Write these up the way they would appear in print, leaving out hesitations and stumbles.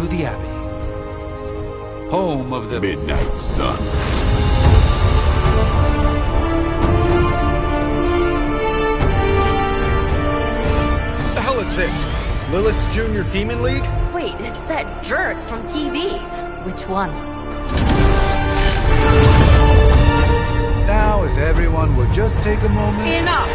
the Abbey, home of the Midnight Sun. What the hell is this? Lilith's Junior Demon League? Wait, it's that jerk from TV. Which one? Now, if everyone would just take a moment... Enough!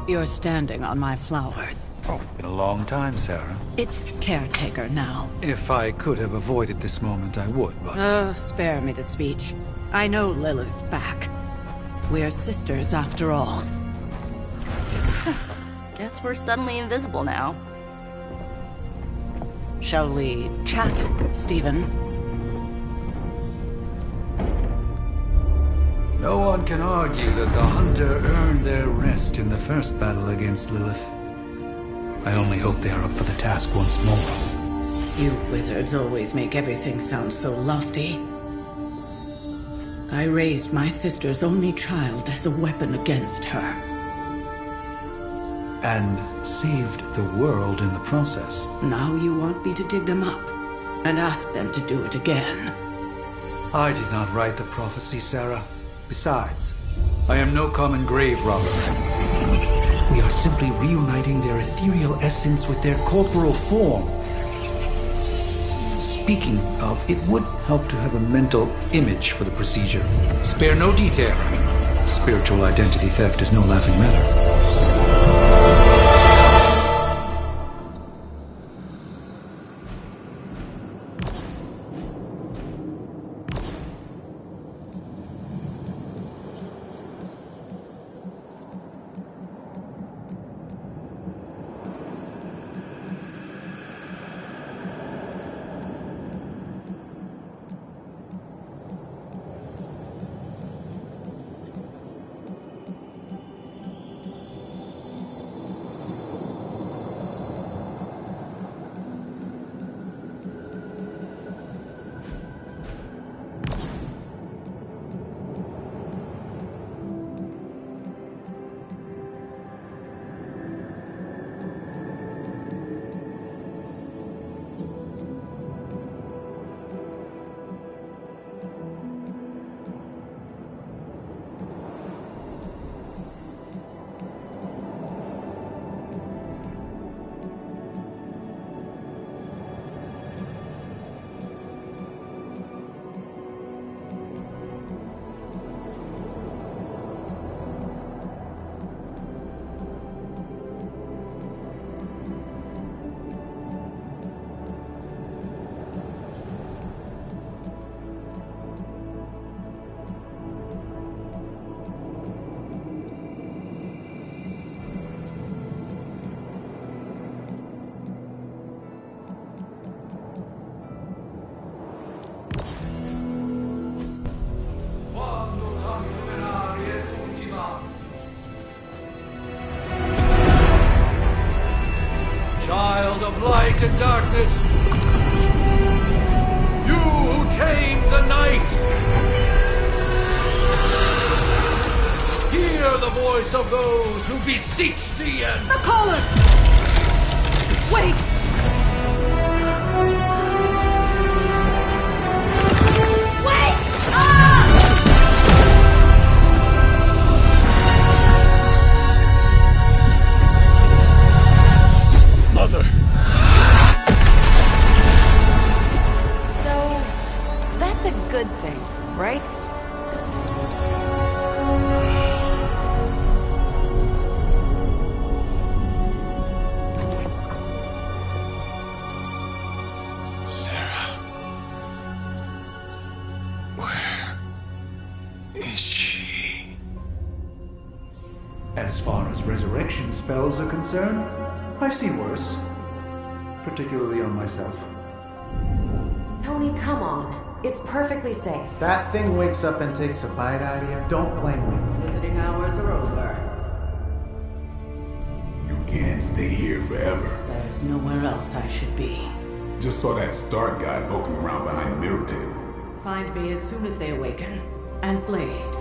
You're standing on my flowers. Oh, been a long time, Sarah. It's caretaker now. If I could have avoided this moment, I would, but... Oh, spare me the speech. I know Lilith's back. We're sisters after all. Guess we're suddenly invisible now. Shall we chat, Stephen? No one can argue that the Hunter earned their rest in the first battle against Lilith. I only hope they are up for the task once more. You wizards always make everything sound so lofty. I raised my sister's only child as a weapon against her. And saved the world in the process. Now you want me to dig them up and ask them to do it again. I did not write the prophecy, Sarah. Besides, I am no common grave robber. We are simply reuniting their ethereal essence with their corporal form. Speaking of, it would help to have a mental image for the procedure. Spare no detail. Spiritual identity theft is no laughing matter. Child of light and darkness, you who tame the night, hear the voice of those who beseech thee and... The collar! Wait! Wait! Ah! Mother! So, that's a good thing, right? Sarah. Where is she? As far as resurrection spells are concerned, I've seen worse. Particularly on myself. Tony, come on. It's perfectly safe. That thing wakes up and takes a bite out of you. Don't blame me. Visiting hours are over. You can't stay here forever. There's nowhere else I should be. Just saw that Stark guy poking around behind the mirror table. Find me as soon as they awaken. And Blade,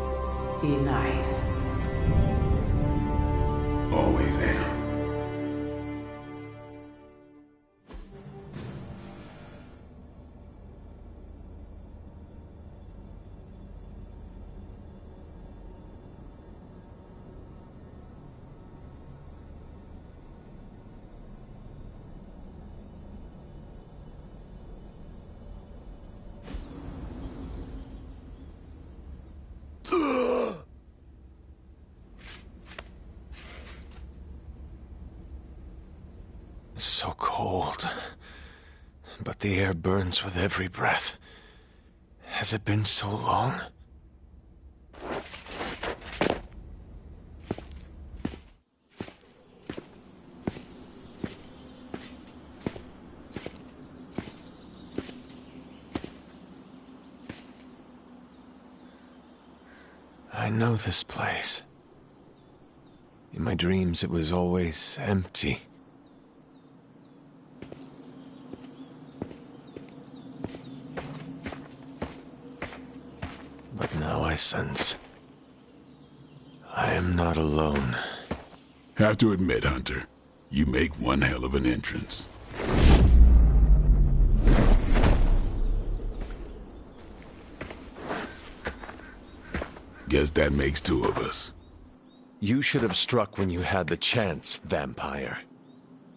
be nice. Always am. So cold. But the air burns with every breath. Has it been so long? I know this place. In my dreams, it was always empty. But now I sense I am not alone. Have to admit, Hunter, you make one hell of an entrance. Guess that makes two of us. You should have struck when you had the chance, vampire.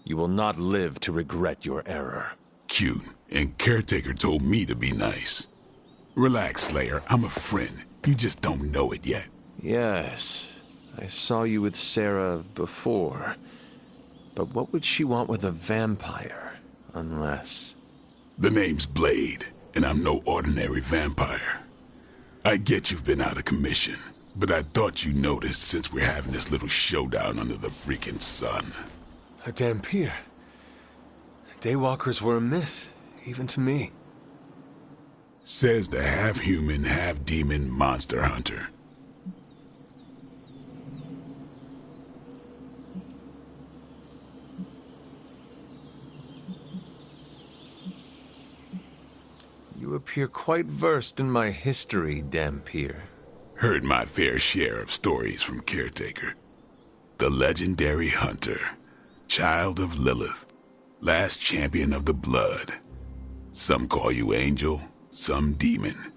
You will not live to regret your error. Cute, and Caretaker told me to be nice. Relax, Slayer. I'm a friend. You just don't know it yet. Yes, I saw you with Sarah before. But what would she want with a vampire, unless... The name's Blade, and I'm no ordinary vampire. I get you've been out of commission, but I thought you noticed since we're having this little showdown under the freaking sun. A Dhampir. Daywalkers were a myth, even to me. Says the half-human, half-demon monster hunter. You appear quite versed in my history, Dhampir. Heard my fair share of stories from Caretaker. The legendary hunter, child of Lilith, last champion of the blood. Some call you angel, some demon.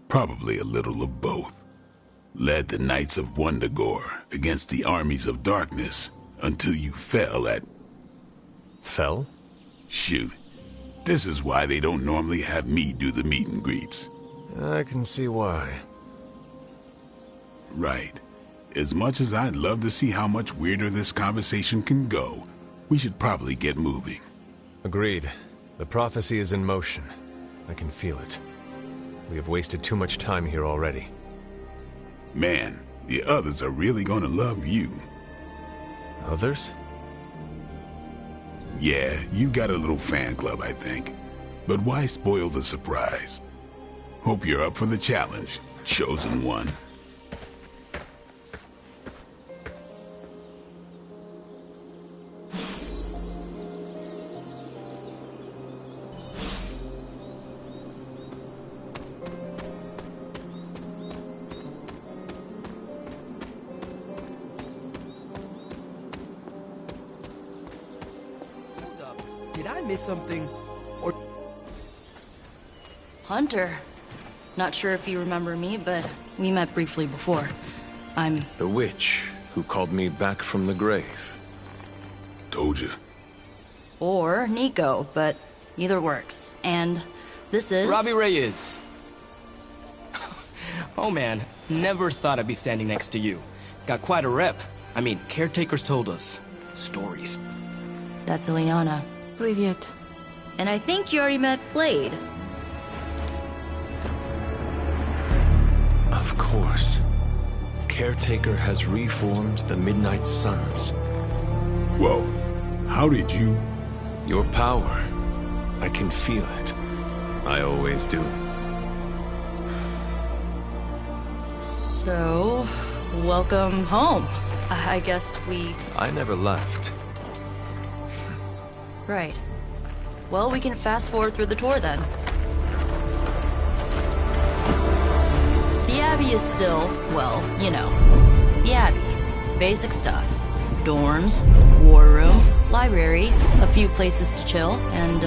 Probably a little of both. Led the Knights of Wundagore against the armies of darkness until you fell at... Fell? Shoot. This is why they don't normally have me do the meet and greets. I can see why. Right. As much as I'd love to see how much weirder this conversation can go, we should probably get moving. Agreed. The prophecy is in motion. I can feel it. We have wasted too much time here already. Man, the others are really gonna love you. Others? Yeah, you've got a little fan club, I think. But why spoil the surprise? Hope you're up for the challenge, chosen one. Did I miss something? Or... Hunter. Not sure if you remember me, but we met briefly before. I'm... The witch who called me back from the grave. Told you. Or Nico, but either works. And this is... Robbie Reyes. Oh man, never thought I'd be standing next to you. Got quite a rep. I mean, caretakers told us. Stories. That's Ileana. Привет. And I think you already met Blade. Of course. Caretaker has reformed the Midnight Suns. Whoa, how did you... Your power. I can feel it. I always do. So, welcome home. I guess we... I never left. Right. Well, we can fast forward through the tour then. The Abbey is still, well, you know, the Abbey. Basic stuff. Dorms, war room, library, a few places to chill, and,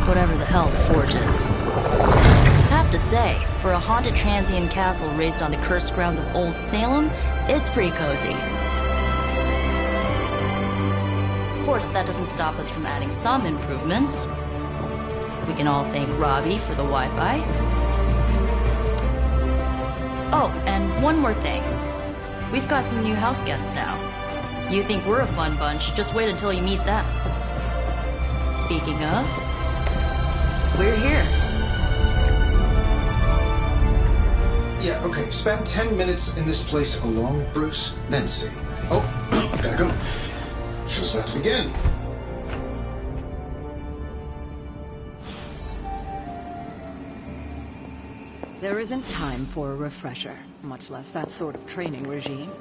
whatever the hell the Forge is. Have to say, for a haunted transient castle raised on the cursed grounds of Old Salem, it's pretty cozy. Of course, that doesn't stop us from adding some improvements. We can all thank Robbie for the Wi-Fi. Oh, and one more thing. We've got some new house guests now. You think we're a fun bunch, just wait until you meet them. Speaking of, we're here. Yeah, okay. Spend 10 minutes in this place alone, Bruce, then see. Oh, gotta go. Show's about to begin. There isn't time for a refresher, much less that sort of training regime.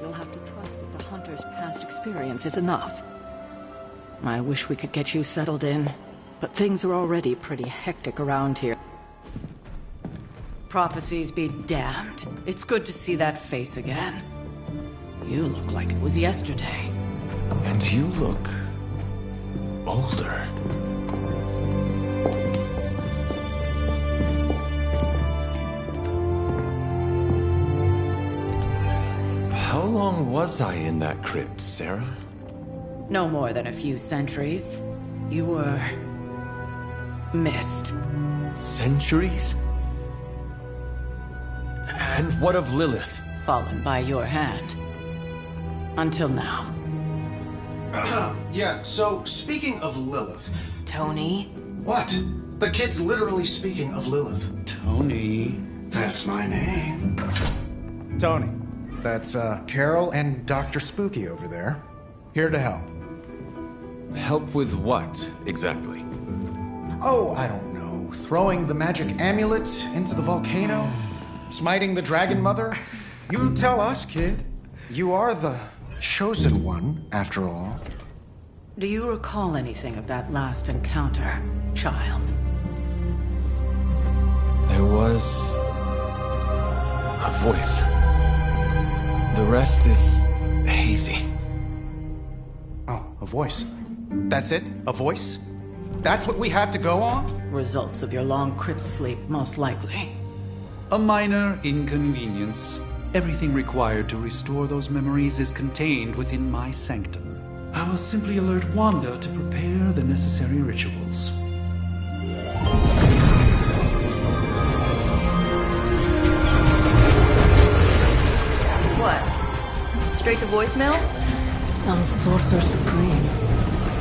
You'll have to trust that the Hunter's past experience is enough. I wish we could get you settled in, but things are already pretty hectic around here. Prophecies be damned. It's good to see that face again. You look like it was yesterday. And you look older. How long was I in that crypt, Sarah? No more than a few centuries. You were... missed. Centuries? And what of Lilith? Fallen by your hand. Until now. Yeah, so speaking of Lilith... Tony? What? The kid's literally speaking of Lilith. Tony. That's my name. Tony. That's, Carol and Dr. Spooky over there. Here to help. Help with what, exactly? Oh, I don't know. Throwing the magic amulet into the volcano? Smiting the Dragon Mother? You tell us, kid. You are the chosen one, after all. Do you recall anything of that last encounter, child? There was... a voice. The rest is hazy. Oh, a voice. That's it? A voice? That's what we have to go on? Results of your long crypt sleep, most likely. A minor inconvenience. Everything required to restore those memories is contained within my sanctum. I will simply alert Wanda to prepare the necessary rituals. What? Straight to voicemail? Some sorcerer supreme.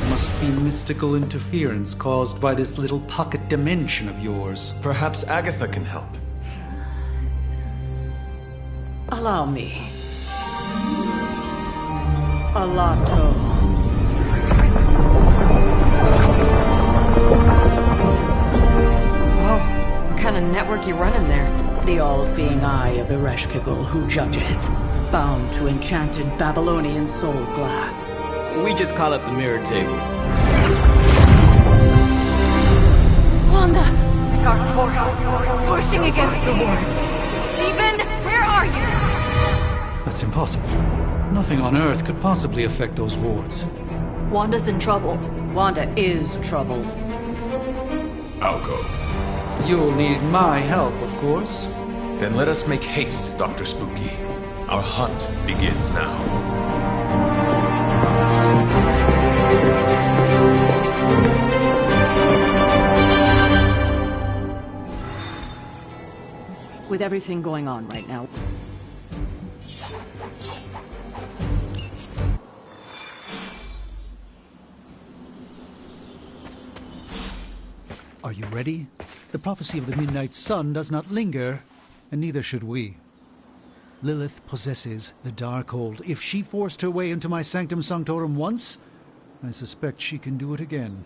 Must be mystical interference caused by this little pocket dimension of yours. Perhaps Agatha can help. Allow me. Alato. Whoa, what kind of network you running there? The all-seeing eye of Ereshkigal who judges, bound to enchanted Babylonian soul glass. We just call it the mirror table. Wanda! Dark force, pushing against the wards. Stephen, where are you? That's impossible. Nothing on Earth could possibly affect those wards. Wanda's in trouble. Wanda is trouble. I'll go. You'll need my help, of course. Then let us make haste, Dr. Spooky. Our hunt begins now. With everything going on right now, Are you ready? The prophecy of the Midnight Sun does not linger, and neither should we. Lilith possesses the Darkhold. If she forced her way into my Sanctum Sanctorum once, I suspect she can do it again.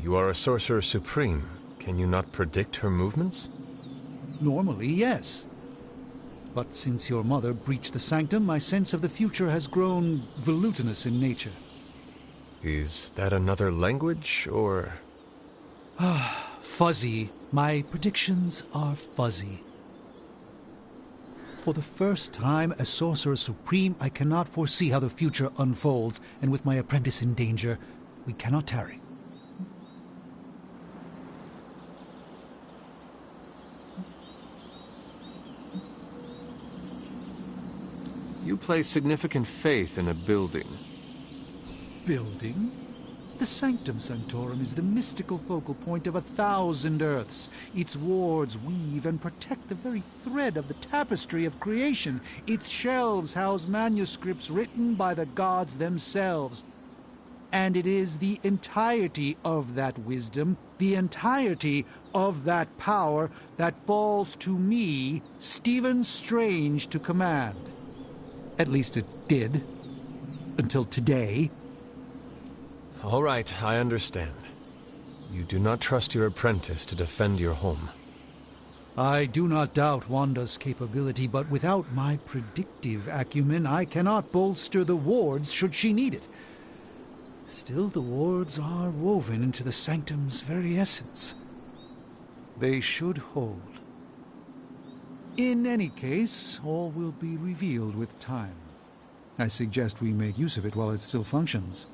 You are a Sorcerer Supreme. Can you not predict her movements? Normally, yes. But since your mother breached the Sanctum, my sense of the future has grown volutinous in nature. Is that another language, or Fuzzy. My predictions are fuzzy. For the first time as Sorcerer Supreme, I cannot foresee how the future unfolds, and with my apprentice in danger, we cannot tarry. You place significant faith in a building. Building? The Sanctum Sanctorum is the mystical focal point of 1,000 Earths. Its wards weave and protect the very thread of the tapestry of creation. Its shelves house manuscripts written by the gods themselves. And it is the entirety of that wisdom, the entirety of that power, that falls to me, Stephen Strange, to command. At least it did. Until today. All right, I understand. You do not trust your apprentice to defend your home. I do not doubt Wanda's capability, but without my predictive acumen, I cannot bolster the wards should she need it. Still, the wards are woven into the Sanctum's very essence. They should hold. In any case, all will be revealed with time. I suggest we make use of it while it still functions.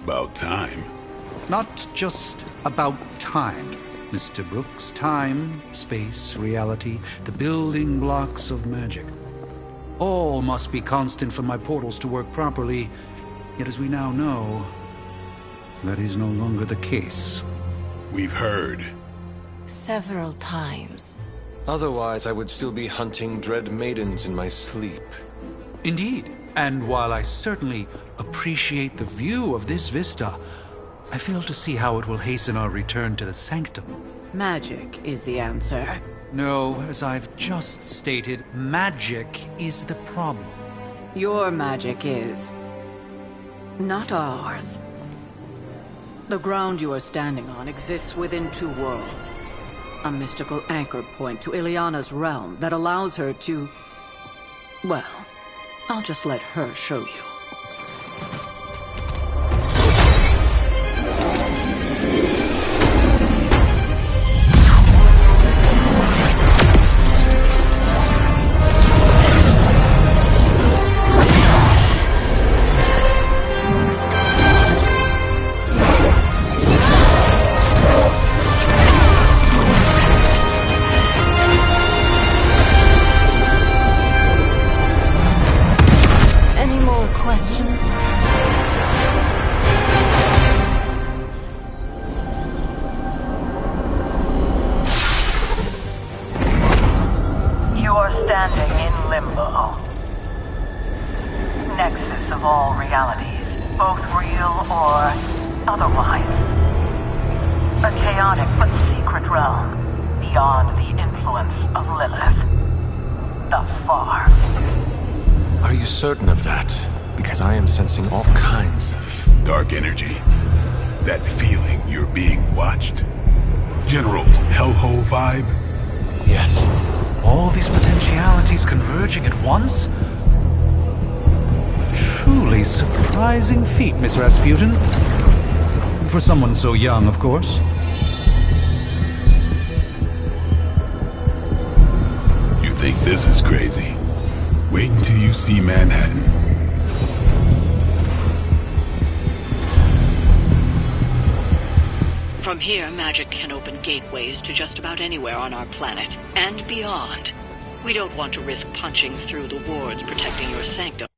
About time. Not just about time, Mr. Brooks. Time, space, reality, the building blocks of magic. All must be constant for my portals to work properly. Yet as we now know, that is no longer the case. We've heard. Several times. Otherwise, I would still be hunting dread maidens in my sleep. Indeed. And while I certainly appreciate the view of this vista, I fail to see how it will hasten our return to the Sanctum. Magic is the answer. No, as I've just stated, magic is the problem. Your magic is... not ours. The ground you are standing on exists within two worlds. A mystical anchor point to Ileana's realm that allows her to... well, I'll just let her show you. Certain of that, because I am sensing all kinds of... dark energy. That feeling you're being watched. General hellhole vibe? Yes. All these potentialities converging at once? Truly surprising feat, Miss Rasputin. For someone so young, of course. You think this is crazy? Wait until you see Manhattan. From here, magic can open gateways to just about anywhere on our planet, and beyond. We don't want to risk punching through the wards protecting your sanctum.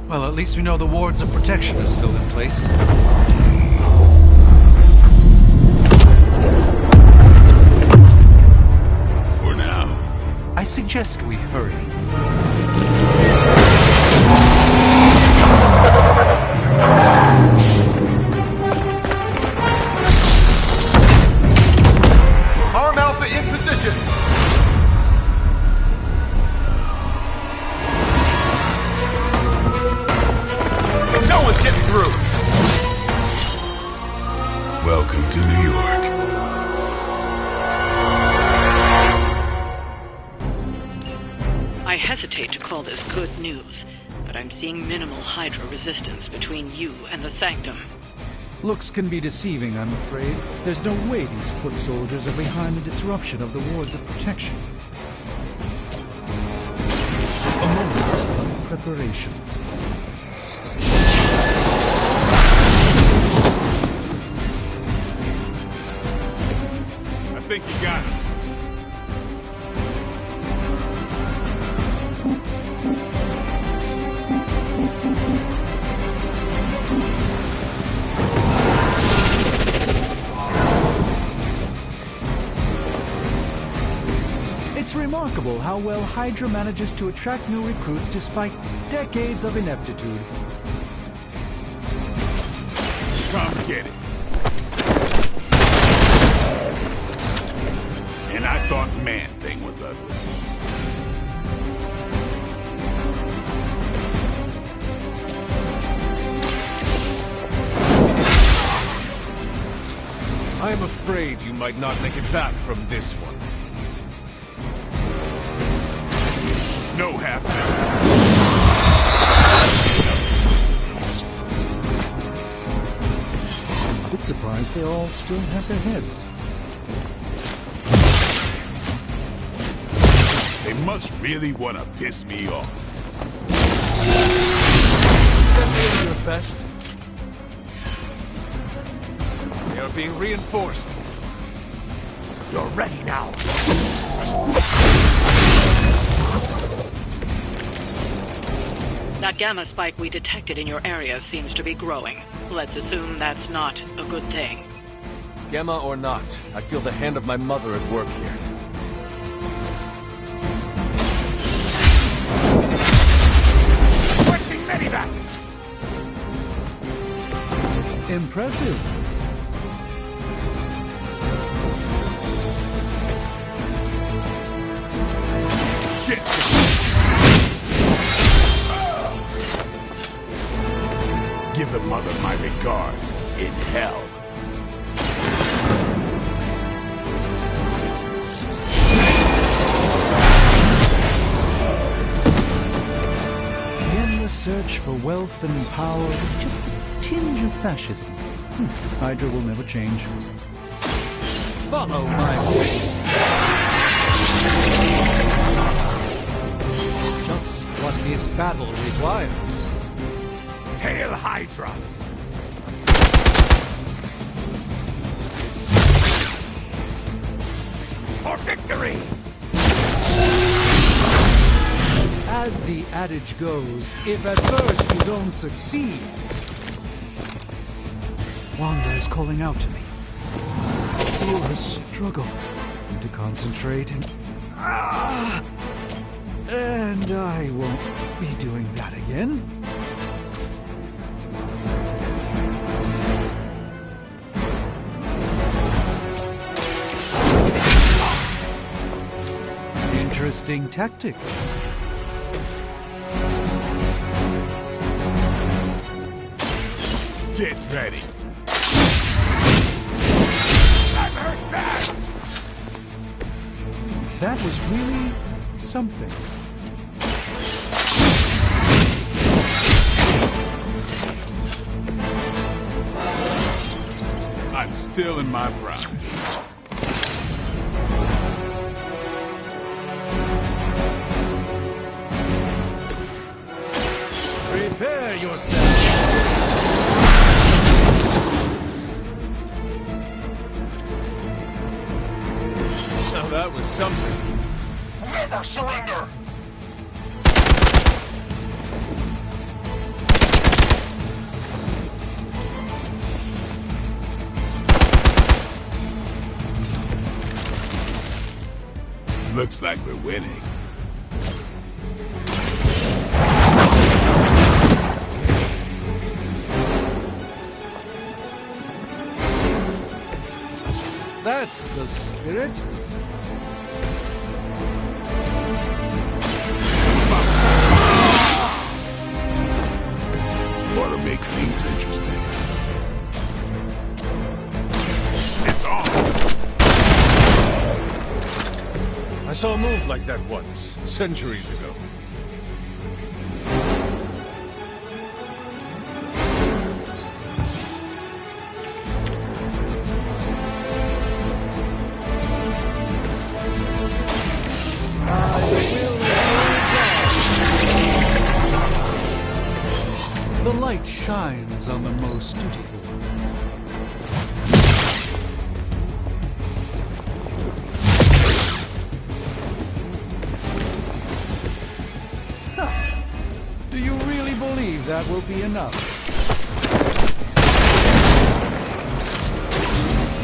Well, at least we know the wards of protection are still in place. For now. I suggest we hurry. Arm Alpha in position! No one's getting through! Welcome to New York. I hesitate to call this good news, but I'm seeing minimal Hydra resistance between you and the Sanctum. Looks can be deceiving, I'm afraid. There's no way these foot soldiers are behind the disruption of the wards of protection. A moment of preparation. I think you got him. It's remarkable how well Hydra manages to attract new recruits despite decades of ineptitude. Come get it. And I thought Man-Thing was ugly. I am afraid you might not make it back from this one. No half I'm a bit surprised they all still have their heads. They must really want to piss me off. Is that really your best? They are being reinforced. You're ready now. That gamma spike we detected in your area seems to be growing. Let's assume that's not a good thing. Gamma or not, I feel the hand of my mother at work here. Requesting medevac! Impressive. Give the mother my regards in hell. In the search for wealth and power, with just a tinge of fascism. Hydra will never change. Follow my way. Just what this battle requires. Hail Hydra! For victory! As the adage goes, if at first you don't succeed... Wanda is calling out to me. I feel her struggle. Need to concentrate and... And I won't be doing that again. Interesting tactic. Get ready. I'm hurt bad. That was really something. I'm still in my prime. Prepare yourself. Now that was something. Never surrender! Looks like we're winning. That's the spirit. Ought to make things interesting. It's on! I saw a move like that once, centuries ago. The light shines on the most dutiful. Do you really believe that will be enough?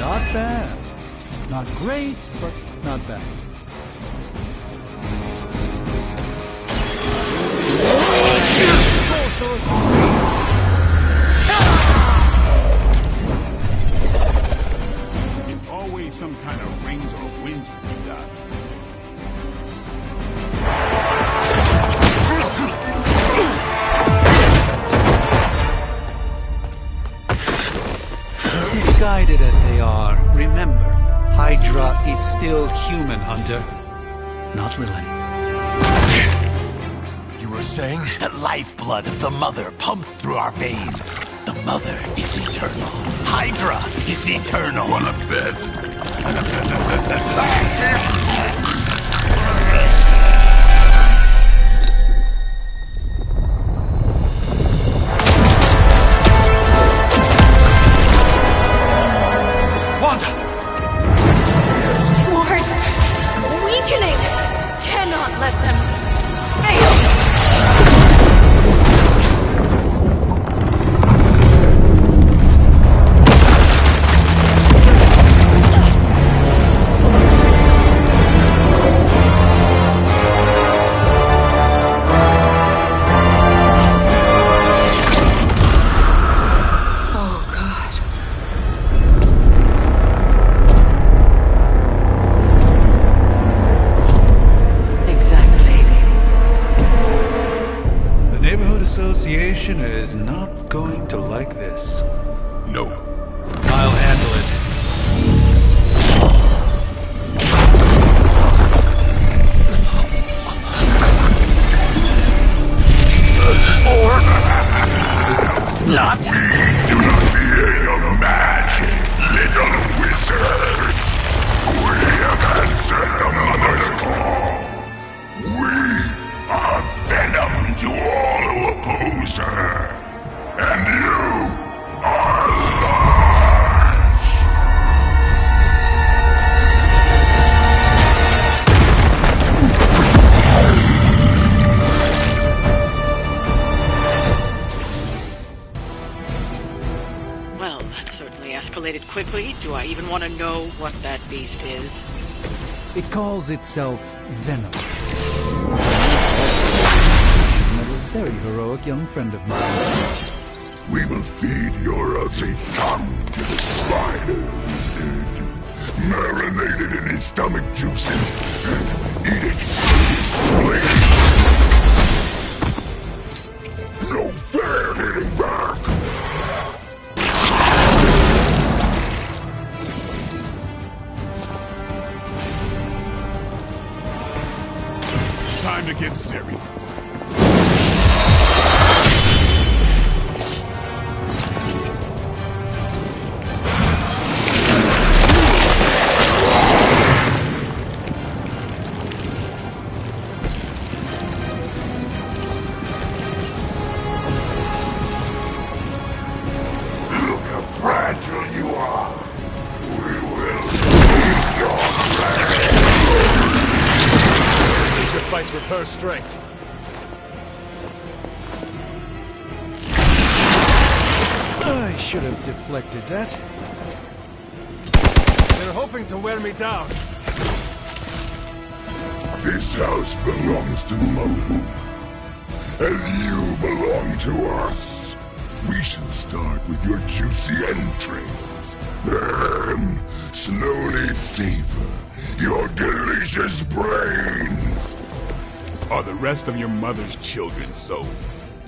Not bad. Not great, but not bad. It's always some kind of rings or winds with you, Doc. Misguided as they are, remember, Hydra is still human, Hunter. Not Lilin. You were saying? The lifeblood of the Mother pumps through our veins. The Mother is eternal. Hydra is eternal. Wanna bet? Wanda! Wards! Weakening! Cannot let them fail! Association is not going to like this. Nope. I'll handle it. Or not. We do not fear your magic, little wizard. We have answered the Mother's call. We are venom to all who oppose her. And you are large. Well, that certainly escalated quickly. Do I even want to know what that beast is? It calls itself Venom. A very heroic young friend of mine. We will feed your ugly tongue to the spider wizard. Marinate it in his stomach juices and eat it in his spleen. No fair hitting back. Time to get serious. Fights with her strength. I should have deflected that. They're hoping to wear me down. This house belongs to Mother now. As you belong to us. We shall start with your juicy entrails. Then slowly savor your delicious brains. Are the rest of your mother's children so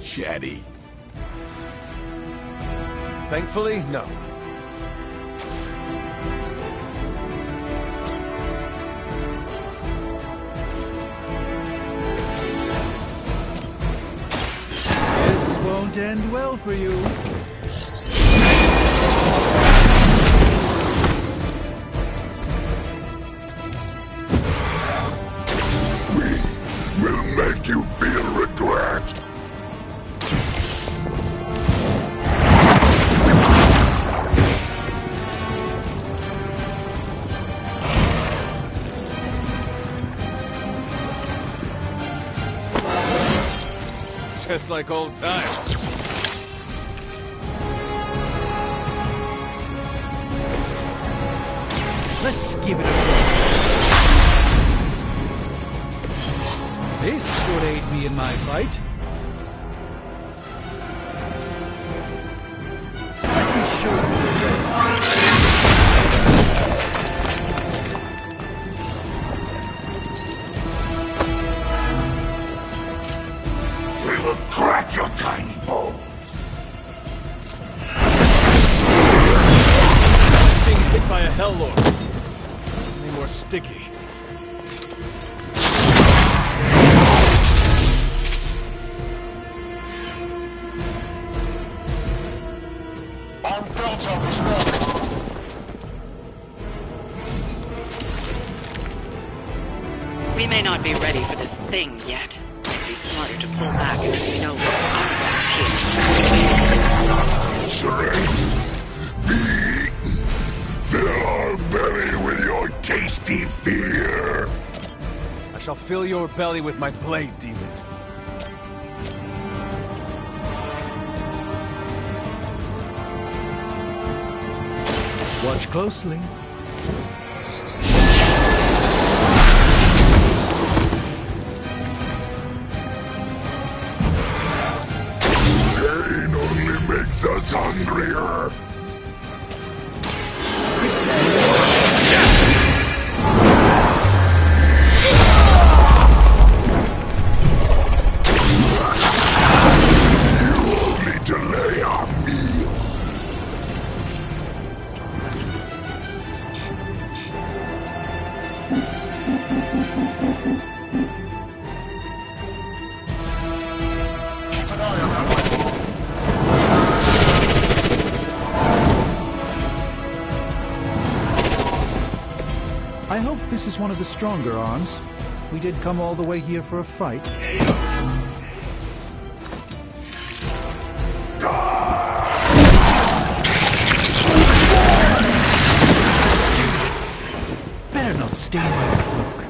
chatty? Thankfully, no. This won't end well for you. We will make you feel regret. Just like old times. Let's give it a go. This should aid me in my fight. Let me show you the way. We will crack your tiny bones. Being hit by a Hellord. Only more sticky. I'm built on respect. We may not be ready for this thing yet. It'd be smarter to pull back until we know what's on Surrender. Be eaten. Fill our belly with your tasty fear. I shall fill your belly with my blade, demon. Watch closely. Pain only makes us hungrier. You only delay our meal. Keep an eye on that way. I hope this is one of the stronger arms. We did come all the way here for a fight. Better not stain my cloak.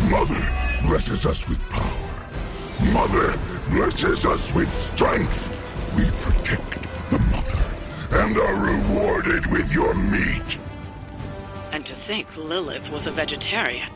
Mother blesses us with power. Mother blesses us with strength. We protect the Mother and are rewarded with your meat. And to think Lilith was a vegetarian.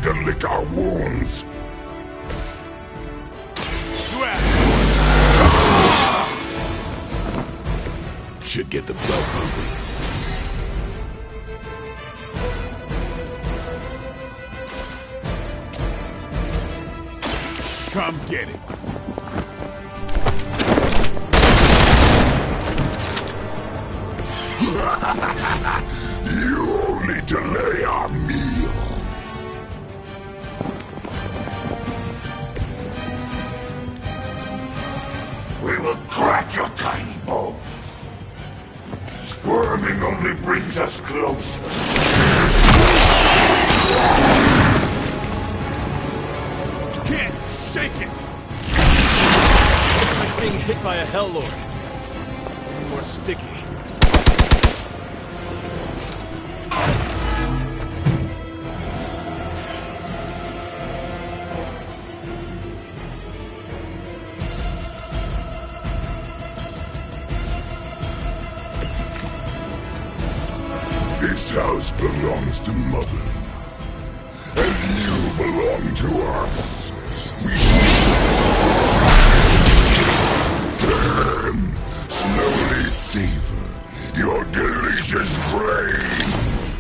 to lick our wounds. Should get the blood pumping. Come get it. You only delay our meal. We will crack your tiny bones. Squirming only brings us closer. Can't shake it! It's like being hit by a Hell Lord. Only more sticky. This house belongs to Mother now, and you belong to us. Turn, slowly savor your delicious brains.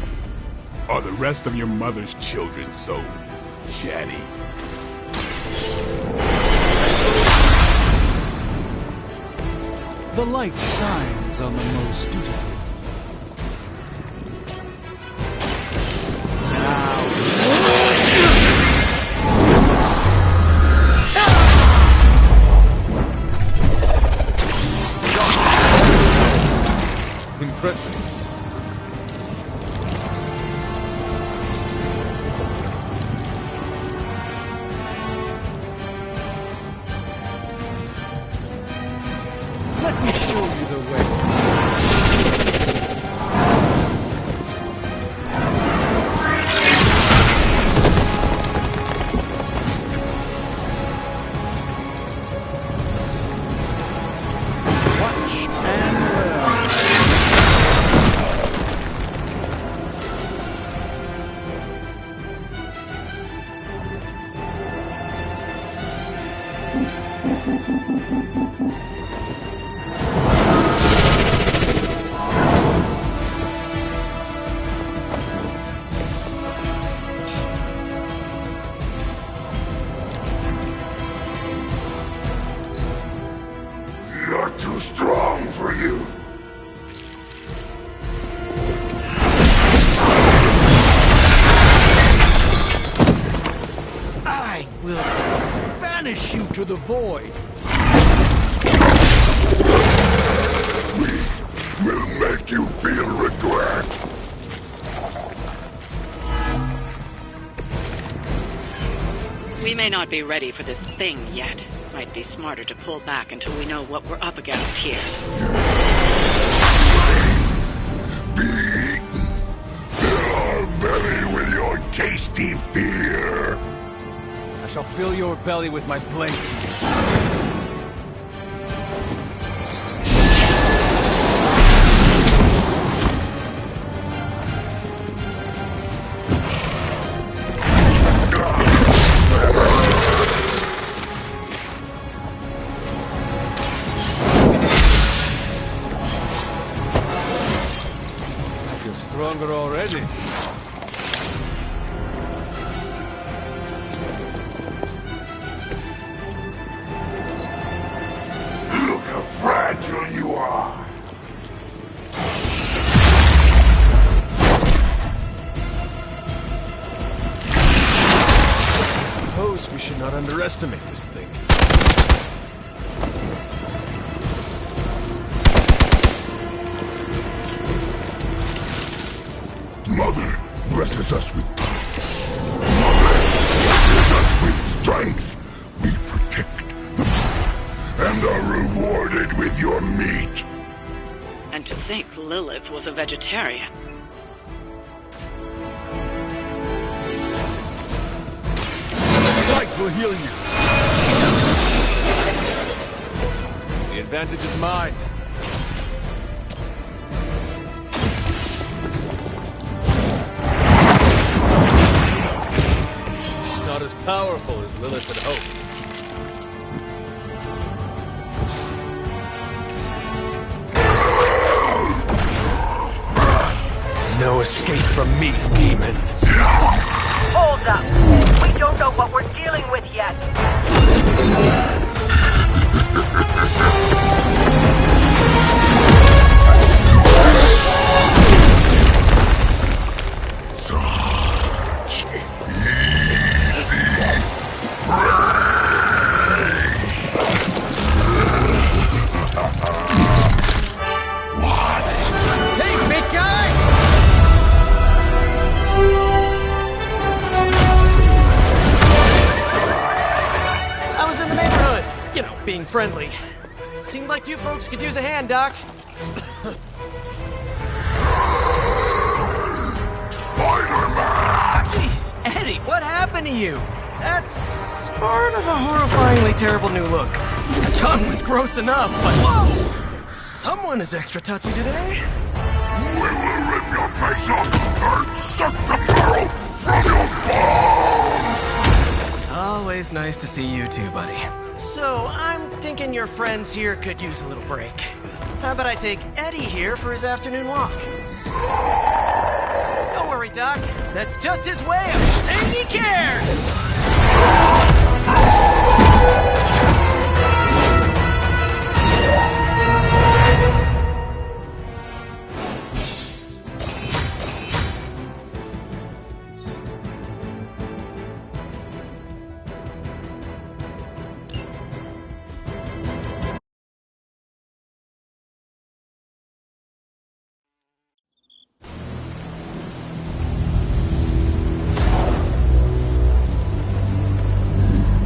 Are the rest of your mother's children so chatty? The light shines on the most dutiful. Impressive. Let me show you the way. Watch and learn. You're too strong for you. I will banish you to the void. We'll make you feel regret. We may not be ready for this thing yet. Might be smarter to pull back until we know what we're up against here. Be eaten. Fill our belly with your tasty fear. I shall fill your belly with my blade. Stronger already. Look how fragile you are. I suppose we should not underestimate this thing. Mother blesses us with power. Mother blesses us with strength. We protect the mother and are rewarded with your meat. And to think Lilith was a vegetarian. Light will heal you. The advantage is mine. powerful as Lilith had hoped. No escape from me, demon. Hold up. We don't know what we're dealing with yet. Such easy prey. What? Hey, big guy! I was in the neighborhood. You know, being friendly. Seemed like you folks could use a hand, Doc. Spider-Man! Jeez, Eddie, what happened to you? That's part of a horrifyingly terrible new look. The tongue was gross enough, but whoa! Someone is extra touchy today. We will rip your face off and suck the marrow from your bones! Always nice to see you too, buddy. So, I'm thinking your friends here could use a little break. How about I take Eddie here for his afternoon walk? Don't worry, Doc. That's just his way of saying he cares!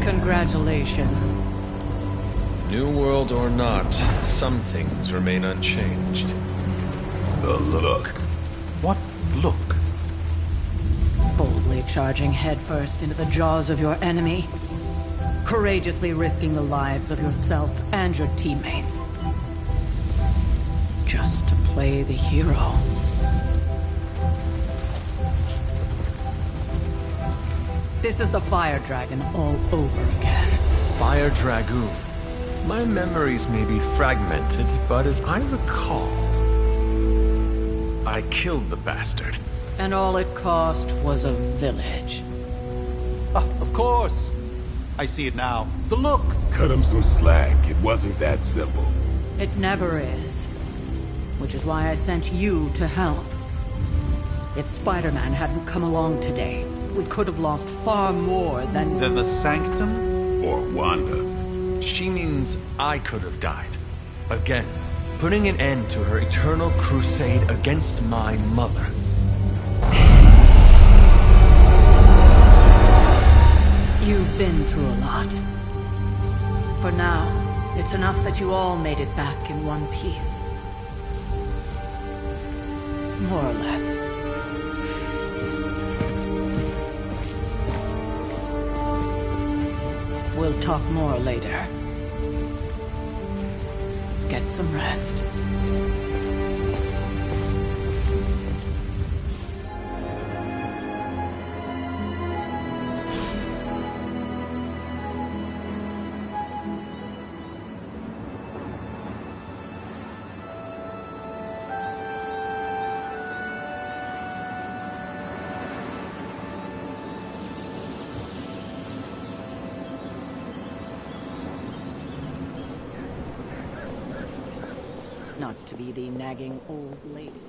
Congratulations. New world or not, some things remain unchanged. The look. What look? Boldly charging headfirst into the jaws of your enemy. Courageously risking the lives of yourself and your teammates. Just to play the hero. This is the Fire Dragon all over again. Fire Dragoon. My memories may be fragmented, but as I recall, I killed the bastard. And all it cost was a village. Of course. I see it now. The look. Cut him some slack. It wasn't that simple. It never is. Which is why I sent you to help. If Spider-Man hadn't come along today, we could have lost far more than the Sanctum? Or Wanda. She means I could have died. Again, putting an end to her eternal crusade against my mother. You've been through a lot. For now, it's enough that you all made it back in one piece. More or less. We'll talk more later. Get some rest. Not to be the nagging old lady.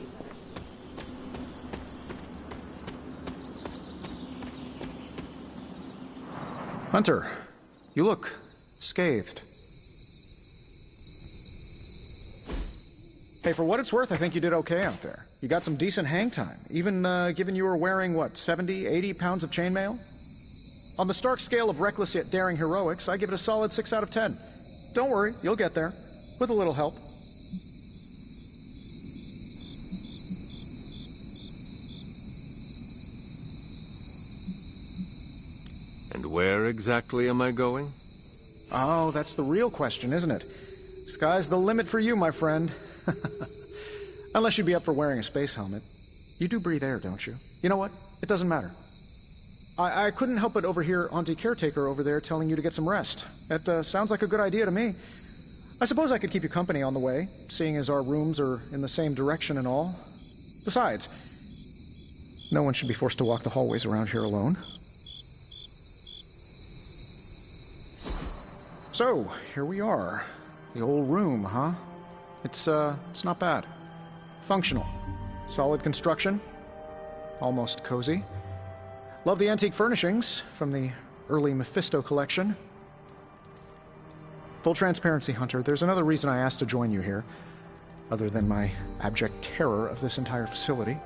Hunter, you look scathed. Hey, for what it's worth, I think you did okay out there. You got some decent hang time, even given you were wearing, what, 70, 80 pounds of chainmail? On the Stark scale of reckless yet daring heroics, I give it a solid 6 out of 10. Don't worry, you'll get there, with a little help. And where exactly am I going? Oh, that's the real question, isn't it? Sky's the limit for you, my friend. Unless you'd be up for wearing a space helmet. You do breathe air, don't you? You know what? It doesn't matter. I couldn't help but overhear Auntie Caretaker over there telling you to get some rest. It sounds like a good idea to me. I suppose I could keep you company on the way, seeing as our rooms are in the same direction and all. Besides, no one should be forced to walk the hallways around here alone. So, here we are. The old room, huh? It's not bad. Functional. Solid construction. Almost cozy. Love the antique furnishings from the early Mephisto collection. Full transparency, Hunter, there's another reason I asked to join you here, other than my abject terror of this entire facility.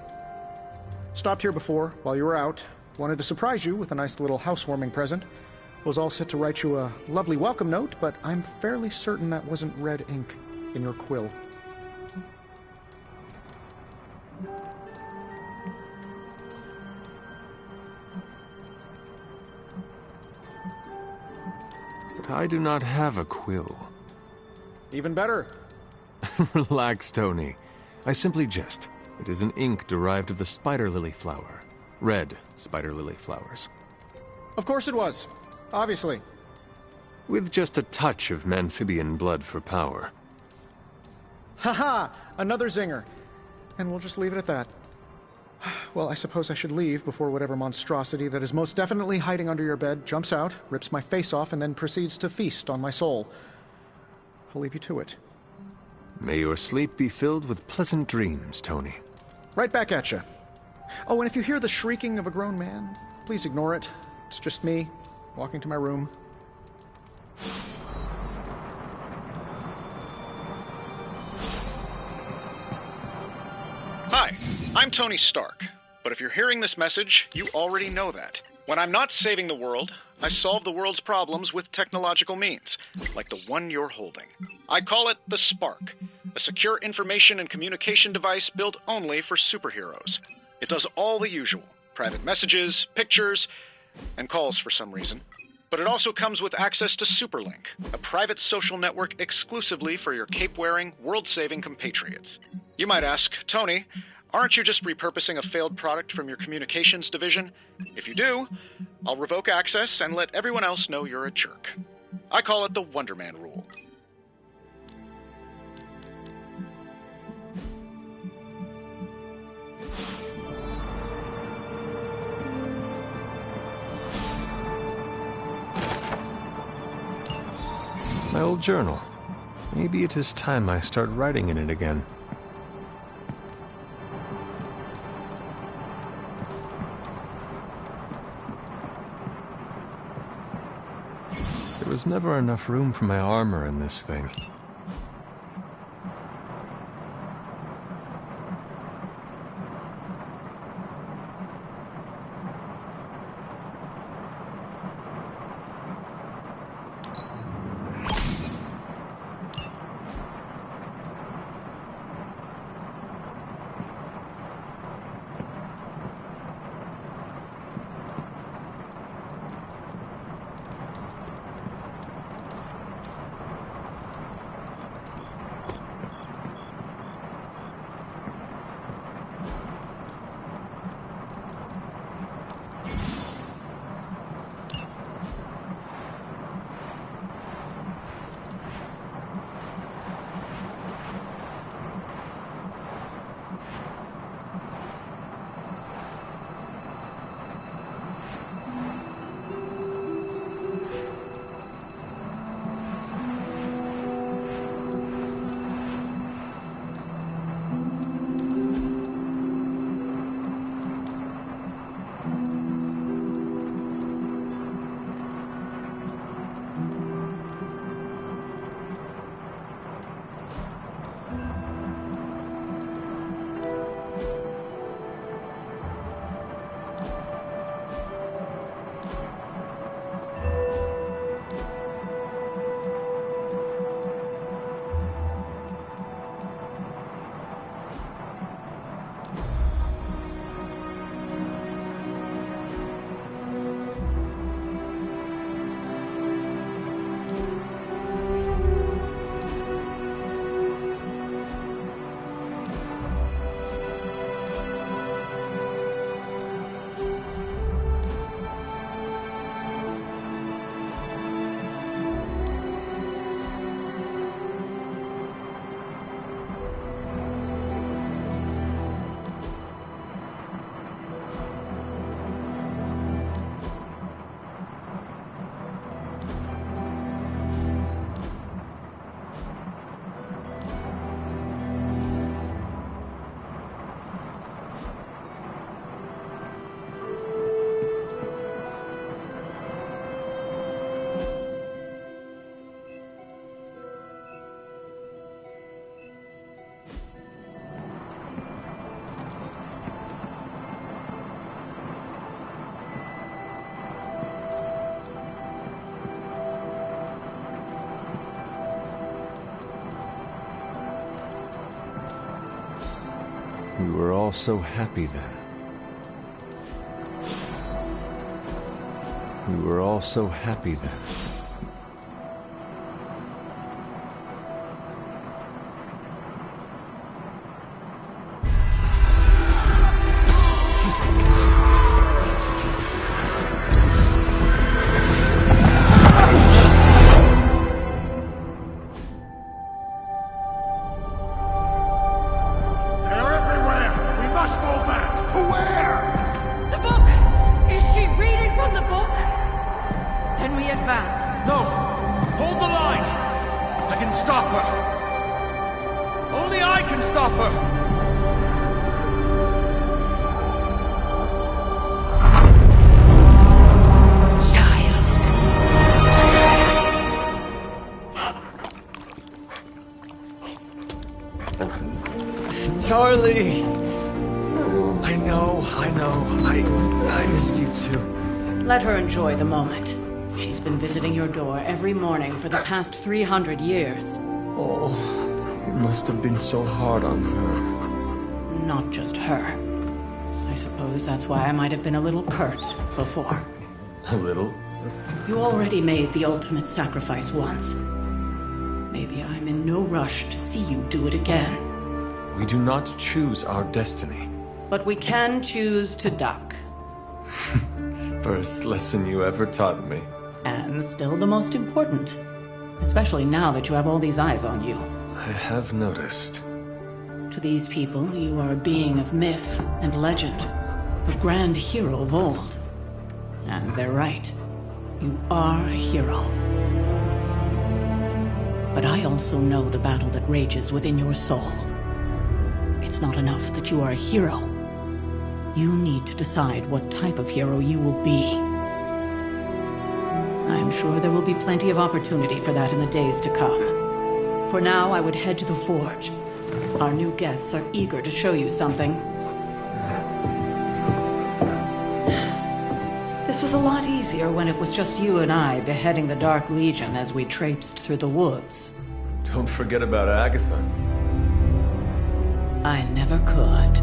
Stopped here before, while you were out. Wanted to surprise you with a nice little housewarming present. Was all set to write you a lovely welcome note, but I'm fairly certain that wasn't red ink in your quill. But I do not have a quill. Even better. Relax, Tony. I simply jest. It is an ink derived of the spider lily flower. Red spider lily flowers. Of course it was. Obviously. With just a touch of Memphibian blood for power. Haha! Another zinger. And we'll just leave it at that. Well, I suppose I should leave before whatever monstrosity that is most definitely hiding under your bed jumps out, rips my face off, and then proceeds to feast on my soul. I'll leave you to it. May your sleep be filled with pleasant dreams, Tony. Right back at you. Oh, and if you hear the shrieking of a grown man, please ignore it. It's just me, walking to my room. Hi, I'm Tony Stark. But if you're hearing this message, you already know that. When I'm not saving the world, I solve the world's problems with technological means, like the one you're holding. I call it the Spark, a secure information and communication device built only for superheroes. It does all the usual, private messages, pictures, and calls for some reason. But it also comes with access to Superlink, a private social network exclusively for your cape-wearing, world-saving compatriots. You might ask, Tony, aren't you just repurposing a failed product from your communications division? If you do, I'll revoke access and let everyone else know you're a jerk. I call it the Wonder Man rule. My old journal. Maybe it is time I start writing in it again. There was never enough room for my armor in this thing. We were all so happy then. We were all so happy then. Charlie! I know. I missed you too. Let her enjoy the moment. She's been visiting your door every morning for the past 300 years. Oh, it must have been so hard on her. Not just her. I suppose that's why I might have been a little curt before. A little? You already made the ultimate sacrifice once. Maybe I'm in no rush to see you do it again. We do not choose our destiny. But we can choose to duck. First lesson you ever taught me. And still the most important. Especially now that you have all these eyes on you. I have noticed. To these people, you are a being of myth and legend. A grand hero of old. And they're right. You are a hero. But I also know the battle that rages within your soul. It's not enough that you are a hero. You need to decide what type of hero you will be. I'm sure there will be plenty of opportunity for that in the days to come. For now, I would head to the Forge. Our new guests are eager to show you something. This was a lot easier when it was just you and I beheading the Dark Legion as we traipsed through the woods. Don't forget about Agatha. I never could.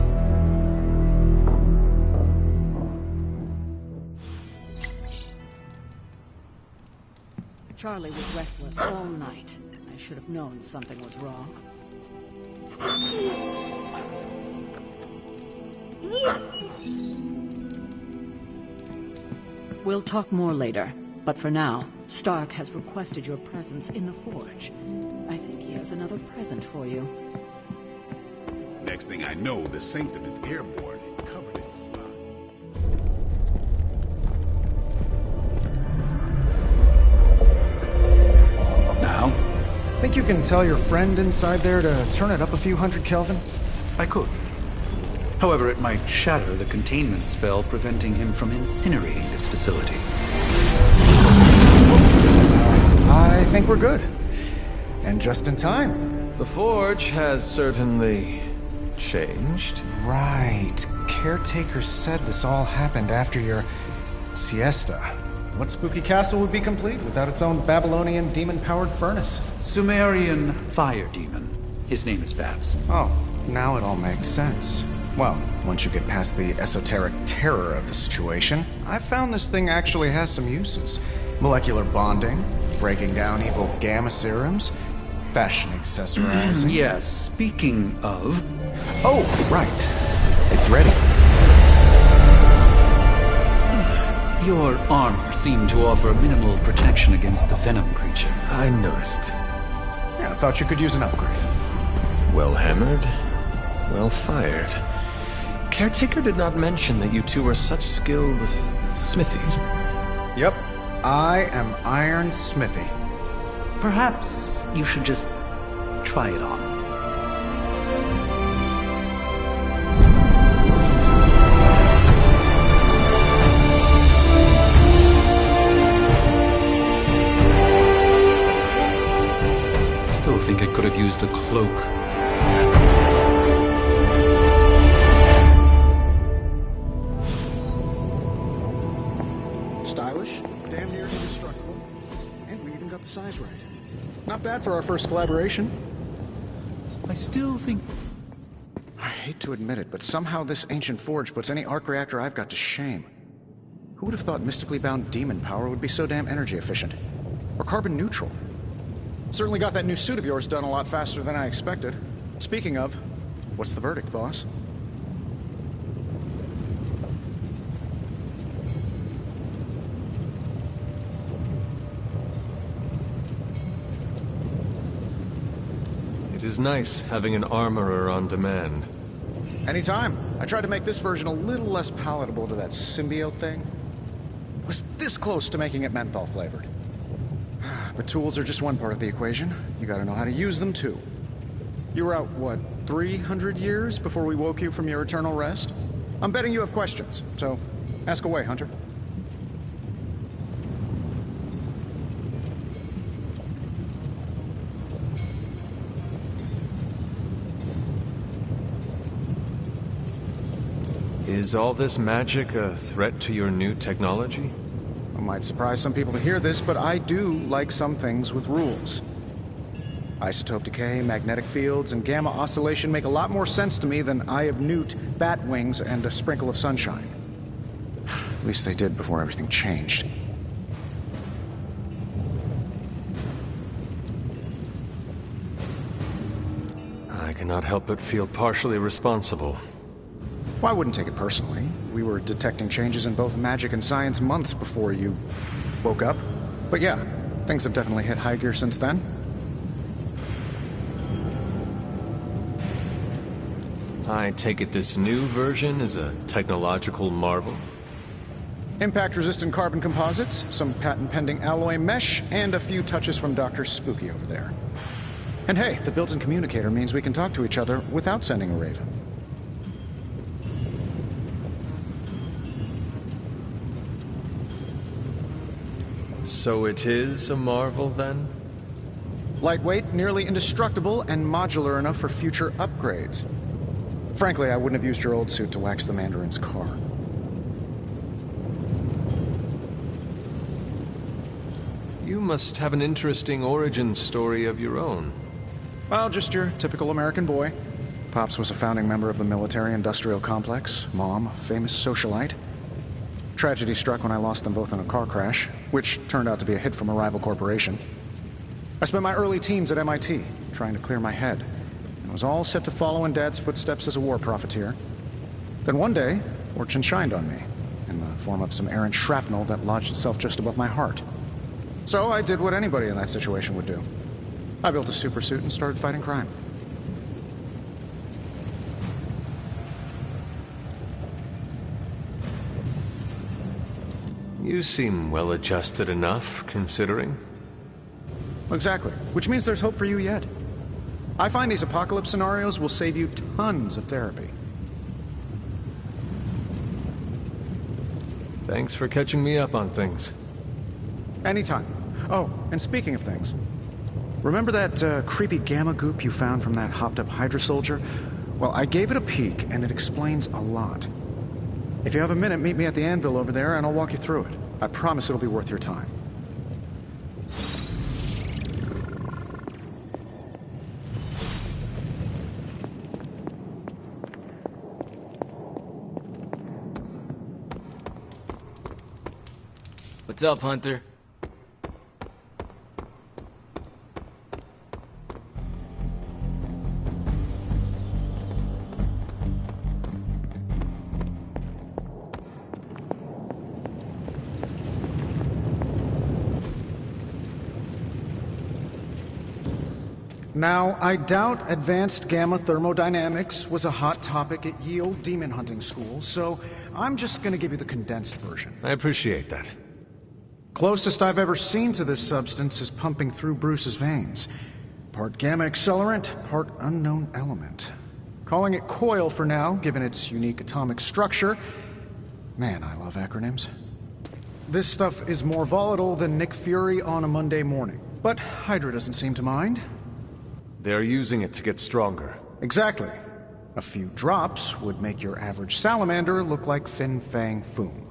Charlie was restless all night. I should have known something was wrong. We'll talk more later, but for now, Stark has requested your presence in the Forge. I think he has another present for you. Next thing I know, the Sanctum is airborne and covered in slime. Now? Think you can tell your friend inside there to turn it up a few hundred Kelvin? I could. However, it might shatter the containment spell preventing him from incinerating this facility. I think we're good. And just in time. The Forge has certainly changed. Right. Caretaker said this all happened after your siesta. What spooky castle would be complete without its own Babylonian demon-powered furnace? Sumerian fire demon. His name is Babs. Oh, now it all makes sense. Well, once you get past the esoteric terror of the situation, I've found this thing actually has some uses. Molecular bonding, breaking down evil gamma serums, fashion accessorizing. Yes, speaking of... Oh, right. It's ready. Your armor seemed to offer minimal protection against the venom creature. I noticed. Yeah, I thought you could use an upgrade. Well hammered, well fired. Caretaker did not mention that you two were such skilled smithies. Yep, I am Iron Smithy. Perhaps you should just try it on. Still think I could have used a cloak. Stylish, damn near indestructible, and we even got the size right. Not bad for our first collaboration. I still think... hate to admit it, but somehow this ancient forge puts any arc reactor I've got to shame. Who would have thought mystically bound demon power would be so damn energy efficient? Or carbon neutral? Certainly got that new suit of yours done a lot faster than I expected. Speaking of, what's the verdict, boss? It is nice having an armorer on demand. Anytime. I tried to make this version a little less palatable to that symbiote thing. Was this close to making it menthol flavored. But tools are just one part of the equation. You gotta know how to use them too. You were out, what, 300 years before we woke you from your eternal rest? I'm betting you have questions, so ask away, Hunter. Is all this magic a threat to your new technology? It might surprise some people to hear this, but I do like some things with rules. Isotope decay, magnetic fields, and gamma oscillation make a lot more sense to me than Eye of Newt, bat wings, and a sprinkle of sunshine. At least they did before everything changed. I cannot help but feel partially responsible. Well, I wouldn't take it personally. We were detecting changes in both magic and science months before you woke up. But yeah, things have definitely hit high gear since then. I take it this new version is a technological marvel? Impact-resistant carbon composites, some patent-pending alloy mesh, and a few touches from Dr. Spooky over there. And hey, the built-in communicator means we can talk to each other without sending a raven. So it is a marvel, then? Lightweight, nearly indestructible, and modular enough for future upgrades. Frankly, I wouldn't have used your old suit to wax the Mandarin's car. You must have an interesting origin story of your own. Well, just your typical American boy. Pops was a founding member of the military-industrial complex. Mom, a famous socialite. Tragedy struck when I lost them both in a car crash, which turned out to be a hit from a rival corporation. I spent my early teens at MIT, trying to clear my head, and was all set to follow in Dad's footsteps as a war profiteer. Then one day, fortune shined on me, in the form of some errant shrapnel that lodged itself just above my heart. So I did what anybody in that situation would do. I built a supersuit and started fighting crime. You seem well-adjusted enough, considering. Exactly, which means there's hope for you yet. I find these apocalypse scenarios will save you tons of therapy. Thanks for catching me up on things. Anytime. Oh, and speaking of things, remember that creepy gamma goop you found from that hopped-up Hydra soldier? Well, I gave it a peek, and it explains a lot. If you have a minute, meet me at the anvil over there, and I'll walk you through it. I promise it'll be worth your time. What's up, Hunter? Now, I doubt advanced gamma thermodynamics was a hot topic at ye old demon hunting school, so I'm just gonna give you the condensed version. I appreciate that. Closest I've ever seen to this substance is pumping through Bruce's veins. Part gamma accelerant, part unknown element. Calling it coil for now, given its unique atomic structure. Man, I love acronyms. This stuff is more volatile than Nick Fury on a Monday morning. But Hydra doesn't seem to mind. They're using it to get stronger. Exactly. A few drops would make your average salamander look like Fin Fang Foom.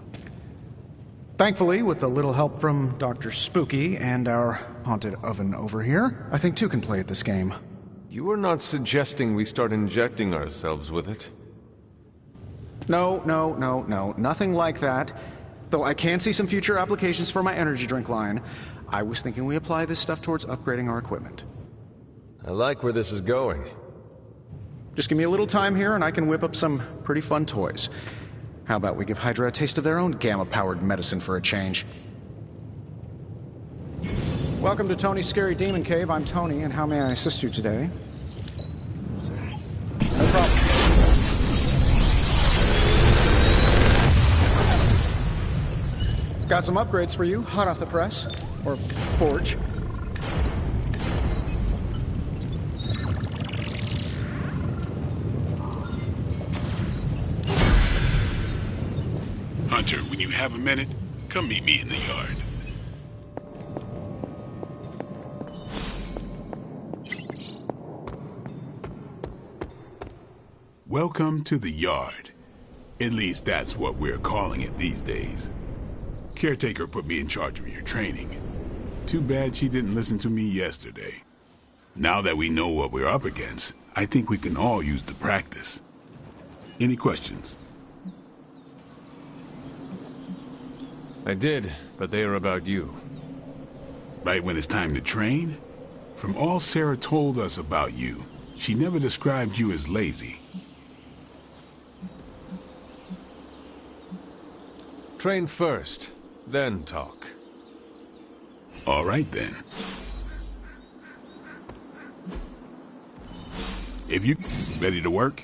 Thankfully, with a little help from Dr. Spooky and our haunted oven over here, I think two can play at this game. You are not suggesting we start injecting ourselves with it? No. Nothing like that. Though I can see some future applications for my energy drink line. I was thinking we apply this stuff towards upgrading our equipment. I like where this is going. Just give me a little time here and I can whip up some pretty fun toys. How about we give Hydra a taste of their own gamma-powered medicine for a change? Welcome to Tony's Scary Demon Cave. I'm Tony, and how may I assist you today? No problem. Got some upgrades for you, hot off the press. Or forge. Hunter, when you have a minute, come meet me in the yard. Welcome to the yard. At least that's what we're calling it these days. Caretaker put me in charge of your training. Too bad she didn't listen to me yesterday. Now that we know what we're up against, I think we can all use the practice. Any questions? I did, but they are about you. Right when it's time to train? From all Sarah told us about you, she never described you as lazy. Train first, then talk. All right, then. If you ready to work?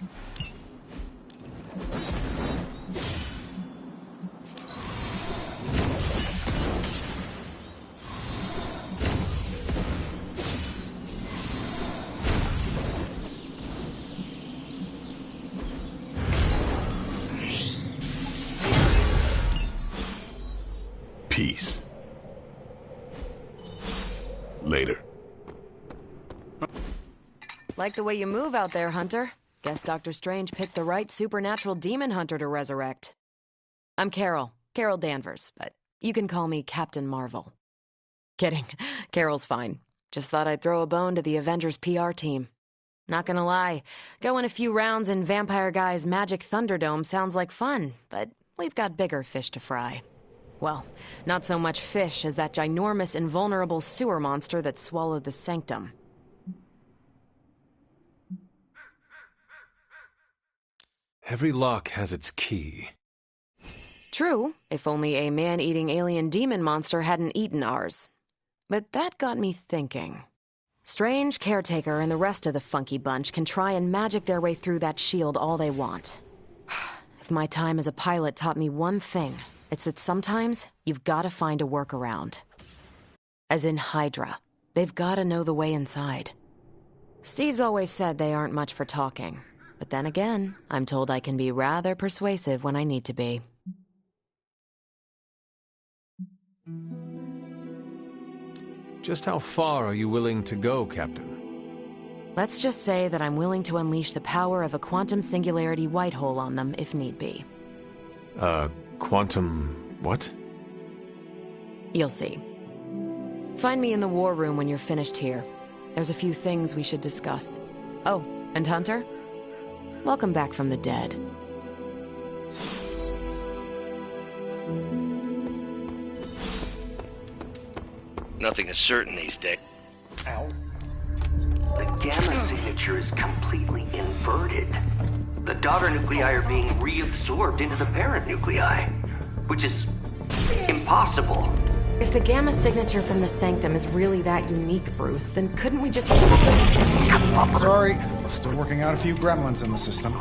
Peace. Later. Like the way you move out there, Hunter. Guess Dr. Strange picked the right supernatural demon hunter to resurrect. I'm Carol Danvers, but you can call me Captain Marvel. Kidding. Carol's fine. Just thought I'd throw a bone to the Avengers PR team. Not gonna lie, going a few rounds in Vampire Guy's Magic Thunderdome sounds like fun, but we've got bigger fish to fry. Well, not so much fish as that ginormous, invulnerable sewer monster that swallowed the Sanctum. Every lock has its key. True, if only a man-eating alien demon monster hadn't eaten ours. But that got me thinking. Strange, Caretaker, and the rest of the funky bunch can try and magic their way through that shield all they want. If my time as a pilot taught me one thing, it's that sometimes you've got to find a workaround. As in Hydra. They've got to know the way inside. Steve's always said they aren't much for talking. But then again, I'm told I can be rather persuasive when I need to be. Just how far are you willing to go, Captain? Let's just say that I'm willing to unleash the power of a quantum singularity white hole on them if need be. Quantum... what? You'll see. Find me in the war room when you're finished here. There's a few things we should discuss. Oh, and Hunter? Welcome back from the dead. Nothing is certain these days. Ow. The gamma signature is completely inverted. The daughter nuclei are being reabsorbed into the parent nuclei, which is impossible. If the gamma signature from the Sanctum is really that unique, Bruce, then couldn't we just... Sorry, still working out a few gremlins in the system.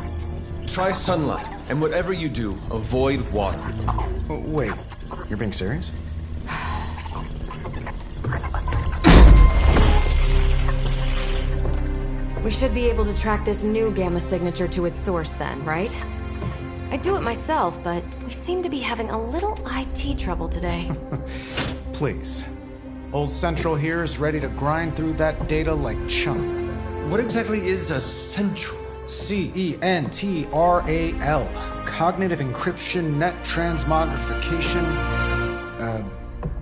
Try sunlight, and whatever you do, avoid water. Wait, you're being serious? We should be able to track this new gamma signature to its source then, right? I'd do it myself, but we seem to be having a little IT trouble today. Please. Old Central here is ready to grind through that data like chum. What exactly is a Central? CENTRAL. Cognitive Encryption Net Transmogrification.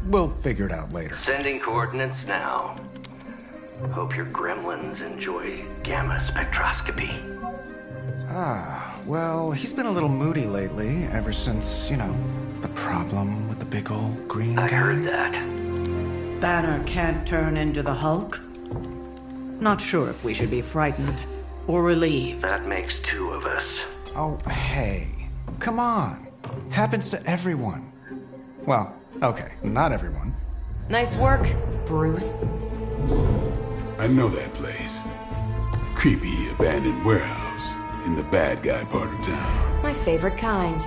We'll figure it out later. Sending coordinates now. Hope your gremlins enjoy gamma spectroscopy. Well, he's been a little moody lately, ever since, the problem with the big old green guy. I heard that. Banner can't turn into the Hulk? Not sure if we should be frightened or relieved. That makes two of us. Oh, hey. Come on. Happens to everyone. Well, okay, not everyone. Nice work, Bruce. I know that place. Creepy abandoned warehouse in the bad guy part of town. My favorite kind.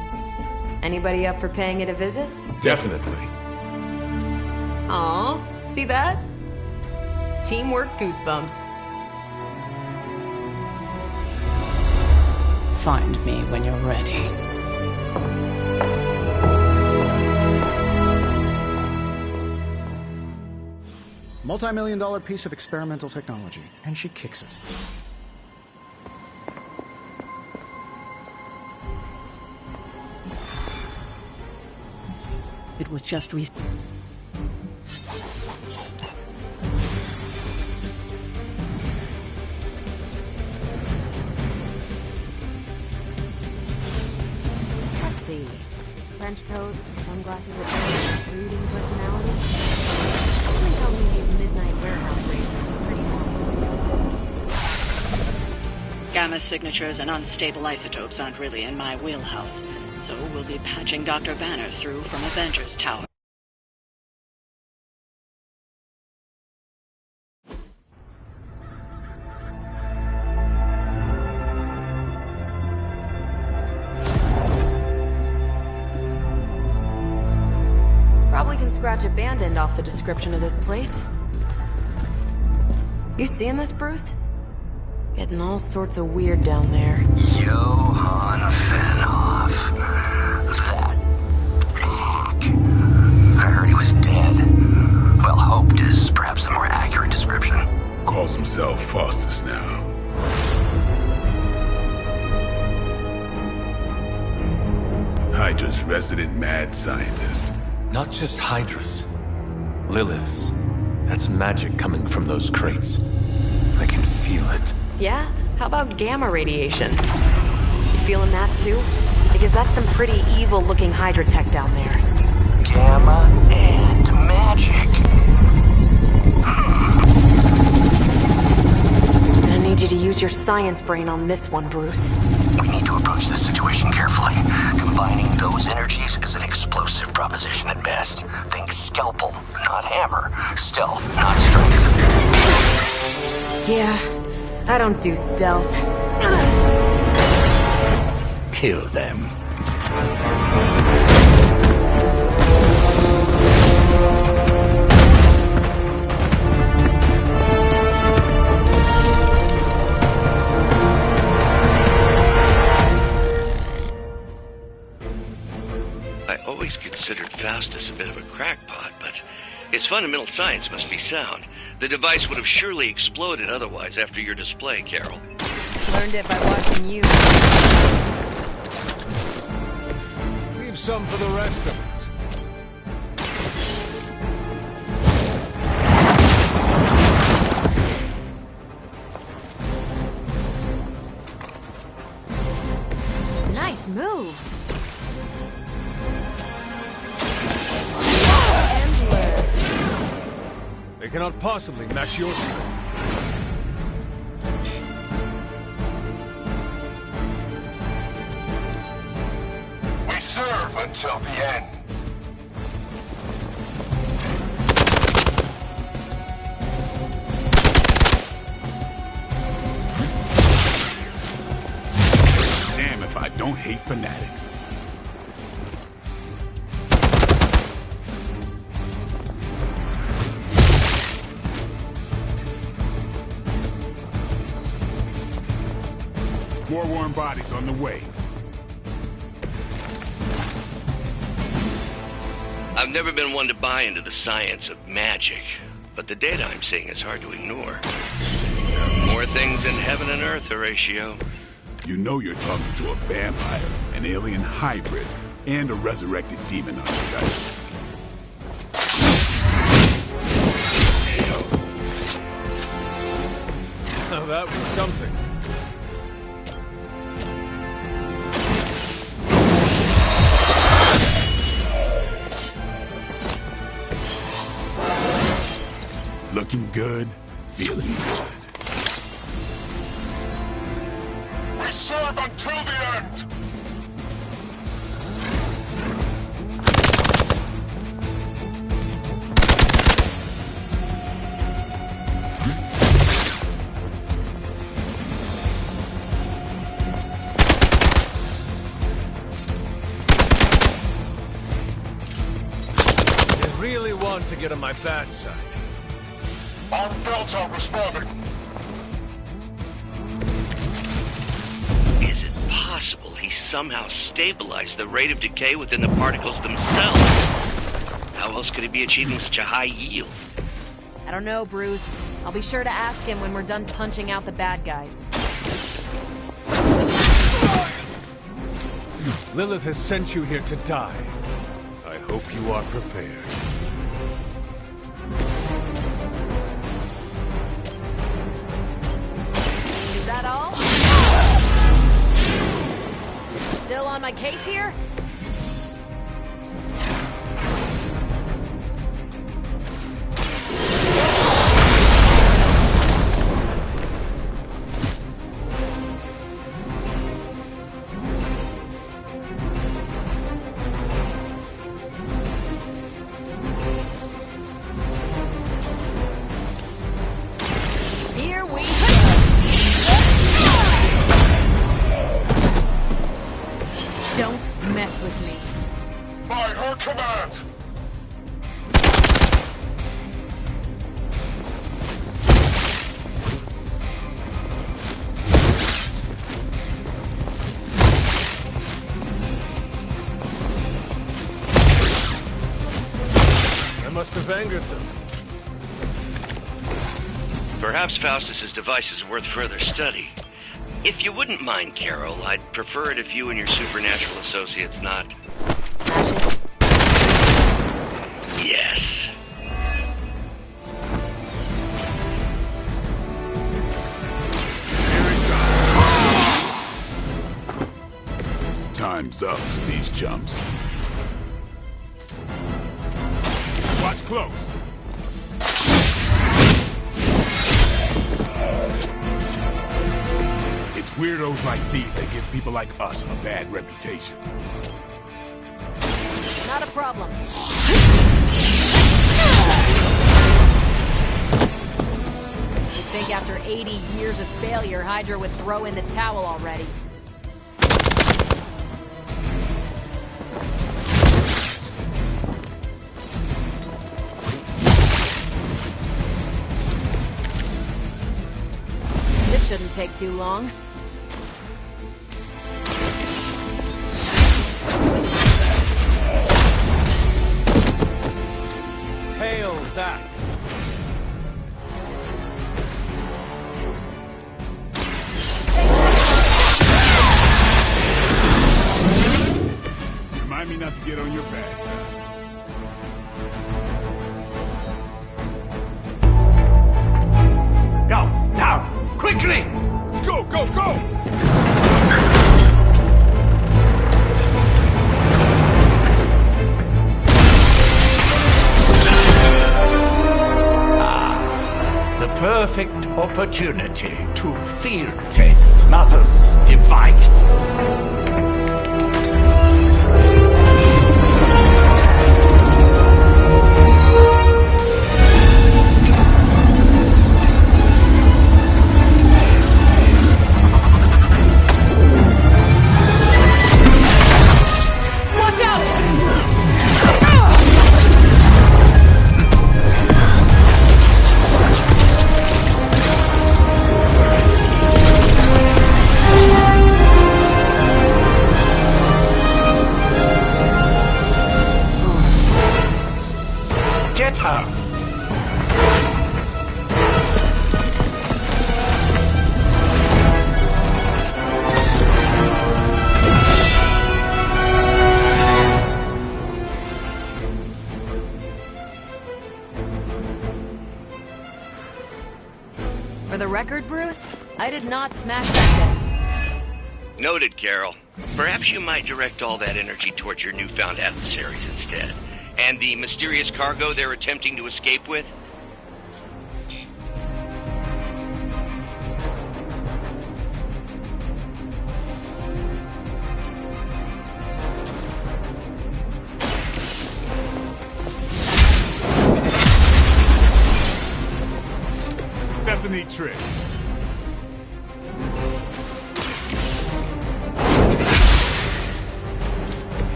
Anybody up for paying it a visit? Definitely. Aw, see that? Teamwork goosebumps. Find me when you're ready. Multi-million-dollar piece of experimental technology, and she kicks it. It was just Let's see. Trench coat, sunglasses at night, brooding personality. Something tells me these midnight warehouse raids are pretty normal. Gamma signatures and unstable isotopes aren't really in my wheelhouse, so we'll be patching Dr. Banner through from Avengers Tower. Probably can scratch abandoned off the description of this place. You seeing this, Bruce? Getting all sorts of weird down there. Johann Fenhoff. That hack. I heard he was dead. Well, hoped is perhaps the more accurate description. Calls himself Faustus now. Hydra's resident mad scientist. Not just Hydra's. Lilith's. That's magic coming from those crates. I can feel it. Yeah? How about gamma radiation? You feeling that too? Because that's some pretty evil-looking Hydra tech down there. Gamma and magic. I need you to use your science brain on this one, Bruce. We need to approach this situation carefully. Combining those energies is an explosive proposition at best. Think scalpel, not hammer. Stealth, not strength. Yeah, I don't do stealth. Kill them. I always considered Faustus a bit of a crackpot, but his fundamental science must be sound. The device would have surely exploded otherwise after your display, Carol. Learned it by watching you. Leave some for the rest of us. Nice move. They cannot possibly match your strength. We serve until the end. Damn if I don't hate fanatics. More warm bodies on the way. I've never been one to buy into the science of magic, but the data I'm seeing is hard to ignore. There are more things in heaven and earth, Horatio. You know you're talking to a vampire, an alien hybrid, and a resurrected demon hunter, guys. 1 Well, that was something. Looking good, feeling good. We serve until the end! You really want to get on my bad side. On Delta responding. Is it possible he somehow stabilized the rate of decay within the particles themselves? How else could he be achieving such a high yield? I don't know, Bruce. I'll be sure to ask him when we're done punching out the bad guys. Lilith has sent you here to die. I hope you are prepared. Is that all? Still on my case here? Don't mess with me. By her command! I must have angered them. Perhaps Faustus's device is worth further study. If you wouldn't mind, Carol, I'd prefer it if you and your supernatural associates not... Yes. Time's up for these chumps. Watch close. It's weirdos like these that give people like us a bad reputation. Not a problem. You'd think after 80 years of failure, Hydra would throw in the towel already. This shouldn't take too long. Hail that! Remind me not to get on your bad side. Go, now, quickly! Let's go, go, go! The perfect opportunity to field test Mother's device. Get her! For the record, Bruce, I did not smash that thing. Noted, Carol. Perhaps you might direct all that energy towards your newfound adversaries instead. And the mysterious cargo they're attempting to escape with? That's a neat trick.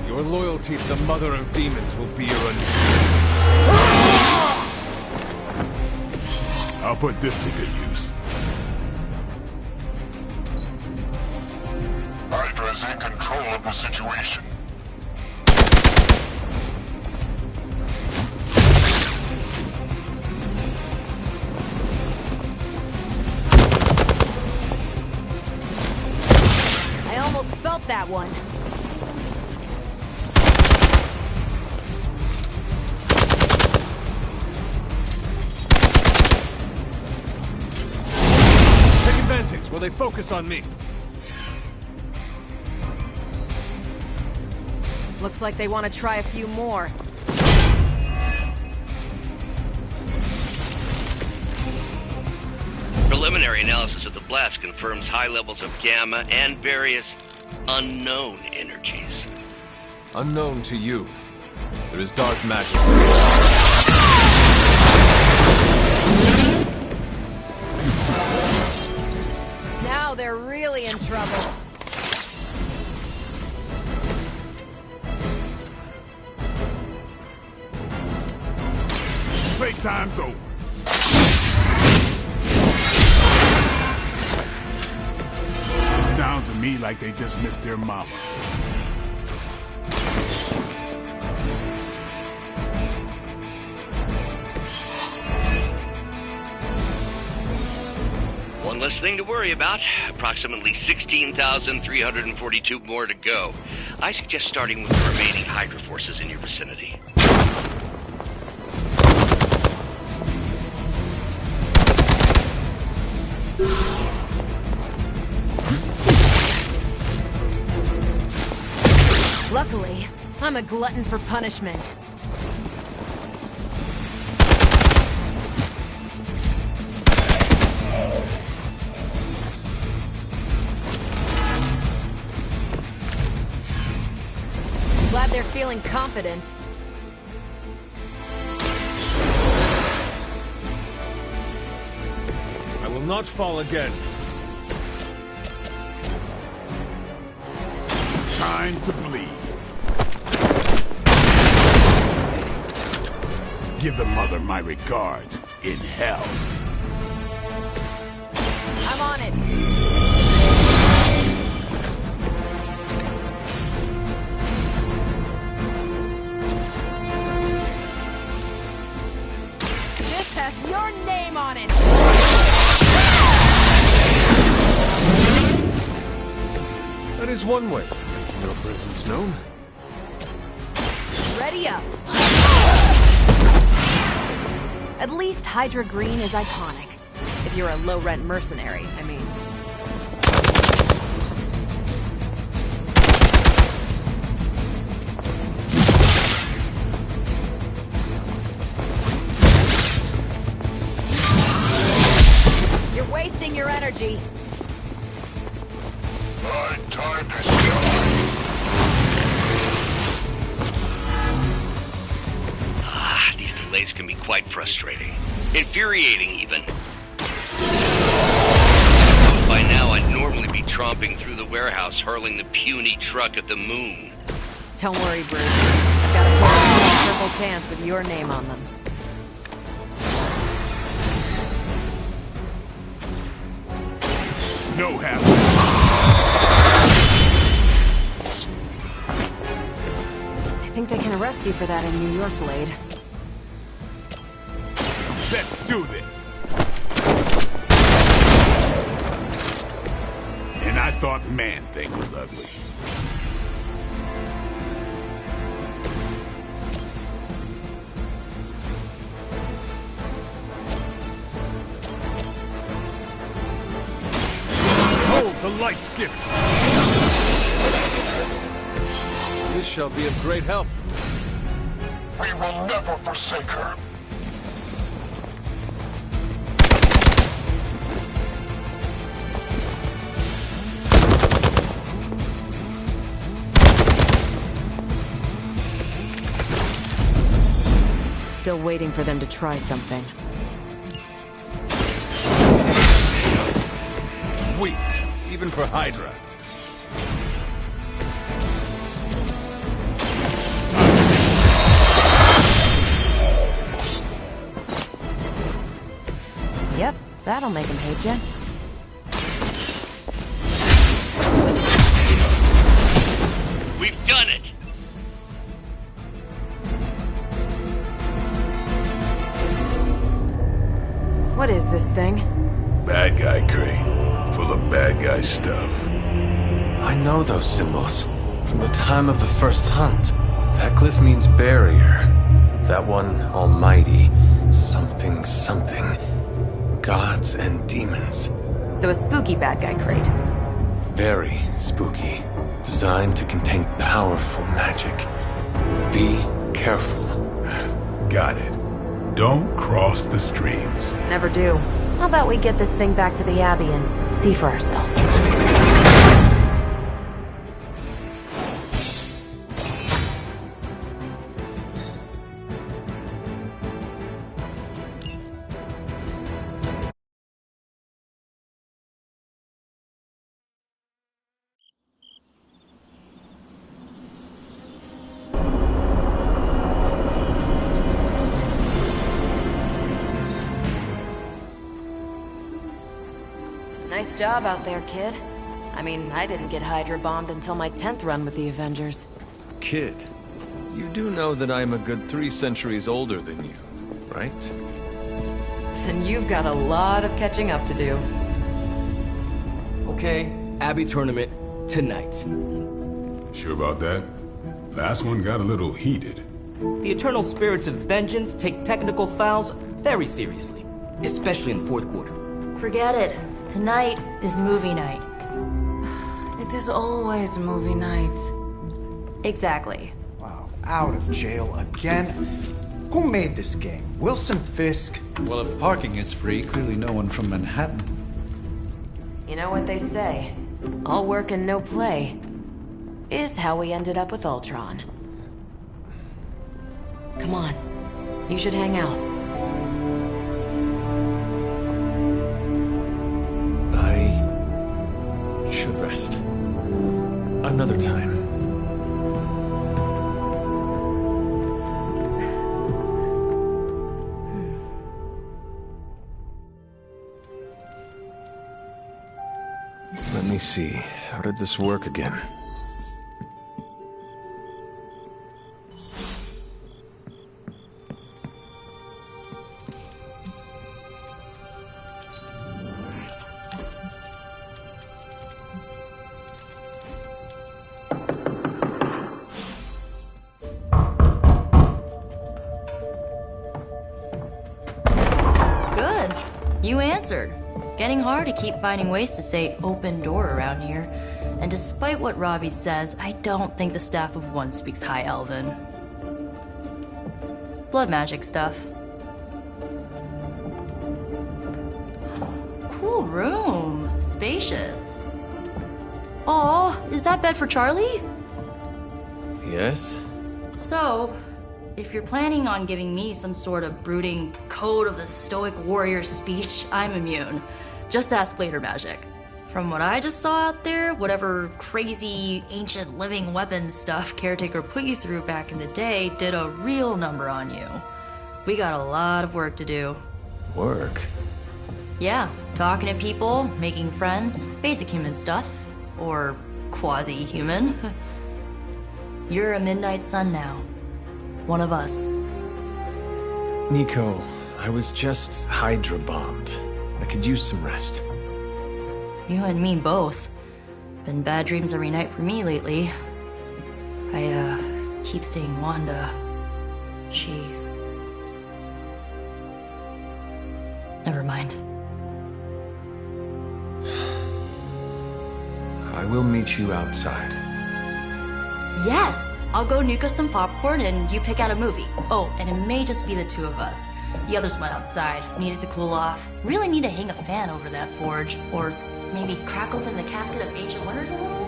Your loyalty to the Mother of Demons will be your I'll put this to good use. Hydra's in control of the situation. I almost felt that one. advantage while they focus on me. Looks like they want to try a few more. Preliminary analysis of the blast confirms high levels of gamma and various unknown energies. Unknown to you. There is dark magic. Now they're really in trouble. Playtime's over. Sounds to me like they just missed their mama. One less thing to worry about. Approximately 16,342 more to go. I suggest starting with the remaining Hydra forces in your vicinity. Luckily, I'm a glutton for punishment. Glad they're feeling confident. I will not fall again. Time to bleed. Give the mother my regards in hell. I'm on it. This has your name on it. That is one way. Your presence known. Ready up. At least Hydra Green is iconic. If you're a low-rent mercenary, I mean. You're wasting your energy. My time to shine. These delays can be quite frustrating. Infuriating, even. By now, I'd normally be tromping through the warehouse, hurling the puny truck at the moon. Don't worry, Bruce. I've got a pair of purple pants with your name on them. No hassle. I think they can arrest you for that in New York, Blade. Let's do this. And I thought Man-Thing was ugly. Light's gift. This shall be of great help. We will never forsake her. Still waiting for them to try something. Weak, even for Hydra. Yep, that'll make him hate you. We've done it! What is this thing? Bad guy crate. Full of bad guy stuff. I know those symbols. From the time of the first hunt. That glyph means barrier. That one, almighty. Something, something. Gods and demons. So a spooky bad guy crate. Very spooky. Designed to contain powerful magic. Be careful. Got it. Don't cross the streams. Never do. How about we get this thing back to the Abbey and see for ourselves? Nice job out there, kid. I mean, I didn't get Hydra bombed until my 10th run with the Avengers. Kid, you do know that I'm a good 3 centuries older than you, right? Then you've got a lot of catching up to do. Okay, Abbey tournament tonight. Sure about that? Last one got a little heated. The Eternal Spirits of Vengeance take technical fouls very seriously, especially in the fourth quarter. Forget it. Tonight is movie night. It is always movie night. Exactly. Wow, out of jail again? Who made this game? Wilson Fisk? Well, if parking is free, clearly no one from Manhattan. You know what they say? All work and no play is how we ended up with Ultron. Come on. You should hang out. I should rest. Another time. Let me see. How did this work again? Good. You answered. Getting hard to keep finding ways to say open door around here. And despite what Robbie says, I don't think the staff of one speaks High Elven. Blood magic stuff. Cool room. Spacious. Aw, is that bed for Charlie? Yes? So, if you're planning on giving me some sort of brooding code of the stoic warrior speech, I'm immune. Just ask later, Magic. From what I just saw out there, whatever crazy ancient living weapons stuff Caretaker put you through back in the day did a real number on you. We got a lot of work to do. Work? Yeah, talking to people, making friends, basic human stuff. Or quasi-human. You're a Midnight Sun now. One of us. Nico, I was just Hydra bombed. I could use some rest. You and me both. Been bad dreams every night for me lately. I, keep seeing Wanda. She... Never mind. I will meet you outside. Yes! I'll go nuke us some popcorn and you pick out a movie. Oh, and it may just be the two of us. The others went outside, needed to cool off. Really need to hang a fan over that forge. Or maybe crack open the casket of ancient wonders a little?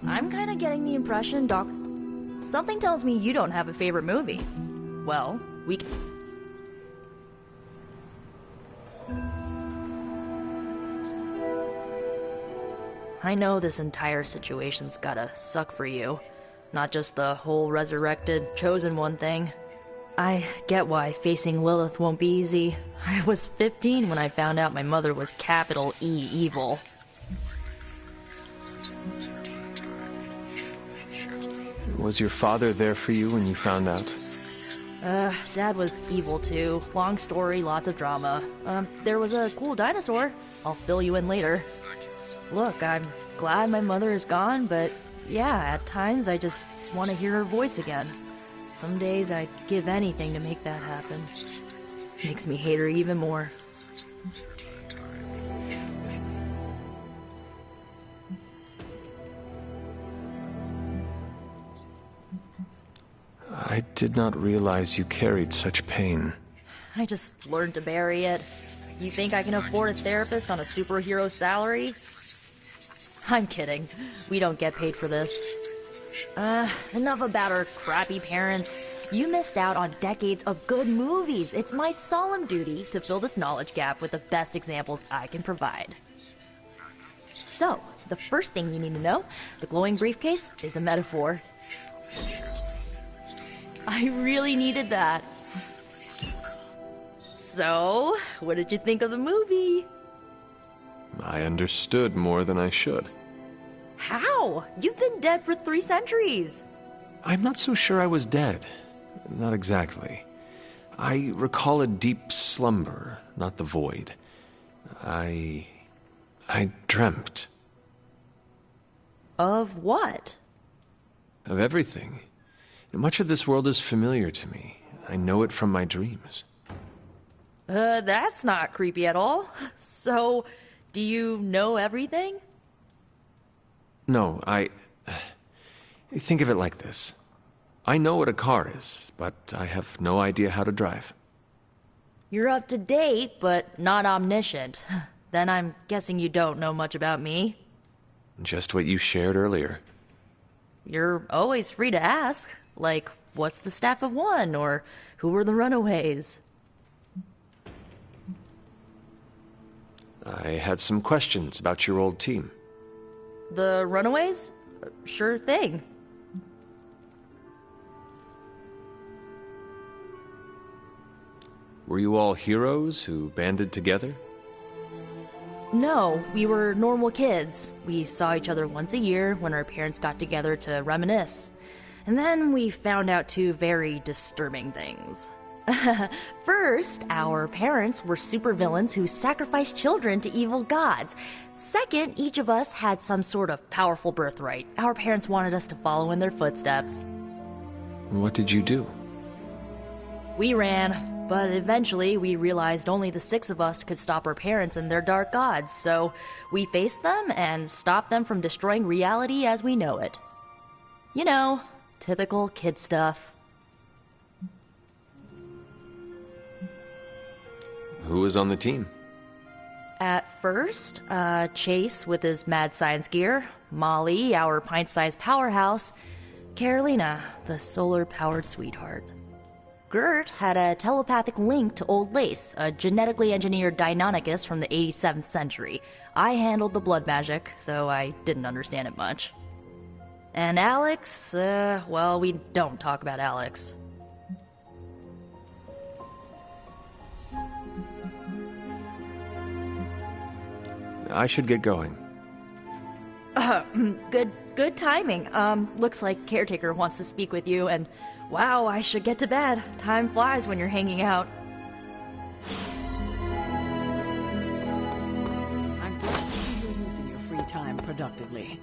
I'm kinda getting the impression, Doc... Something tells me you don't have a favorite movie. Well, we... I know this entire situation's gotta suck for you. Not just the whole resurrected, chosen one thing. I get why facing Lilith won't be easy. I was 15 when I found out my mother was capital E evil. Was your father there for you when you found out? Dad was evil too. Long story, lots of drama. There was a cool dinosaur. I'll fill you in later. Look, I'm glad my mother is gone, but yeah, at times I just want to hear her voice again. Some days I'd give anything to make that happen. Makes me hate her even more. I did not realize you carried such pain. I just learned to bury it. You think I can afford a therapist on a superhero salary? I'm kidding. We don't get paid for this. Enough about our crappy parents. You missed out on decades of good movies. It's my solemn duty to fill this knowledge gap with the best examples I can provide. So, the first thing you need to know, the glowing briefcase is a metaphor. I really needed that. So, what did you think of the movie? I understood more than I should. How? You've been dead for 3 centuries. I'm not so sure I was dead. Not exactly. I recall a deep slumber, not the void. I dreamt. Of what? Of everything. Much of this world is familiar to me. I know it from my dreams. That's not creepy at all. So, do you know everything? No, think of it like this. I know what a car is, but I have no idea how to drive. You're up to date, but not omniscient. Then I'm guessing you don't know much about me. Just what you shared earlier. You're always free to ask. Like, what's the staff of one? Or who were the runaways? I had some questions about your old team. The runaways? Sure thing. Were you all heroes who banded together? No, we were normal kids. We saw each other once a year when our parents got together to reminisce. And then we found out 2 very disturbing things. First, our parents were supervillains who sacrificed children to evil gods. Second, each of us had some sort of powerful birthright. Our parents wanted us to follow in their footsteps. What did you do? We ran, but eventually we realized only the 6 of us could stop our parents and their dark gods, so we faced them and stopped them from destroying reality as we know it. You know, typical kid stuff. Who was on the team? At first, Chase with his mad science gear, Molly, our pint-sized powerhouse, Carolina, the solar-powered sweetheart. Gert had a telepathic link to Old Lace, a genetically engineered Deinonychus from the 87th century. I handled the blood magic, though I didn't understand it much. And Alex, well, we don't talk about Alex. I should get going. Good timing. Looks like Caretaker wants to speak with you, and wow, I should get to bed. Time flies when you're hanging out. I'm glad to see you're using your free time productively.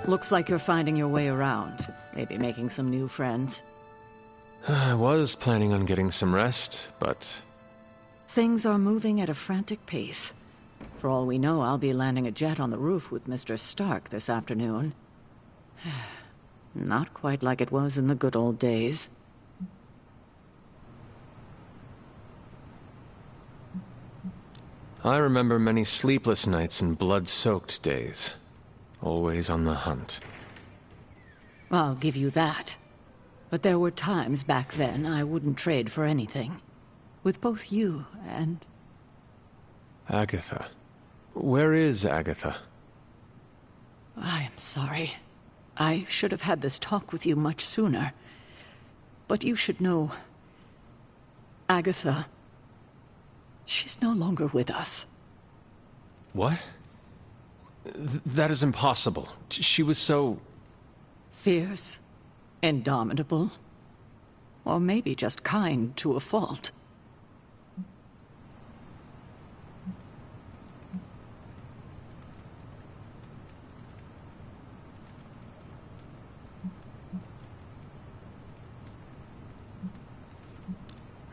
Looks like you're finding your way around. Maybe making some new friends. I was planning on getting some rest, but... Things are moving at a frantic pace. For all we know, I'll be landing a jet on the roof with Mr. Stark this afternoon. Not quite like it was in the good old days. I remember many sleepless nights and blood-soaked days. Always on the hunt. I'll give you that. But there were times back then I wouldn't trade for anything. With both you and... Agatha. Where is Agatha? I am sorry. I should have had this talk with you much sooner. But you should know... Agatha... She's no longer with us. What? That is impossible. She was so... Fierce, indomitable, or maybe just kind to a fault.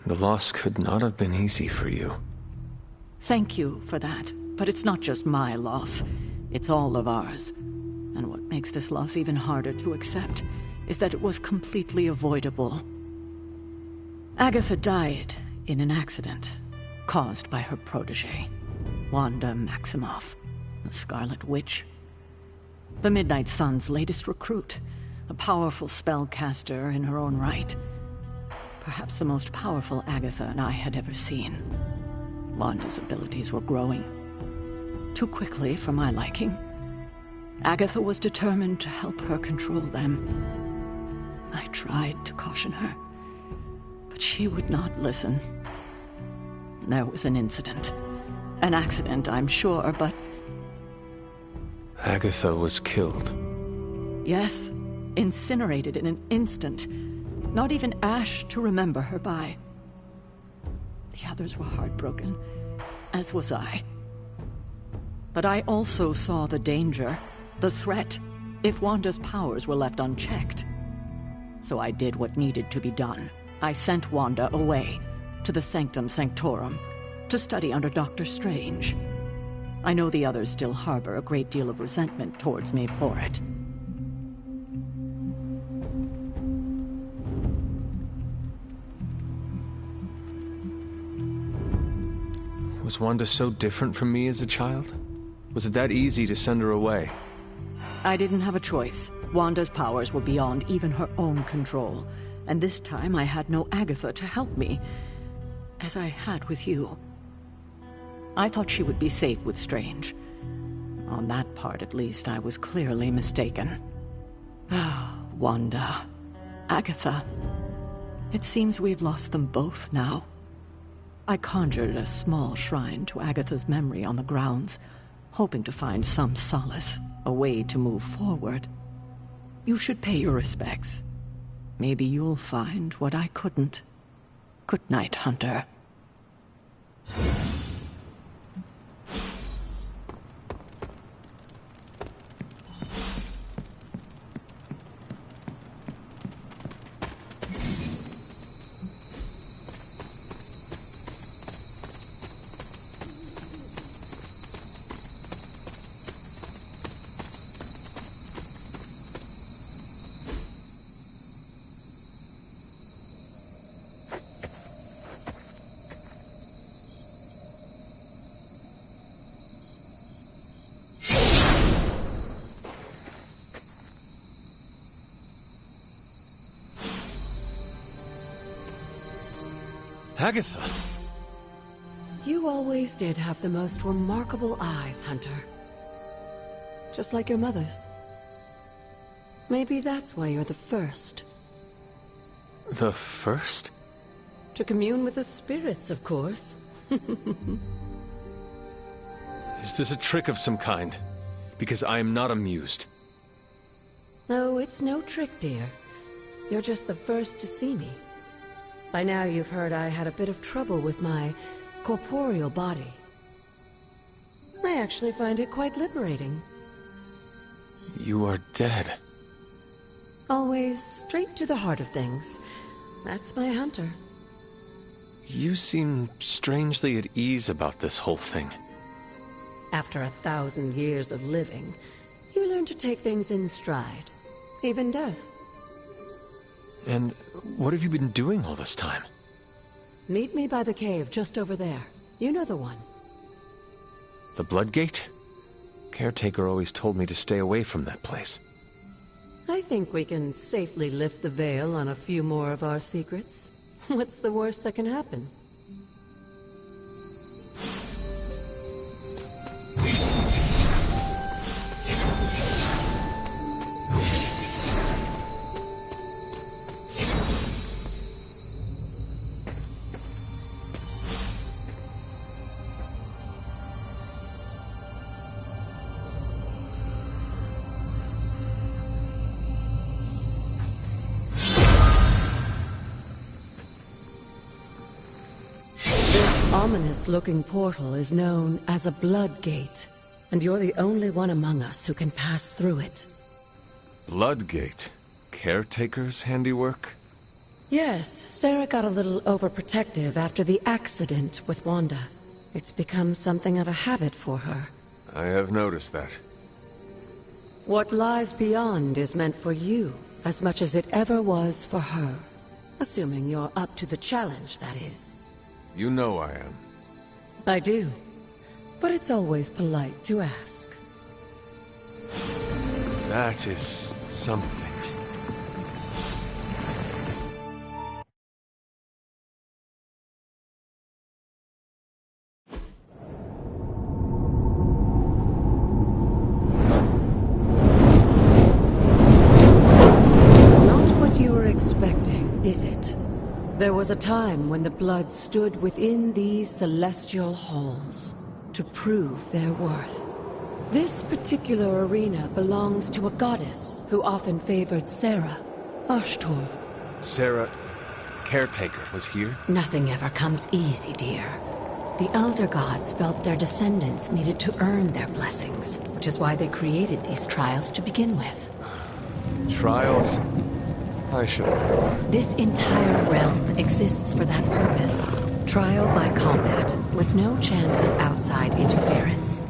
The loss could not have been easy for you. Thank you for that, but it's not just my loss. It's all of ours. And what makes this loss even harder to accept is that it was completely avoidable. Agatha died in an accident caused by her protege, Wanda Maximoff, the Scarlet Witch. The Midnight Sun's latest recruit, a powerful spellcaster in her own right. Perhaps the most powerful Agatha and I had ever seen. Wanda's abilities were growing. Too quickly for my liking. Agatha was determined to help her control them. I tried to caution her, but she would not listen. There was an incident. An accident, I'm sure, but... Agatha was killed. Yes, incinerated in an instant. Not even ash to remember her by. The others were heartbroken, as was I. But I also saw the danger, the threat, if Wanda's powers were left unchecked. So I did what needed to be done. I sent Wanda away, to the Sanctum Sanctorum, to study under Doctor Strange. I know the others still harbor a great deal of resentment towards me for it. Was Wanda so different from me as a child? Was it that easy to send her away? I didn't have a choice. Wanda's powers were beyond even her own control. And this time I had no Agatha to help me, as I had with you. I thought she would be safe with Strange. On that part, at least, I was clearly mistaken. Ah, Wanda. Agatha. It seems we've lost them both now. I conjured a small shrine to Agatha's memory on the grounds, hoping to find some solace, a way to move forward. You should pay your respects. Maybe you'll find what I couldn't. Good night, Hunter. Agatha! You always did have the most remarkable eyes, Hunter. Just like your mother's. Maybe that's why you're the first. The first? To commune with the spirits, of course. Is this a trick of some kind? Because I am not amused. No, it's no trick, dear. You're just the first to see me. By now you've heard I had a bit of trouble with my corporeal body. I actually find it quite liberating. You are dead. Always straight to the heart of things. That's my hunter. You seem strangely at ease about this whole thing. After 1,000 years of living, you learn to take things in stride. Even death. And what have you been doing all this time? Meet me by the cave just over there. You know the one. The Bloodgate? Caretaker always told me to stay away from that place. I think we can safely lift the veil on a few more of our secrets. What's the worst that can happen? Ominous-looking portal is known as a Bloodgate, and you're the only one among us who can pass through it. Bloodgate? Caretaker's handiwork? Yes, Sarah got a little overprotective after the accident with Wanda. It's become something of a habit for her. I have noticed that. What lies beyond is meant for you, as much as it ever was for her. Assuming you're up to the challenge, that is. You know I am. I do. But it's always polite to ask. That is something. Not what you were expecting, is it? There was a time when the Blood stood within these celestial halls to prove their worth. This particular arena belongs to a goddess who often favored Sarah, Ashtor. Sarah, Caretaker, was here? Nothing ever comes easy, dear. The Elder Gods felt their descendants needed to earn their blessings, which is why they created these trials to begin with. Trials? I should. This entire realm exists for that purpose. Trial by combat, with no chance of outside interference.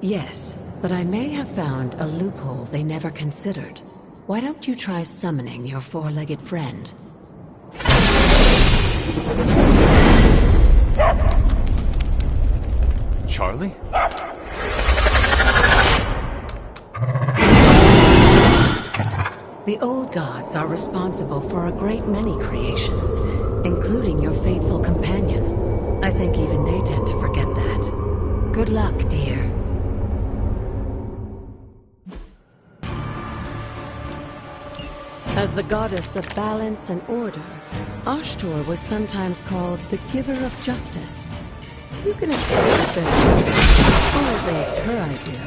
Yes, but I may have found a loophole they never considered. Why don't you try summoning your four-legged friend? Charlie? The old gods are responsible for a great many creations, including your faithful companion. I think even they tend to forget that. Good luck, dear. As the goddess of balance and order, Ashtor was sometimes called the giver of justice. You can expect this, or at least her idea.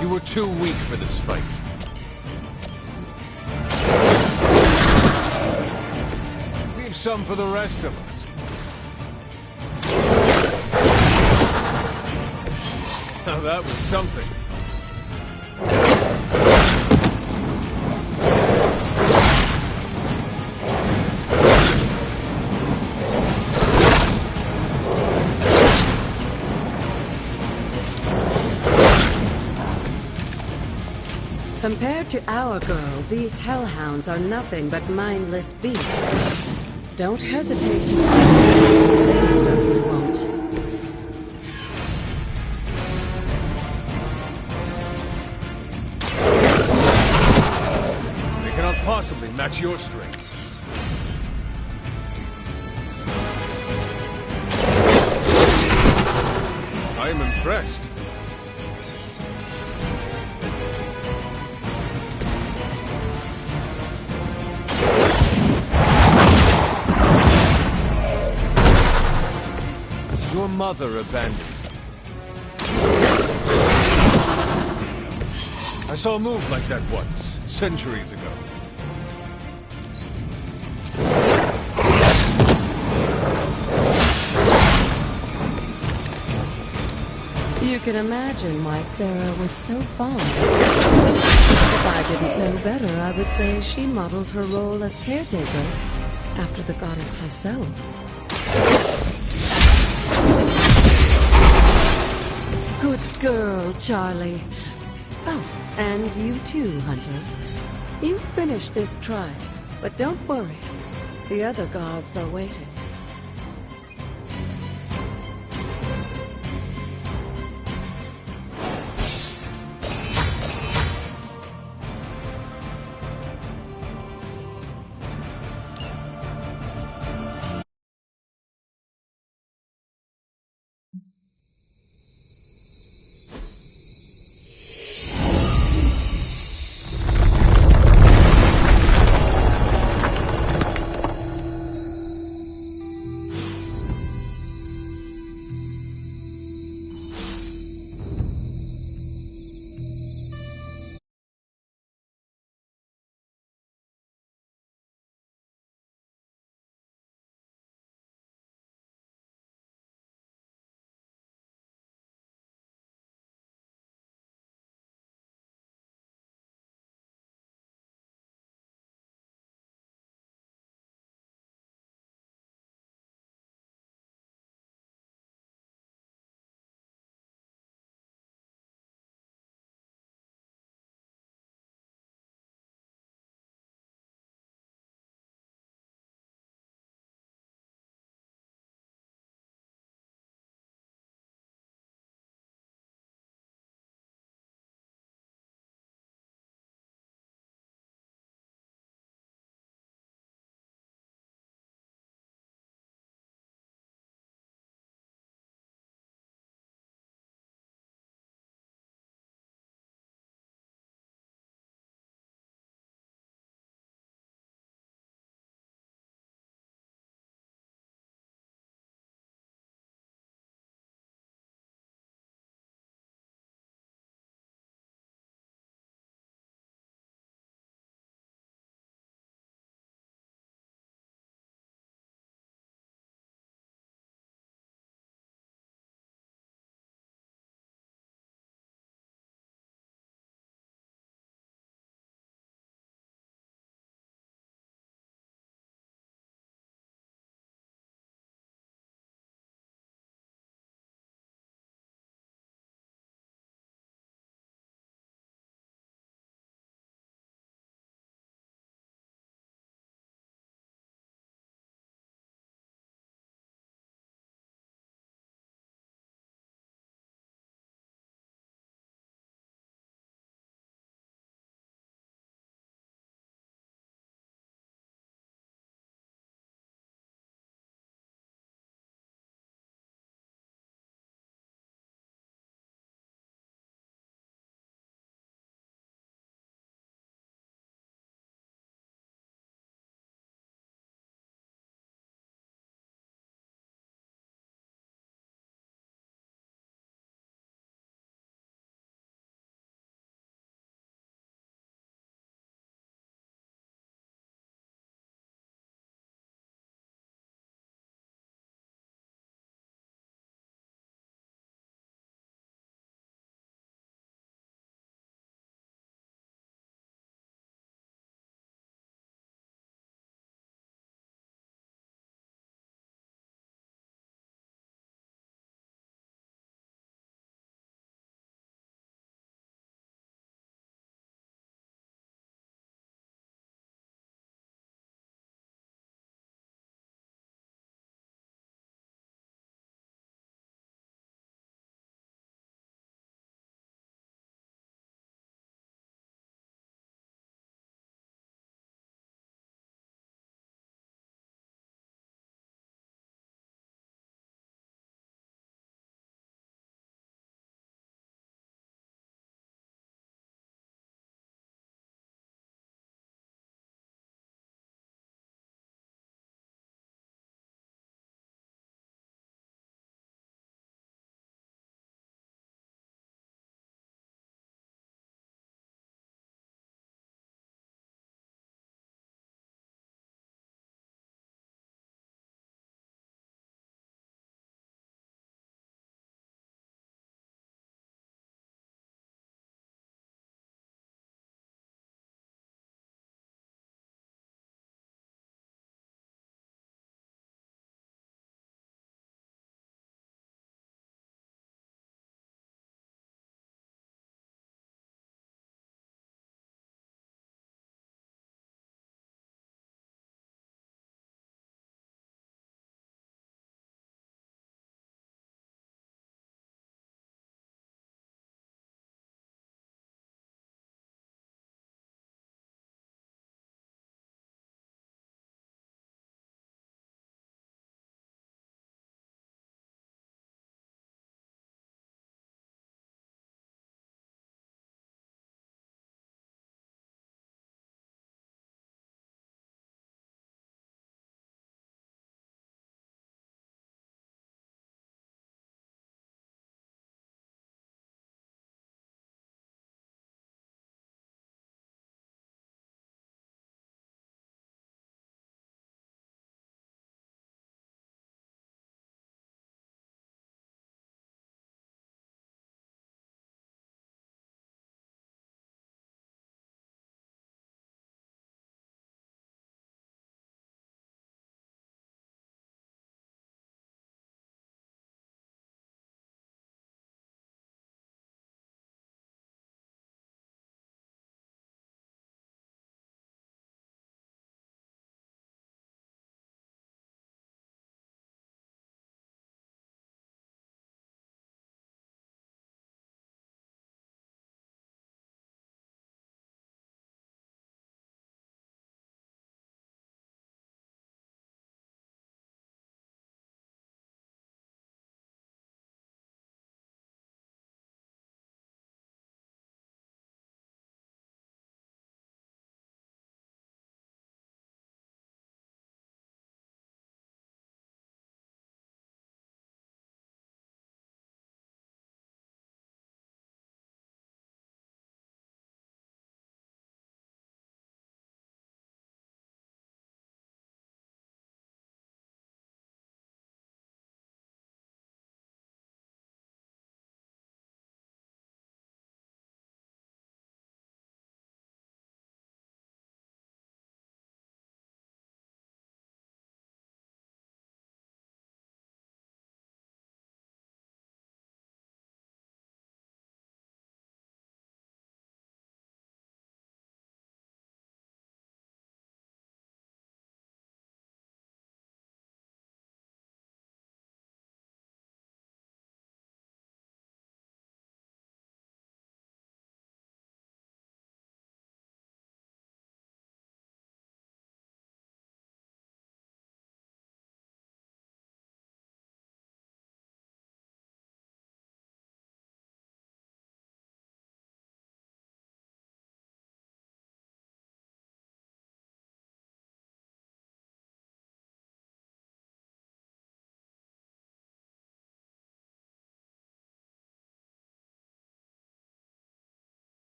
You were too weak for this fight. Leave some for the rest of us. Now that was something. Compared to our girl, these hellhounds are nothing but mindless beasts. Don't hesitate to strike. They certainly won't. They cannot What's your strength? I am impressed. Your mother abandoned you. I saw a move like that once, centuries ago. You can imagine why Sarah was so fond. If I didn't know better, I would say she modeled her role as caretaker after the goddess herself. Good girl, Charlie. Oh, and you too, Hunter. You finished this trial, but don't worry. The other gods are waiting.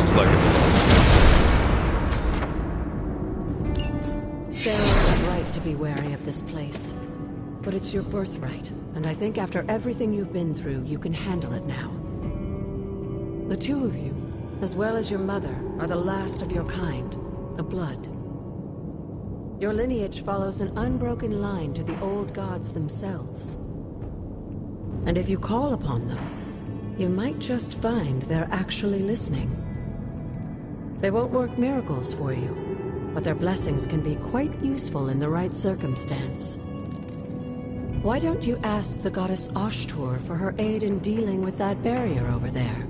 Looks like it. Sarah is right to be wary of this place. But it's your birthright, and I think after everything you've been through, you can handle it now. The two of you, as well as your mother, are the last of your kind, the Blood. Your lineage follows an unbroken line to the old gods themselves. And if you call upon them, you might just find they're actually listening. They won't work miracles for you, but their blessings can be quite useful in the right circumstance. Why don't you ask the goddess Ashtur for her aid in dealing with that barrier over there?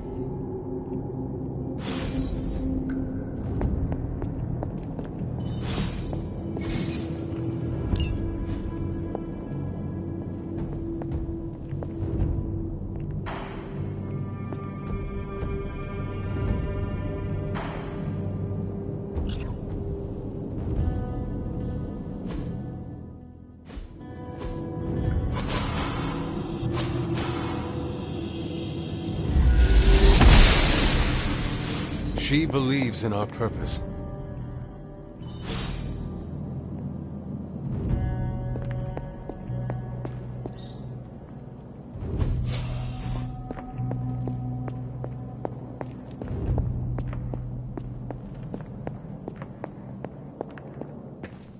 She believes in our purpose.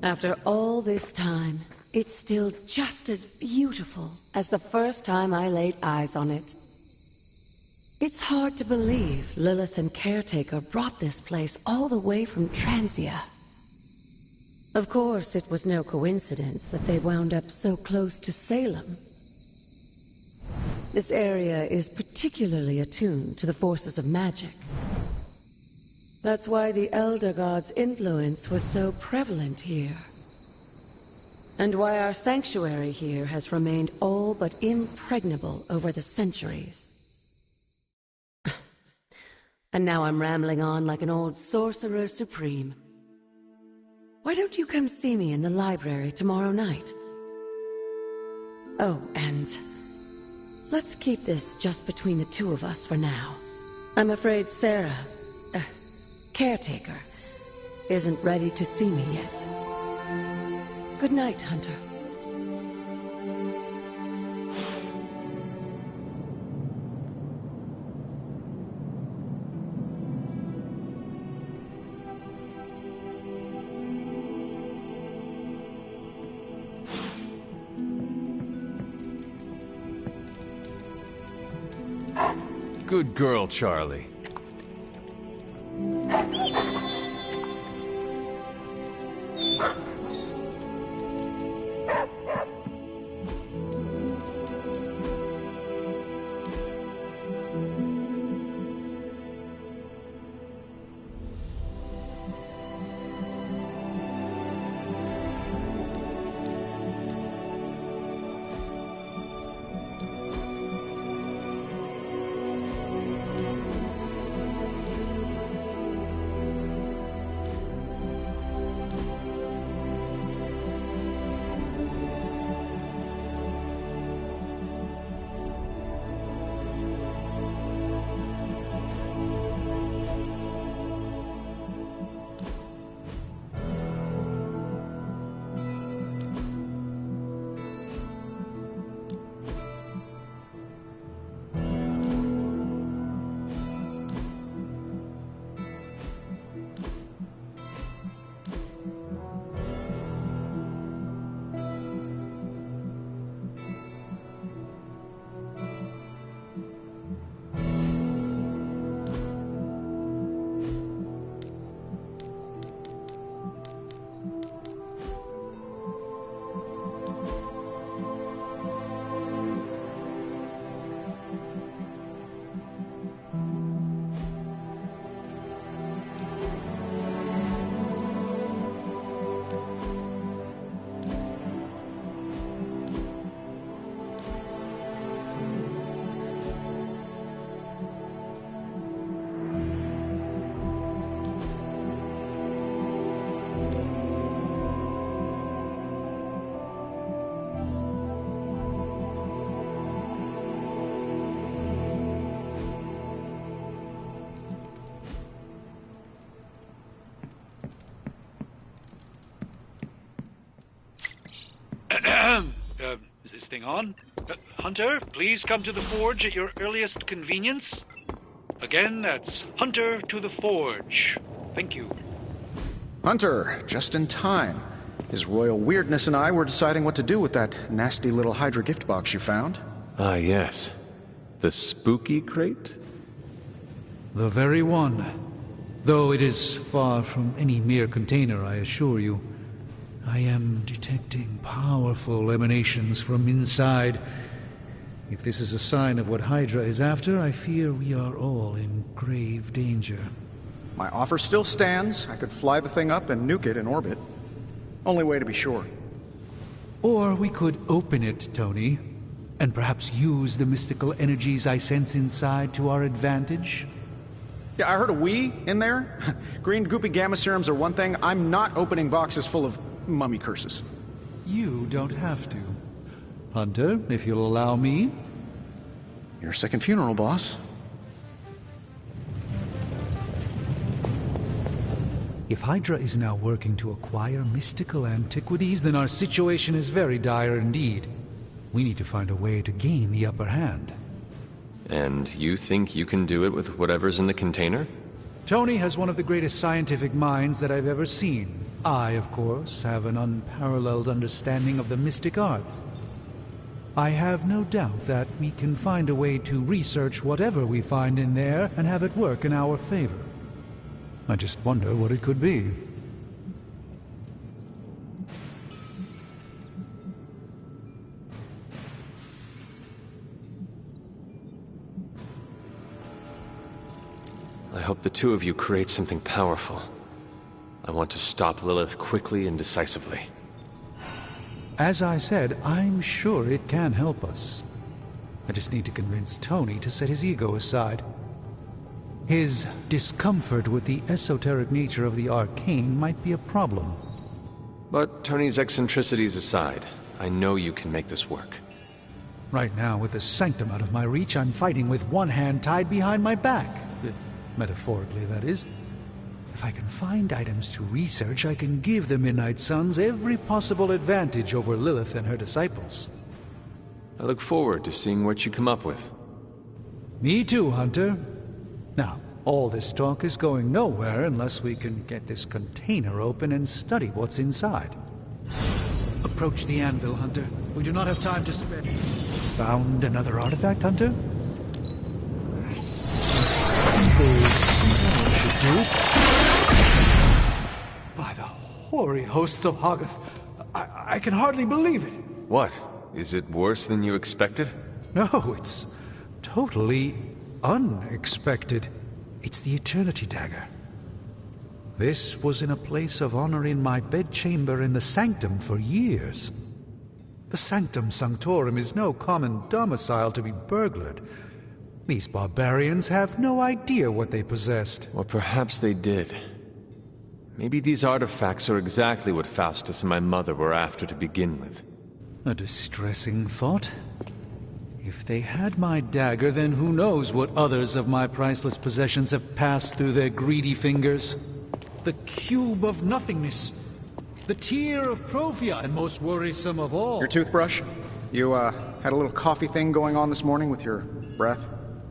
After all this time, it's still just as beautiful as the first time I laid eyes on it. It's hard to believe Lilith and Caretaker brought this place all the way from Transia. Of course, it was no coincidence that they wound up so close to Salem. This area is particularly attuned to the forces of magic. That's why the Elder God's influence was so prevalent here. And why our sanctuary here has remained all but impregnable over the centuries. And now I'm rambling on like an old sorcerer supreme. Why don't you come see me in the library tomorrow night? Oh, and let's keep this just between the two of us for now. I'm afraid Sarah, Caretaker, isn't ready to see me yet. Good night, Hunter. Good girl, Charlie. Is this thing on? Hunter, please come to the forge at your earliest convenience. Again, that's Hunter to the forge. Thank you. Hunter, just in time. His royal weirdness and I were deciding what to do with that nasty little Hydra gift box you found. Ah, yes. The spooky crate? The very one. Though it is far from any mere container, I assure you. I am detecting powerful emanations from inside. If this is a sign of what Hydra is after, I fear we are all in grave danger. My offer still stands. I could fly the thing up and nuke it in orbit. Only way to be sure. Or we could open it, Tony, and perhaps use the mystical energies I sense inside to our advantage. Yeah, I heard a we in there. Green goopy gamma serums are one thing. I'm not opening boxes full of mummy curses. You don't have to. Hunter, if you'll allow me. Your second funeral, boss. If Hydra is now working to acquire mystical antiquities, then our situation is very dire indeed. We need to find a way to gain the upper hand. And you think you can do it with whatever's in the container? Tony has one of the greatest scientific minds that I've ever seen. I, of course, have an unparalleled understanding of the mystic arts. I have no doubt that we can find a way to research whatever we find in there and have it work in our favor. I just wonder what it could be. I hope the two of you create something powerful. I want to stop Lilith quickly and decisively. As I said, I'm sure it can help us. I just need to convince Tony to set his ego aside. His discomfort with the esoteric nature of the arcane might be a problem. But Tony's eccentricities aside, I know you can make this work. Right now, with the sanctum out of my reach, I'm fighting with one hand tied behind my back. Metaphorically, that is. If I can find items to research, I can give the Midnight Suns every possible advantage over Lilith and her disciples. I look forward to seeing what you come up with. Me too, Hunter. Now, all this talk is going nowhere unless we can get this container open and study what's inside. Approach the anvil, Hunter. We do not have time to spare. Found another artifact, Hunter? By the hoary hosts of Hoggoth, I can hardly believe it. What? Is it worse than you expected? No, it's totally unexpected. It's the Eternity Dagger. This was in a place of honor in my bedchamber in the Sanctum for years. The Sanctum Sanctorum is no common domicile to be burglared. These barbarians have no idea what they possessed. Or perhaps they did. Maybe these artifacts are exactly what Faustus and my mother were after to begin with. A distressing thought. If they had my dagger, then who knows what others of my priceless possessions have passed through their greedy fingers. The Cube of Nothingness. The Tear of Profia, and most worrisome of all. Your toothbrush? You, had a little coffee thing going on this morning with your breath?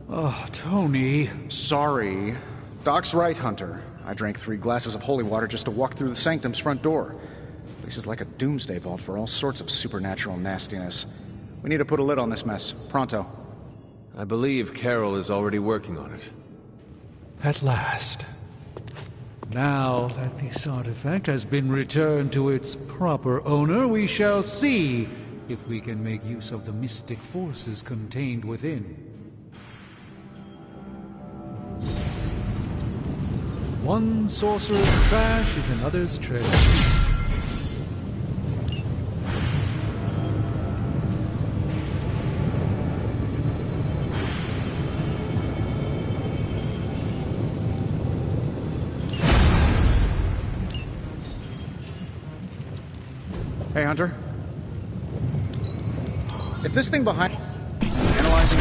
Oh, Tony. Sorry. Doc's right, Hunter. I drank 3 glasses of holy water just to walk through the Sanctum's front door. This is like a doomsday vault for all sorts of supernatural nastiness. We need to put a lid on this mess. Pronto. I believe Carol is already working on it. At last. Now that this artifact has been returned to its proper owner, we shall see if we can make use of the mystic forces contained within. One sorcerer's trash is another's treasure. Hey, Hunter. If this thing behind... Analyzing...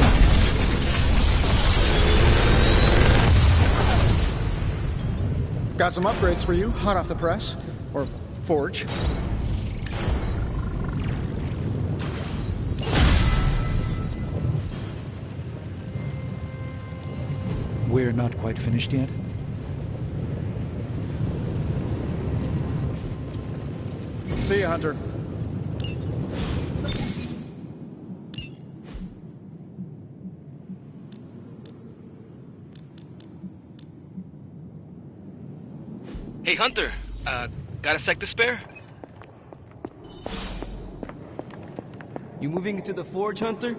Got some upgrades for you, hot off the press. Or forge. We're not quite finished yet? See you, Hunter. Hey, Hunter. Got a sec to spare? You moving into the forge, Hunter?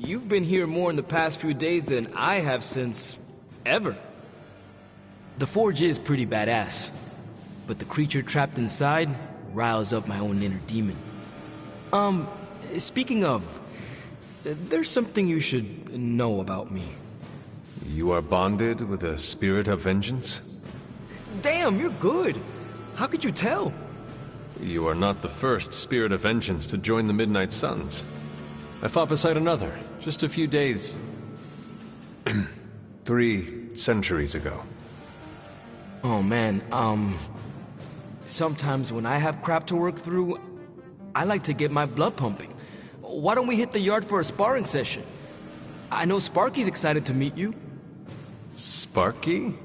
You've been here more in the past few days than I have since... ever. The forge is pretty badass, but the creature trapped inside riles up my own inner demon. Speaking of, there's something you should know about me. You are bonded with a spirit of vengeance? Damn, you're good. How could you tell? You are not the first spirit of vengeance to join the Midnight Suns. I fought beside another, just a few days... 3 centuries ago. Oh man, sometimes when I have crap to work through, I like to get my blood pumping. Why don't we hit the yard for a sparring session? I know Sparky's excited to meet you. Sparky?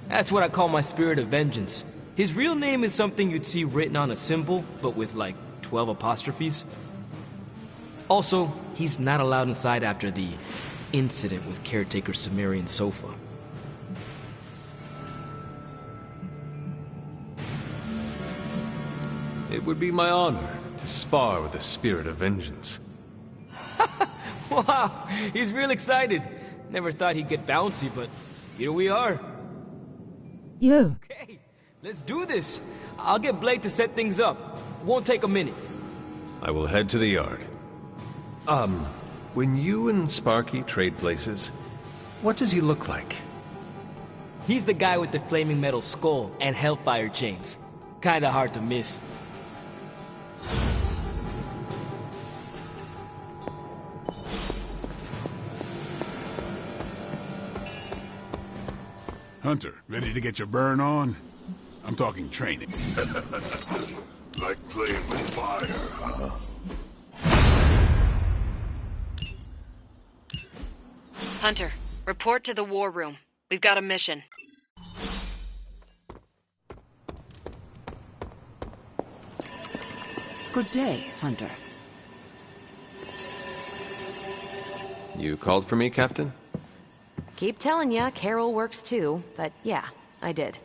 That's what I call my spirit of vengeance. His real name is something you'd see written on a symbol, but with like 12 apostrophes. Also, he's not allowed inside after the incident with Caretaker's Sumerian sofa. It would be my honor to spar with a spirit of vengeance. Wow, he's real excited. Never thought he'd get bouncy, but here we are. You. Okay, let's do this. I'll get Blade to set things up. Won't take a minute. I will head to the yard. When you and Sparky trade places, what does he look like? He's the guy with the flaming metal skull and hellfire chains. Kinda hard to miss. Hunter, ready to get your burn on? I'm talking training. Like playing with fire, huh? Hunter, report to the war room. We've got a mission. Good day, Hunter. You called for me, Captain? Keep telling ya, Carol works too, but yeah, I did.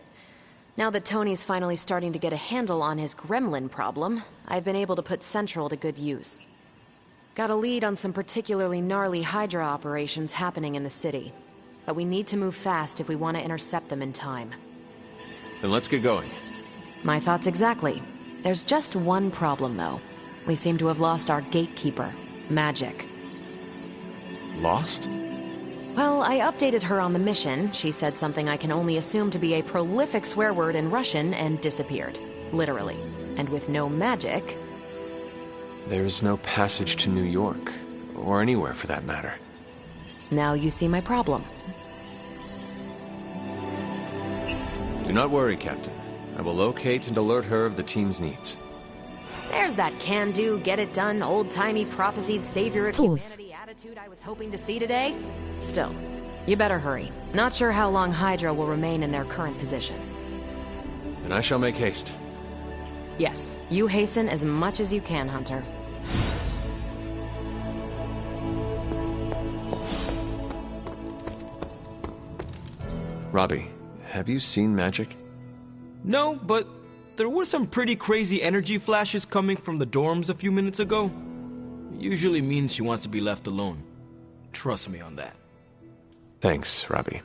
Now that Tony's finally starting to get a handle on his gremlin problem, I've been able to put Central to good use. Got a lead on some particularly gnarly Hydra operations happening in the city. But we need to move fast if we want to intercept them in time. Then let's get going. My thoughts exactly. There's just one problem, though. We seem to have lost our gatekeeper, Magic. Lost? Well, I updated her on the mission. She said something I can only assume to be a prolific swear word in Russian and disappeared. Literally. And with no magic... There's no passage to New York, or anywhere for that matter. Now you see my problem. Do not worry, Captain. I will locate and alert her of the team's needs. There's that can-do, get-it-done, old-timey prophesied savior of humanity attitude I was hoping to see today. Still, you better hurry. Not sure how long Hydra will remain in their current position. Then I shall make haste. Yes, you hasten as much as you can, Hunter. Robbie, have you seen Magic? No, but there were some pretty crazy energy flashes coming from the dorms a few minutes ago. Usually means she wants to be left alone. Trust me on that. Thanks, Robbie.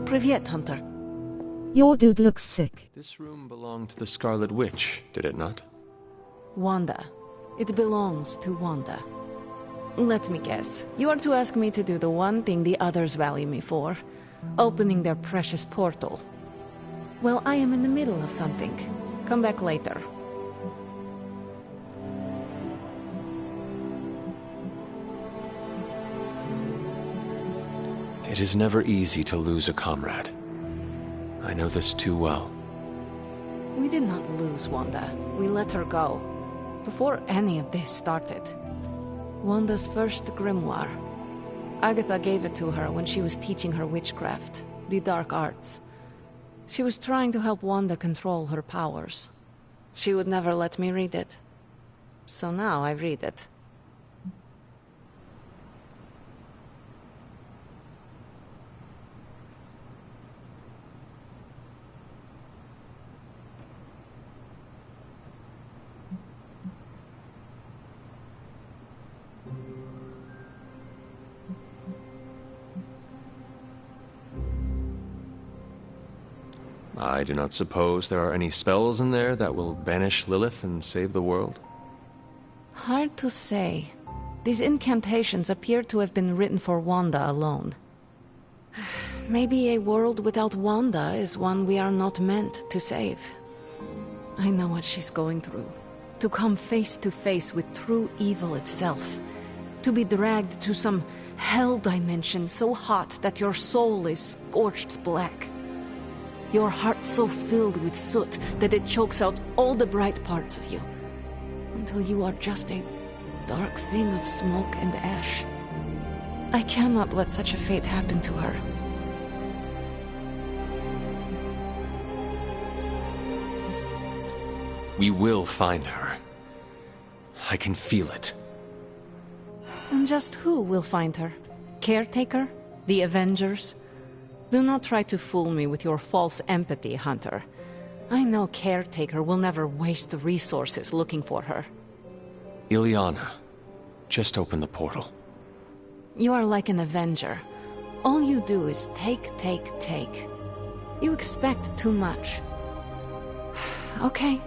Привет, Hunter. Your dude looks sick. This room belonged to the Scarlet Witch, did it not? Wanda. It belongs to Wanda. Let me guess. You are to ask me to do the one thing the others value me for. Opening their precious portal. Well, I am in the middle of something. Come back later. It is never easy to lose a comrade. I know this too well. We did not lose Wanda. We let her go. Before any of this started. Wanda's first grimoire. Agatha gave it to her when she was teaching her witchcraft, the dark arts. She was trying to help Wanda control her powers. She would never let me read it. So now I read it. I do not suppose there are any spells in there that will banish Lilith and save the world? Hard to say. These incantations appear to have been written for Wanda alone. Maybe a world without Wanda is one we are not meant to save. I know what she's going through. To come face to face with true evil itself. To be dragged to some hell dimension so hot that your soul is scorched black. Your heart so filled with soot that it chokes out all the bright parts of you. Until you are just a dark thing of smoke and ash. I cannot let such a fate happen to her. We will find her. I can feel it. And just who will find her? Caretaker? The Avengers? Do not try to fool me with your false empathy, Hunter. I know Caretaker will never waste resources looking for her. Illyana, just open the portal. You are like an Avenger. All you do is take. You expect too much. Okay,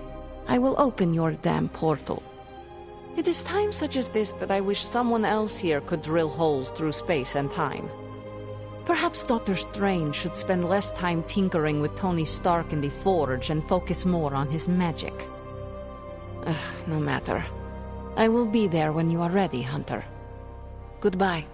I will open your damn portal. It is times such as this that I wish someone else here could drill holes through space and time. Perhaps Doctor Strange should spend less time tinkering with Tony Stark in the Forge and focus more on his magic. No matter. I will be there when you are ready, Hunter. Goodbye.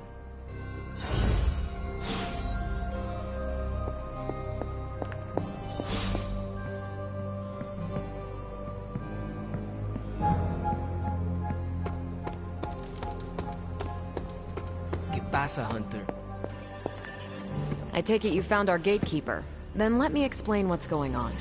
¿Qué pasa, Hunter? I take it you found our gatekeeper. Then let me explain what's going on.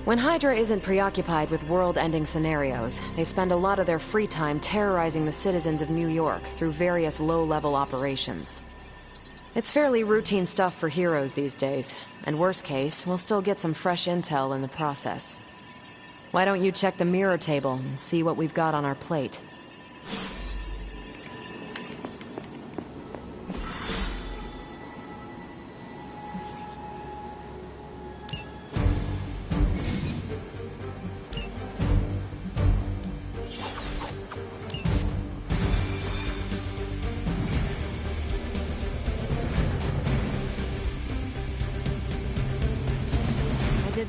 When Hydra isn't preoccupied with world-ending scenarios, they spend a lot of their free time terrorizing the citizens of New York through various low-level operations. It's fairly routine stuff for heroes these days, and worst case, we'll still get some fresh intel in the process. Why don't you check the mirror table and see what we've got on our plate?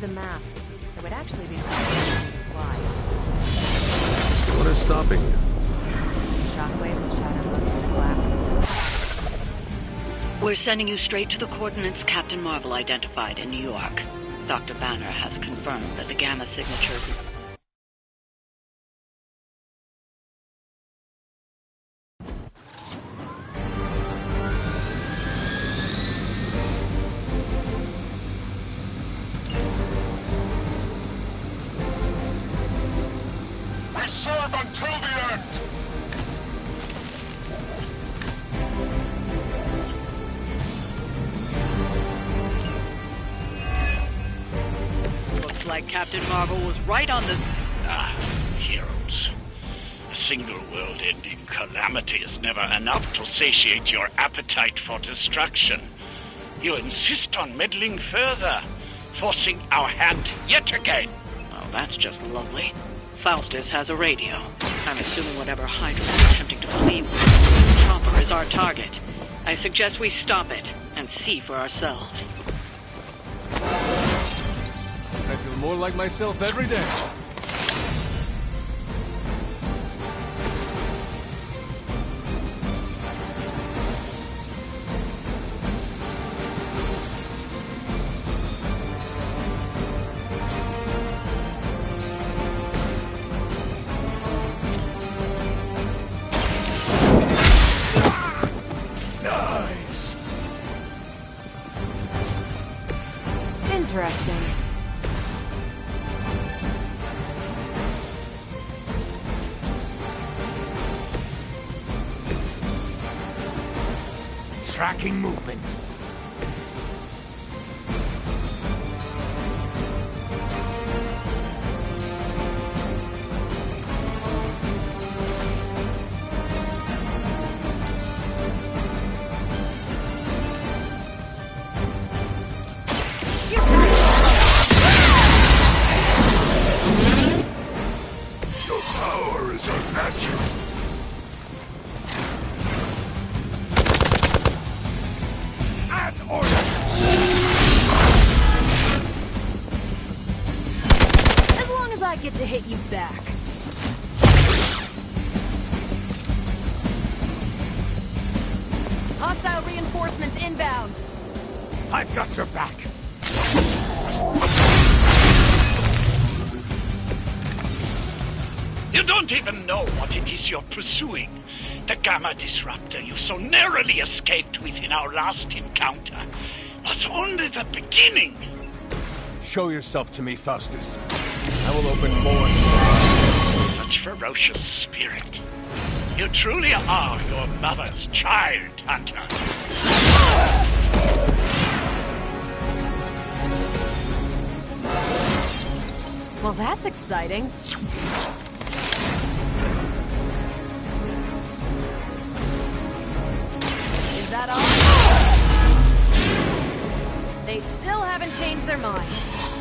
The map. It would actually be faster to fly. What is stopping you? Shockwave and shatter most of the black. We're sending you straight to the coordinates Captain Marvel identified in New York. Dr. Banner has confirmed that the gamma signatures... Captain Marvel was right on the... heroes. A single world-ending calamity is never enough to satiate your appetite for destruction. You insist on meddling further, forcing our hand yet again. Well, that's just lovely. Faustus has a radio. I'm assuming whatever Hydra is attempting to believe, Chopper is our target. I suggest we stop it and see for ourselves. I'm more like myself every day. Interesting. Tracking movement. Your power is unnatural. As ordered. As long as I get to hit you back. Hostile reinforcements inbound. I've got your back. You don't even know what it is you're pursuing. The Gamma Disruptor you so narrowly escaped with in our last encounter was only the beginning. Show yourself to me, Faustus. I will open more. Such ferocious spirit. You truly are your mother's child, Hunter. Well, that's exciting. Is that all? They still haven't changed their minds.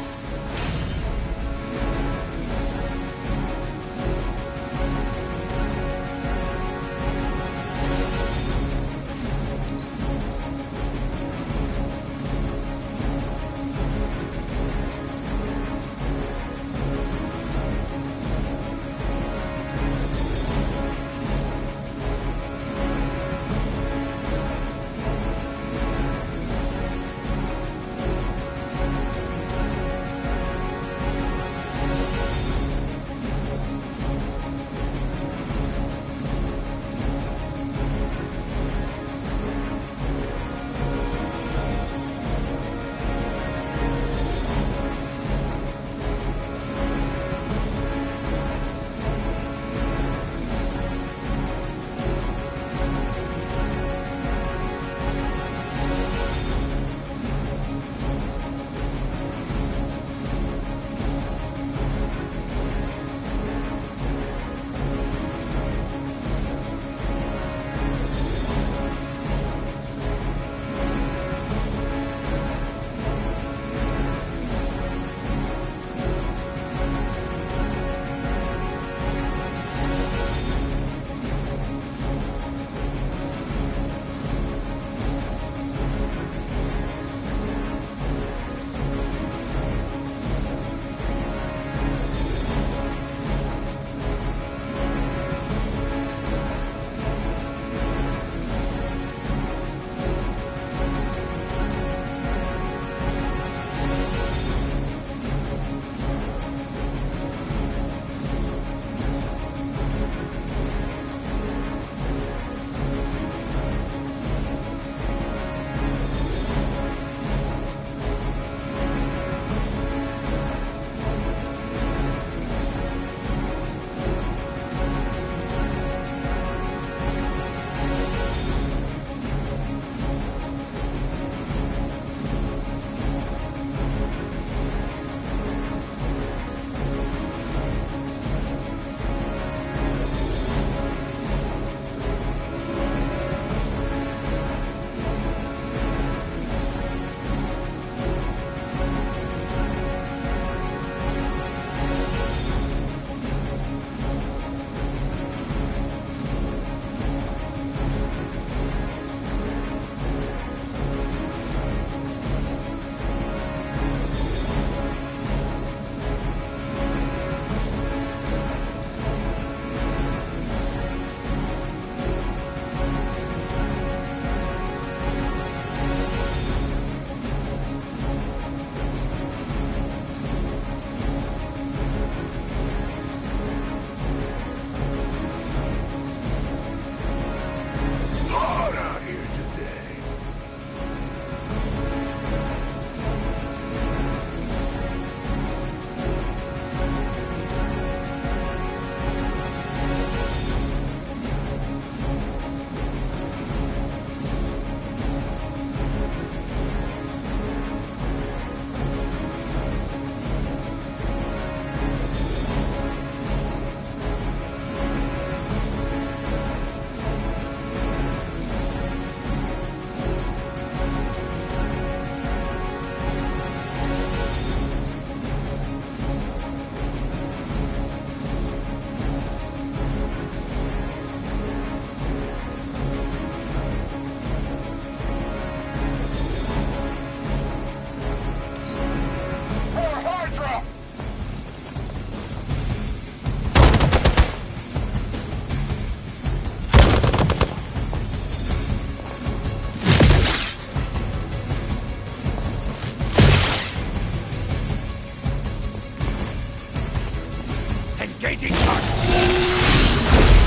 Engaging target!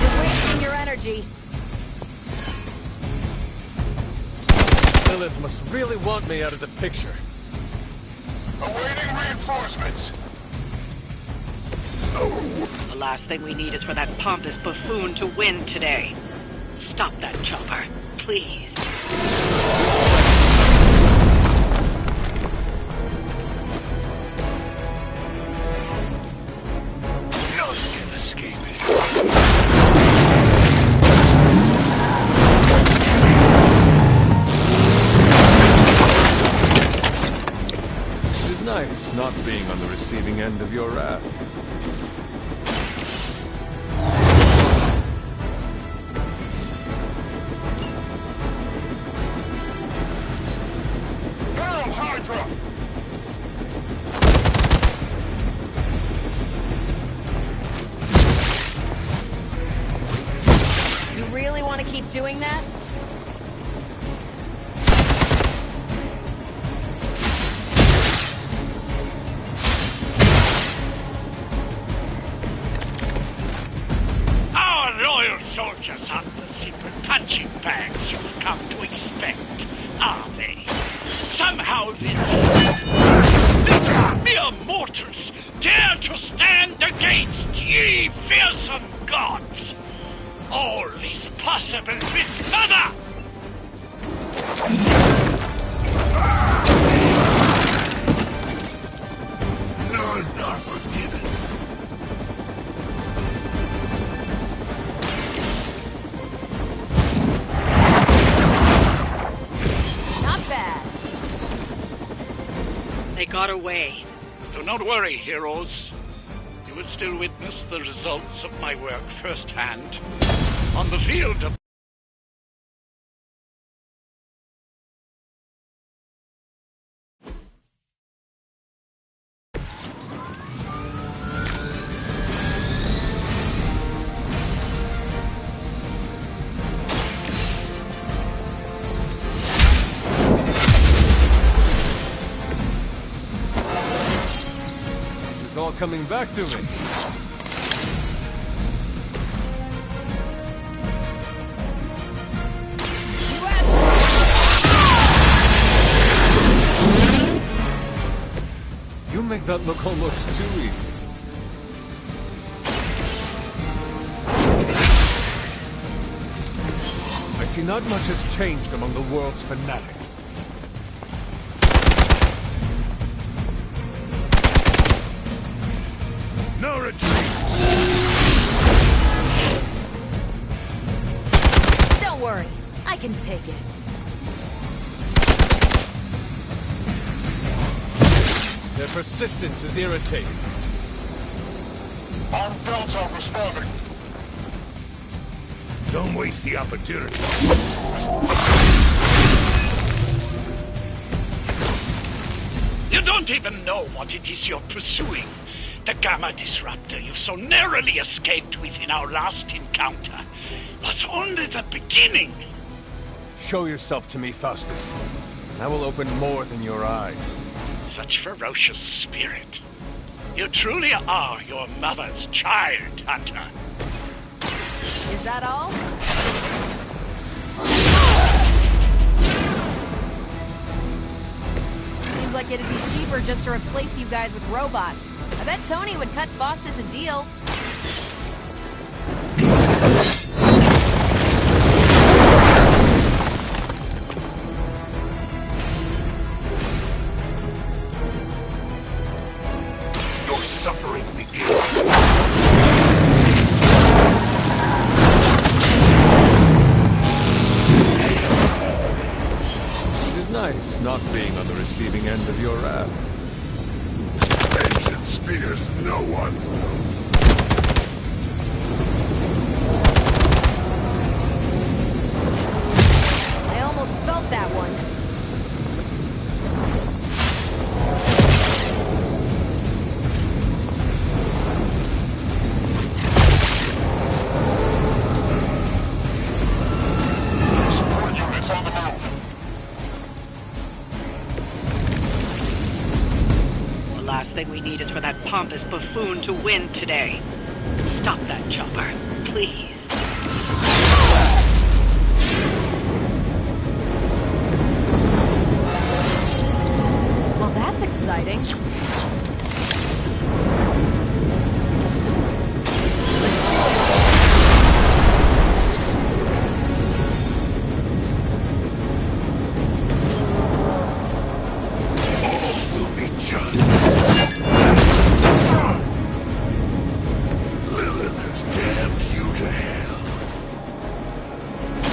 You're wasting your energy. Lilith must really want me out of the picture. Awaiting reinforcements. The last thing we need is for that pompous buffoon to win today. Stop that chopper, please. None can escape it. It is nice not being on the receiving end of your wrath. Hail Hydra! You really want to keep doing that? Our loyal soldiers aren't the simple punching bags you've come to expect, are they? Somehow these mere mortals dare to stand against ye fearsome gods. All is possible with Mother! None are forgiven. Not bad. They got away. Do not worry, heroes. You will still witness the results of my work firsthand. On the field of It's all coming back to me. You make that look almost too easy. I see not much has changed among the world's fanatics. No retreat! Don't worry. I can take it. Their persistence is irritating. Armed belts are responding. Don't waste the opportunity. You don't even know what it is you're pursuing. The Gamma Disruptor you so narrowly escaped within our last encounter was only the beginning. Show yourself to me, Faustus. I will open more than your eyes. Such ferocious spirit. You truly are your mother's child, Hunter. Is that all? Seems like it'd be cheaper just to replace you guys with robots. I bet Tony would cut Faustus a deal. Your suffering begins. It is nice not being on the receiving end of your wrath. Vengeance fears no one. I almost felt that one. Support units on the move. The last thing we need is for that pompous buffoon to win today. Stop that chopper, please. Well, that's exciting. Lilith has damned you to hell.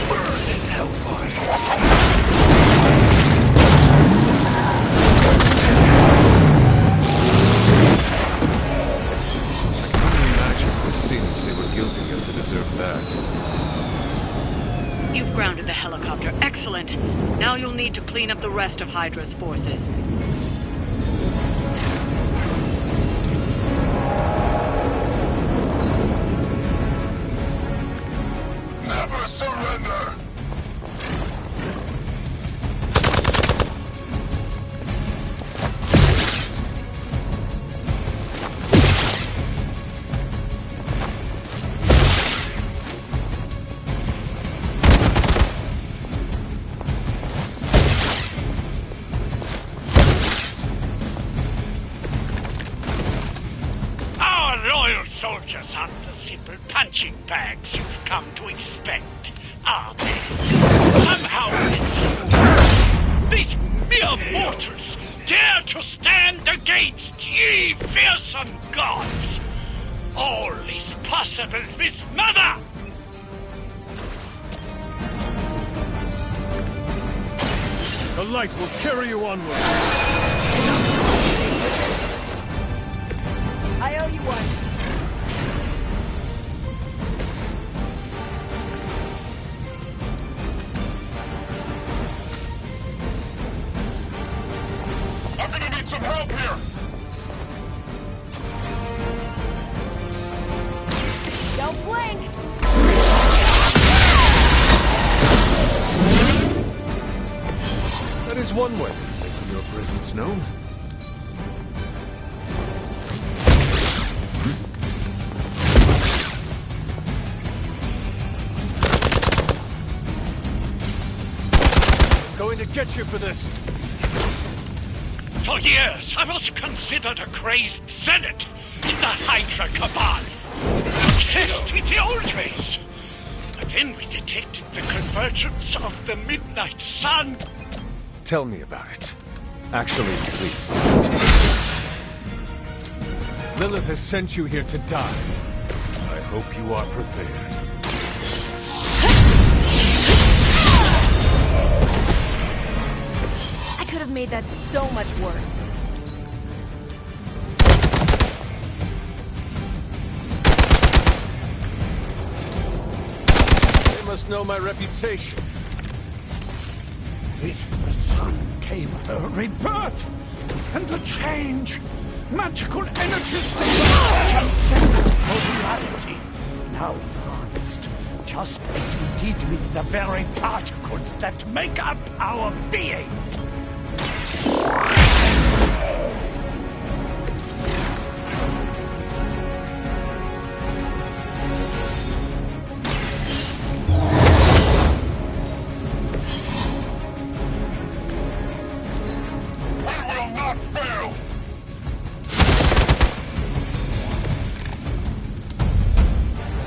Burn in I couldn't imagine the sins they were guilty of to deserve that. You've grounded the helicopter. Excellent. Now you'll need to clean up the rest of Hydra's forces. Never surrender! Our loyal soldiers aren't the simple punching bags you've come to expect, are they? Somehow, these mere mortals dare to stand against ye fearsome gods. All is possible with Mother! The light will carry you onward. I owe you one. I'm gonna need some help here! Don't blink! That is one way of making your presence known. Going to get you for this. For years, I was considered a crazed zealot in the Hydra Cabal. Obsessed with the old ways. But then we detected the convergence of the Midnight Sun. Tell me about it. Actually, please. Lilith has sent you here to die. I hope you are prepared. I could have made that so much worse. They must know my reputation. With the sun came a rebirth and a change. Magical energies transcended for reality. Now harnessed, just as we did with the very particles that make up our being. I will not fail!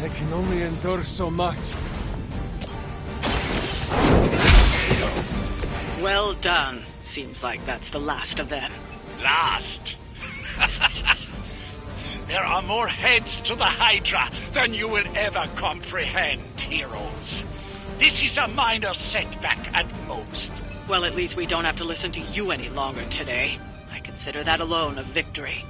I can only endure so much. Well done. Seems like that's the last of them. Last? There are more heads to the Hydra than you will ever comprehend, heroes. This is a minor setback at most. Well, at least we don't have to listen to you any longer today. I consider that alone a victory.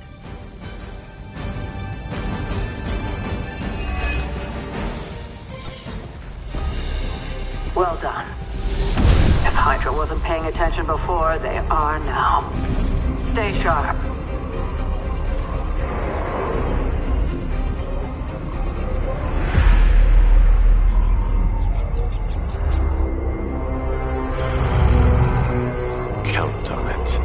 Well done. If Hydra wasn't paying attention before, they are now. Stay sharp. Count on it.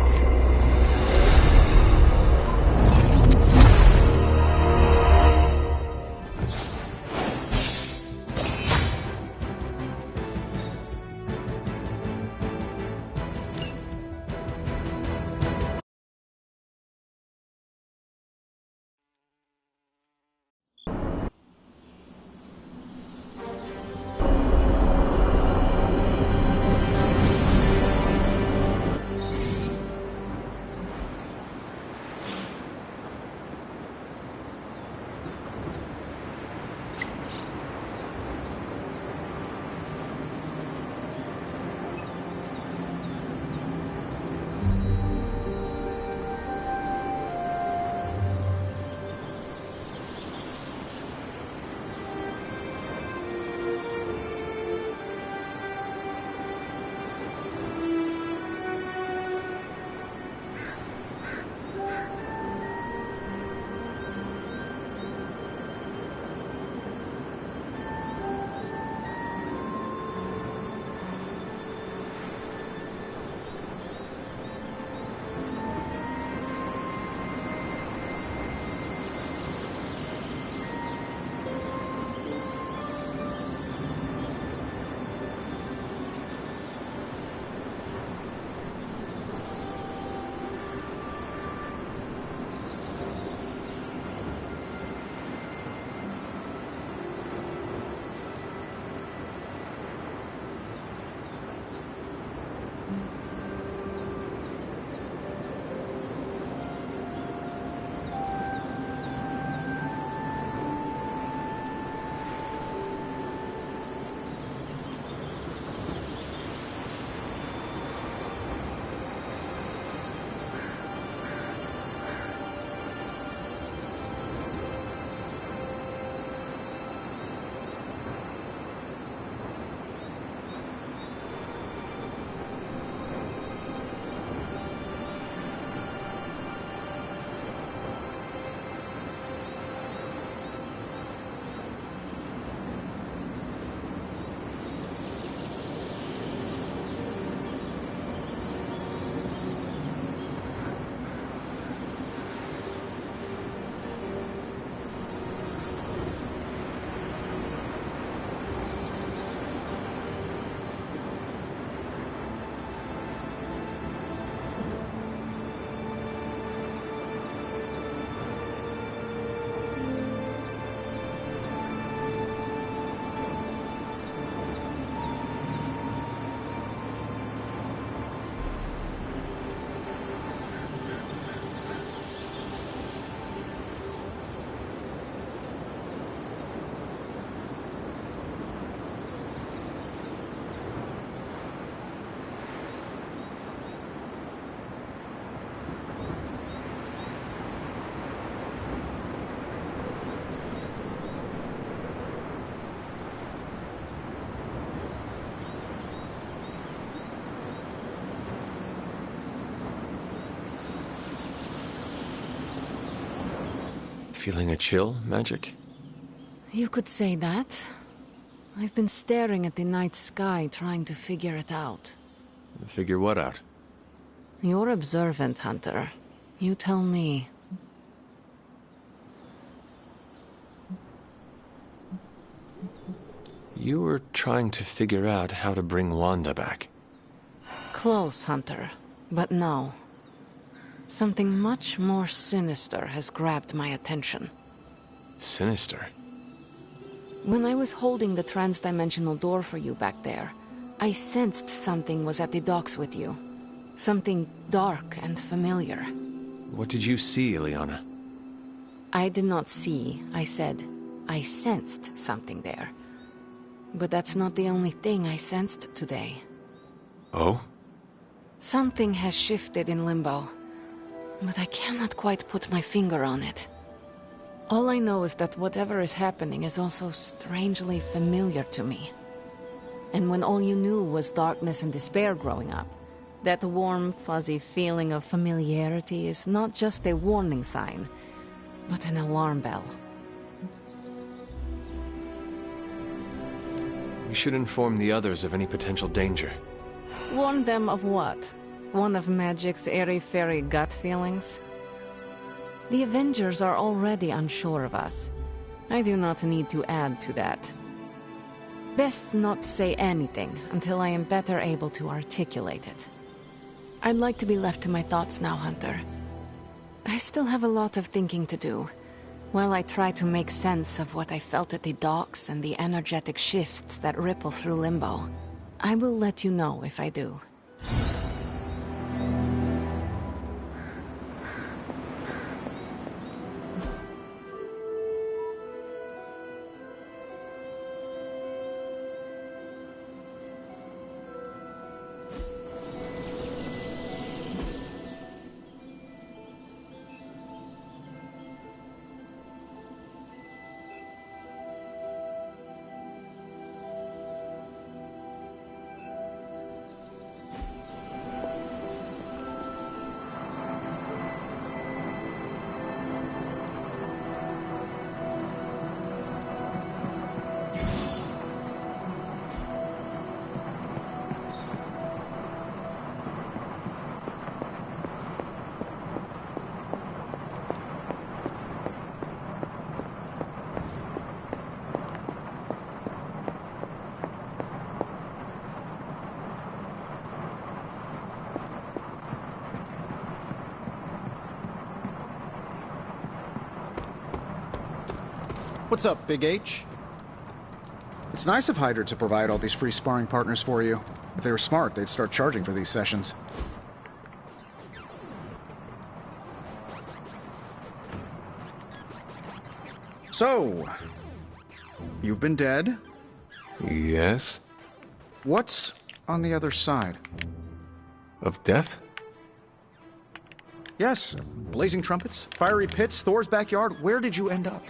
Feeling a chill, Magic? You could say that. I've been staring at the night sky trying to figure it out. Figure what out? You're observant, Hunter. You tell me. You were trying to figure out how to bring Wanda back. Close, Hunter. But no. Something much more sinister has grabbed my attention. Sinister? When I was holding the trans-dimensional door for you back there, I sensed something was at the docks with you. Something dark and familiar. What did you see, Illyana? I did not see, I said. I sensed something there. But that's not the only thing I sensed today. Oh? Something has shifted in Limbo, but I cannot quite put my finger on it. All I know is that whatever is happening is also strangely familiar to me. And when all you knew was darkness and despair growing up, that warm, fuzzy feeling of familiarity is not just a warning sign, but an alarm bell. We should inform the others of any potential danger. Warn them of what? One of Magic's airy-fairy gut feelings? The Avengers are already unsure of us. I do not need to add to that. Best not say anything until I am better able to articulate it. I'd like to be left to my thoughts now, Hunter. I still have a lot of thinking to do, while I try to make sense of what I felt at the docks and the energetic shifts that ripple through Limbo. I will let you know if I do. What's up, Big H? It's nice of Hydra to provide all these free sparring partners for you. If they were smart, they'd start charging for these sessions. So, you've been dead? Yes. What's on the other side? Of death? Yes. Blazing trumpets, fiery pits, Thor's backyard. Where did you end up?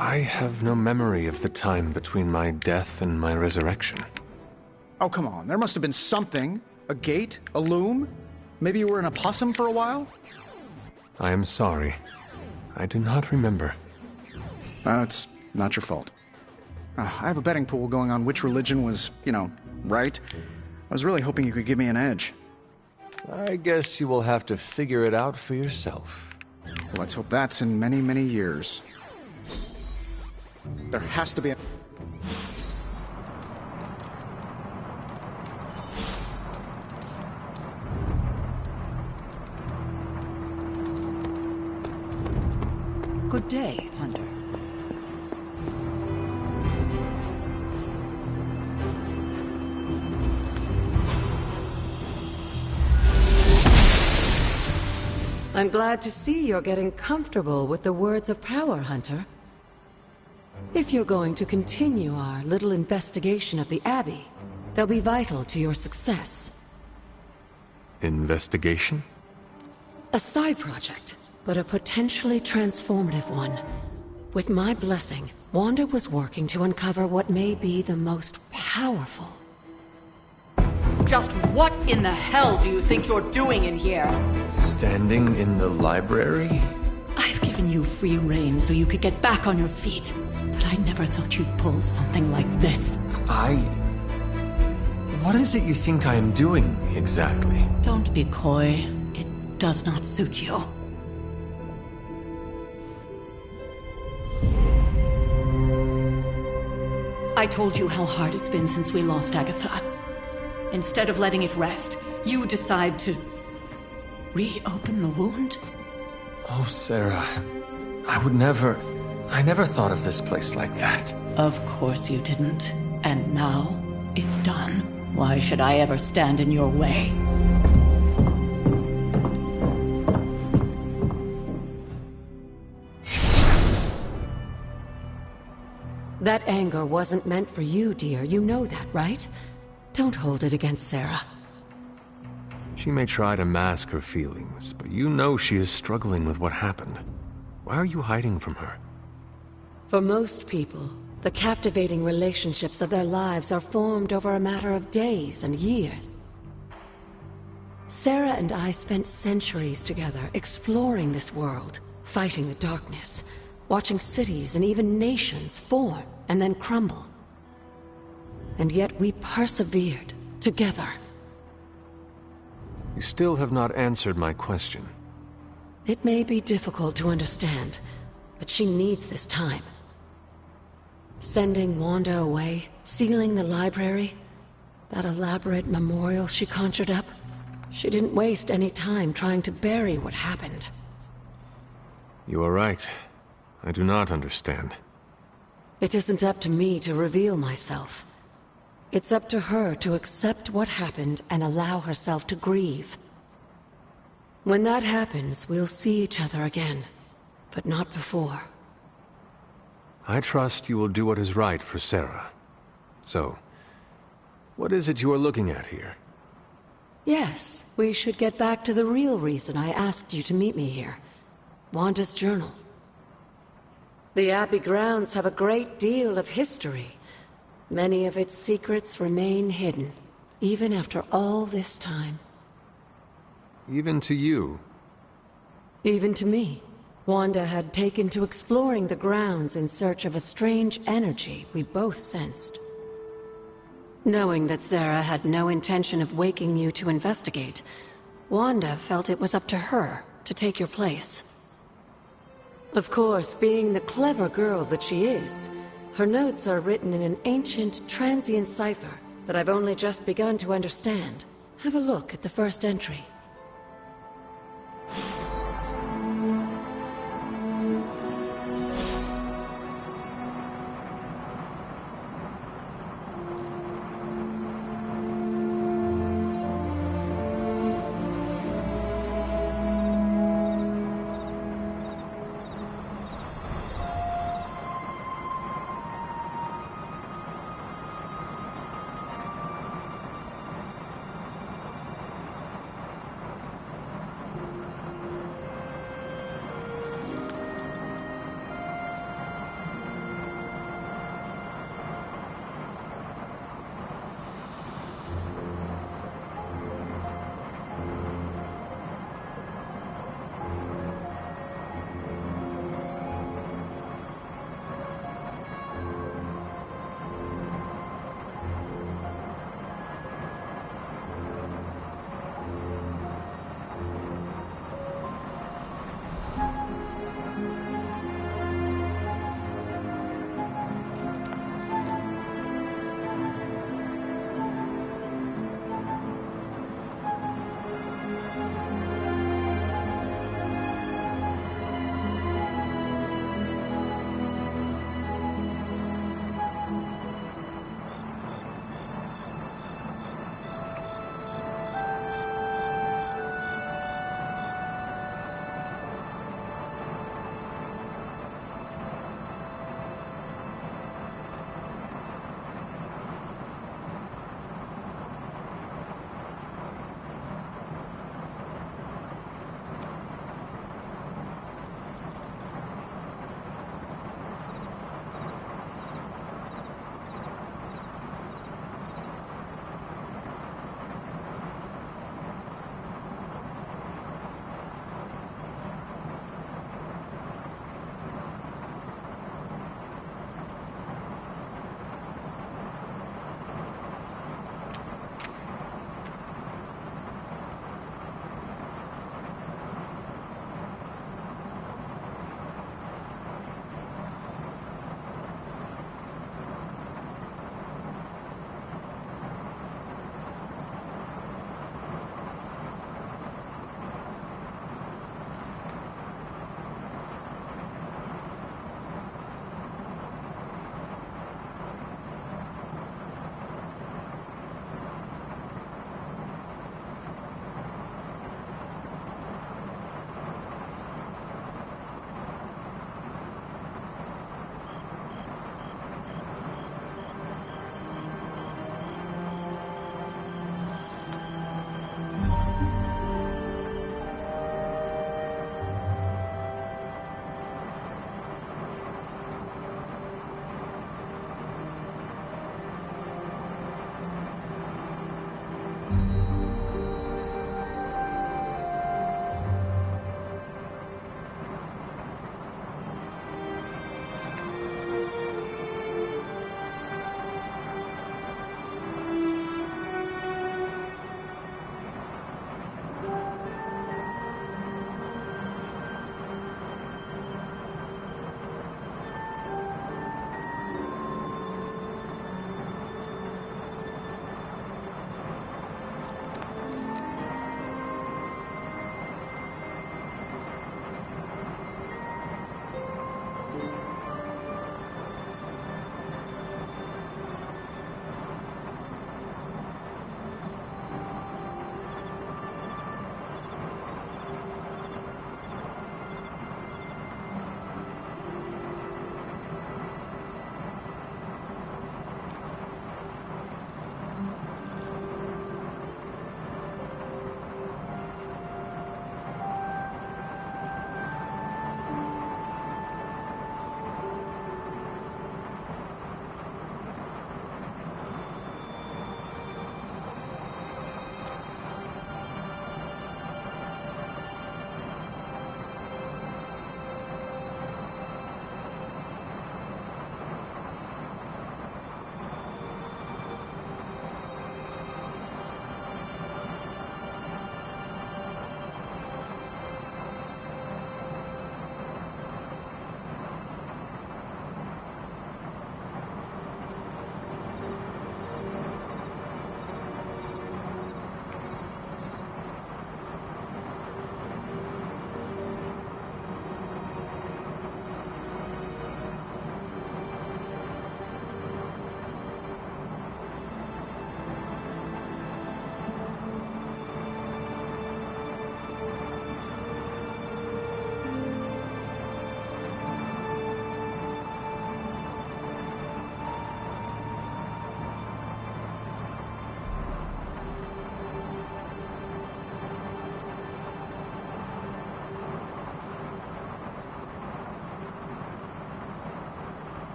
I have no memory of the time between my death and my resurrection. Oh, come on. There must have been something. A gate? A loom? Maybe you were in a possum for a while? I am sorry. I do not remember. It's not your fault. I have a betting pool going on which religion was, right. I was really hoping you could give me an edge. I guess you will have to figure it out for yourself. Well, let's hope that's in many, many years. There has to be a... Good day, Hunter. I'm glad to see you're getting comfortable with the words of power, Hunter. If you're going to continue our little investigation of the Abbey, they'll be vital to your success. Investigation? A side project, but a potentially transformative one. With my blessing, Wanda was working to uncover what may be the most powerful Just what in the hell do you think you're doing in here? Standing in the library? I've given you free rein so you could get back on your feet. But I never thought you'd pull something like this. What is it you think I am doing, exactly? Don't be coy. It does not suit you. I told you how hard it's been since we lost Agatha. Instead of letting it rest, you decide to reopen the wound? Oh, Sarah. I never thought of this place like that. Of course you didn't. And now, it's done. Why should I ever stand in your way? That anger wasn't meant for you, dear. You know that, right? Don't hold it against Sarah. She may try to mask her feelings, but you know she is struggling with what happened. Why are you hiding from her? For most people, the captivating relationships of their lives are formed over a matter of days and years. Sarah and I spent centuries together exploring this world, fighting the darkness, watching cities and even nations form and then crumble. And yet we persevered, together. You still have not answered my question. It may be difficult to understand, but she needs this time. Sending Wanda away, sealing the library, that elaborate memorial she conjured up, she didn't waste any time trying to bury what happened. You are right. I do not understand. It isn't up to me to reveal myself. It's up to her to accept what happened and allow herself to grieve. When that happens, we'll see each other again, but not before. I trust you will do what is right for Sarah. So, what is it you are looking at here? Yes, we should get back to the real reason I asked you to meet me here. Wanda's journal. The Abbey grounds have a great deal of history. Many of its secrets remain hidden, even after all this time. Even to you? Even to me. Wanda had taken to exploring the grounds in search of a strange energy we both sensed. Knowing that Sarah had no intention of waking you to investigate, Wanda felt it was up to her to take your place. Of course, being the clever girl that she is, her notes are written in an ancient, transient cipher that I've only just begun to understand. Have a look at the first entry.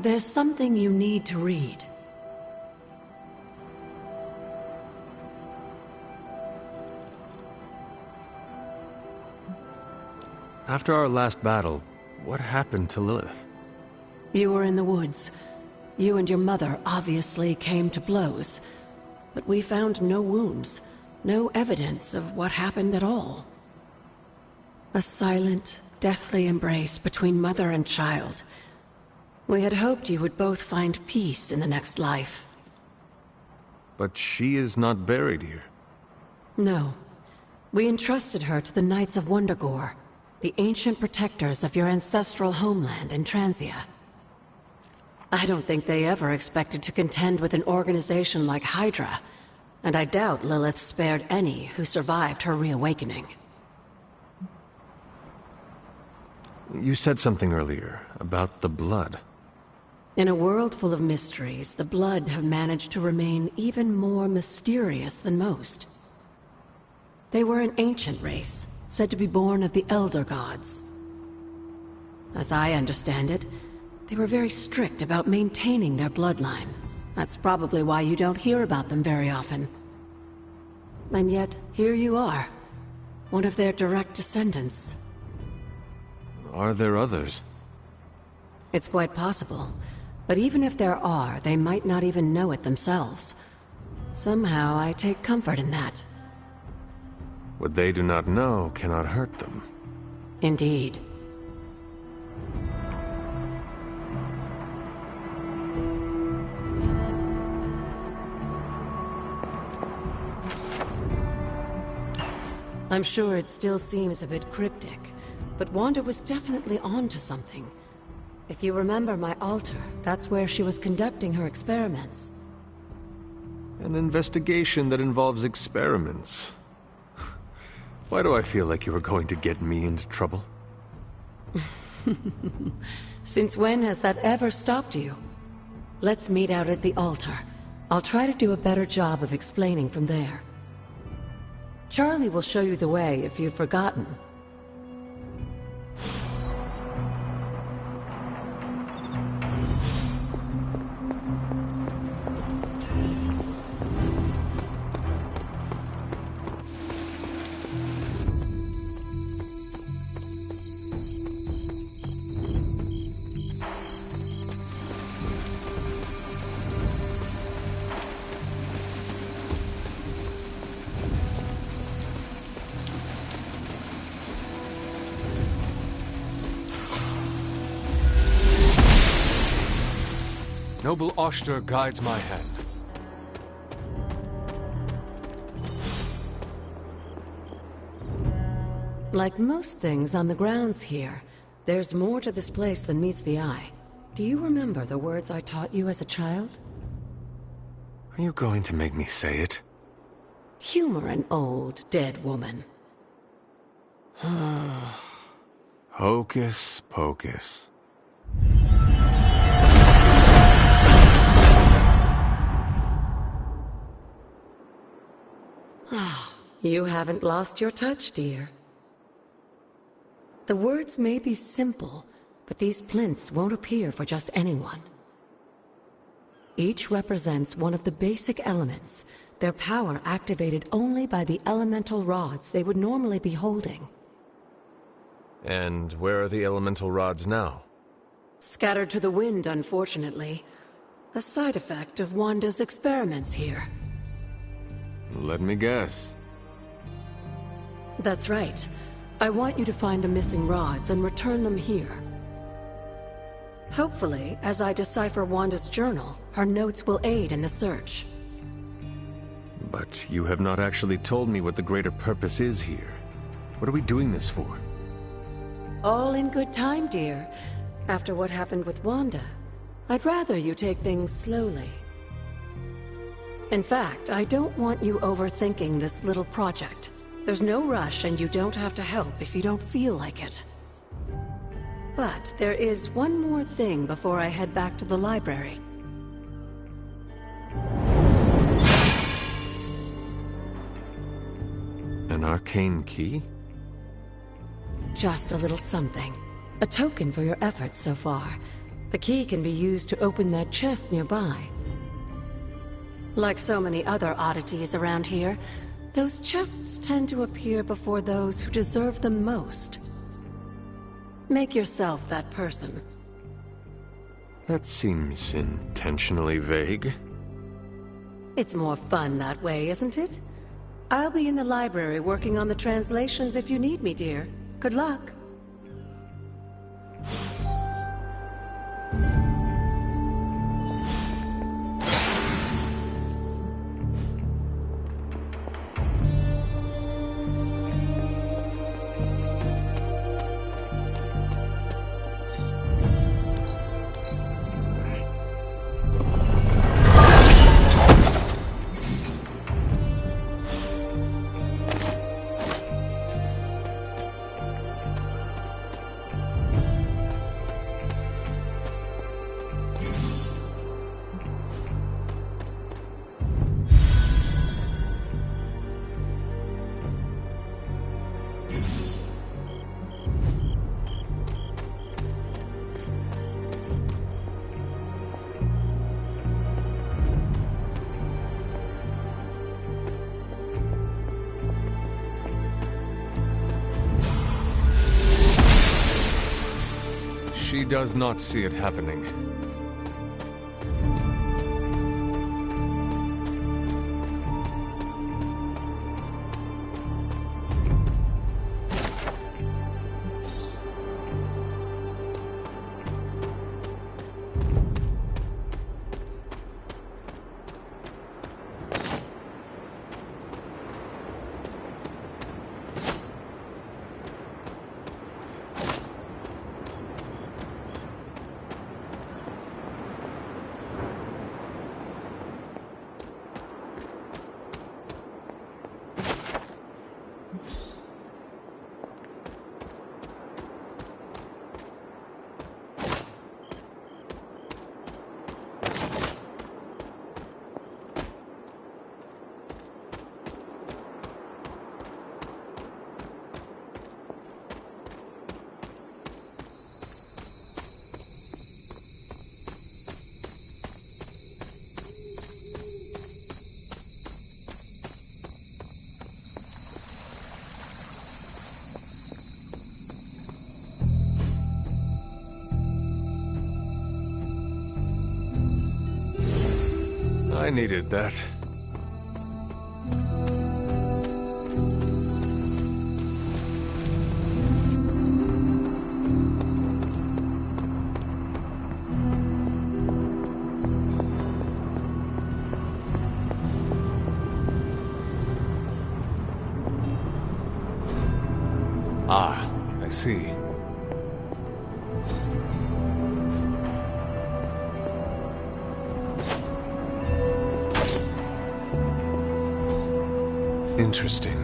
There's something you need to read. After our last battle, what happened to Lilith? You were in the woods. You and your mother obviously came to blows. But we found no wounds, no evidence of what happened at all. A silent, deathly embrace between mother and child. We had hoped you would both find peace in the next life. But she is not buried here. No. We entrusted her to the Knights of Wundagore, the ancient protectors of your ancestral homeland in Transia. I don't think they ever expected to contend with an organization like Hydra, and I doubt Lilith spared any who survived her reawakening. You said something earlier about the blood. In a world full of mysteries, the Blood have managed to remain even more mysterious than most. They were an ancient race, said to be born of the Elder Gods. As I understand it, they were very strict about maintaining their bloodline. That's probably why you don't hear about them very often. And yet, here you are, one of their direct descendants. Are there others? It's quite possible. But even if there are, they might not even know it themselves. Somehow, I take comfort in that. What they do not know cannot hurt them. Indeed. I'm sure it still seems a bit cryptic, but Wanda was definitely onto something. If you remember my altar, that's where she was conducting her experiments. An investigation that involves experiments. Why do I feel like you were going to get me into trouble? Since when has that ever stopped you? Let's meet out at the altar. I'll try to do a better job of explaining from there. Charlie will show you the way if you've forgotten. Noble Oster guides my hand. Like most things on the grounds here, there's more to this place than meets the eye. Do you remember the words I taught you as a child? Are you going to make me say it? Humor an old, dead woman. Hocus pocus. You haven't lost your touch, dear. The words may be simple, but these plinths won't appear for just anyone. Each represents one of the basic elements, their power activated only by the elemental rods they would normally be holding. And where are the elemental rods now? Scattered to the wind, unfortunately. A side effect of Wanda's experiments here. Let me guess. That's right. I want you to find the missing rods and return them here. Hopefully, as I decipher Wanda's journal, her notes will aid in the search. But you have not actually told me what the greater purpose is here. What are we doing this for? All in good time, dear. After what happened with Wanda, I'd rather you take things slowly. In fact, I don't want you overthinking this little project. There's no rush, and you don't have to help if you don't feel like it. But there is one more thing before I head back to the library. An arcane key? Just a little something. A token for your efforts so far. The key can be used to open that chest nearby. Like so many other oddities around here, those chests tend to appear before those who deserve them most. Make yourself that person. That seems intentionally vague. It's more fun that way, isn't it? I'll be in the library working on the translations if you need me, dear. Good luck. She does not see it happening. I needed that. Ah, I see. Interesting.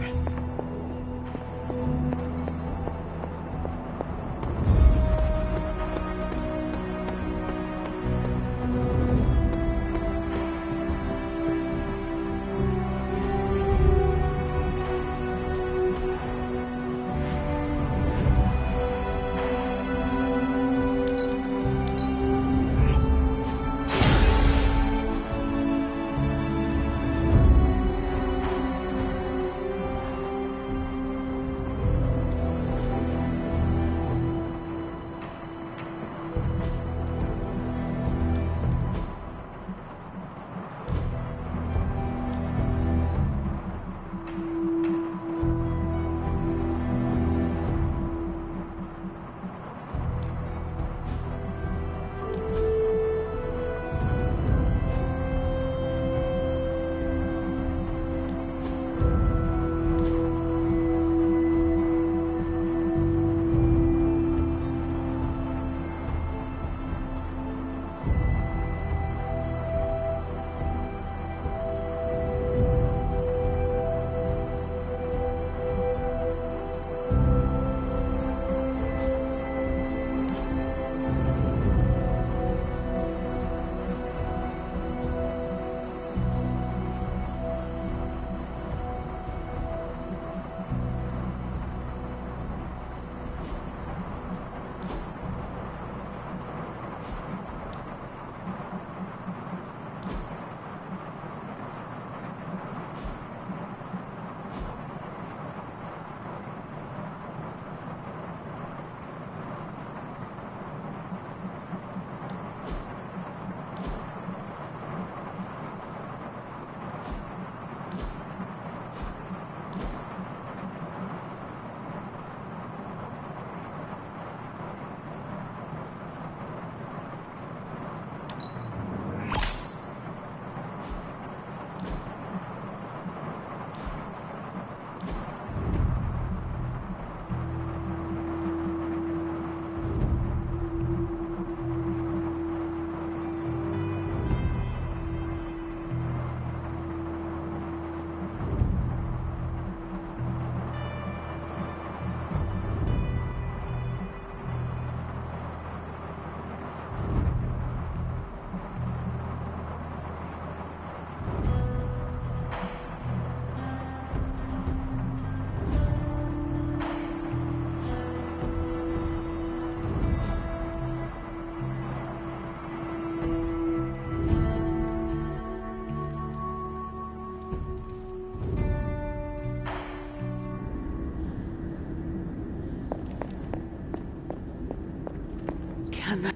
Anna.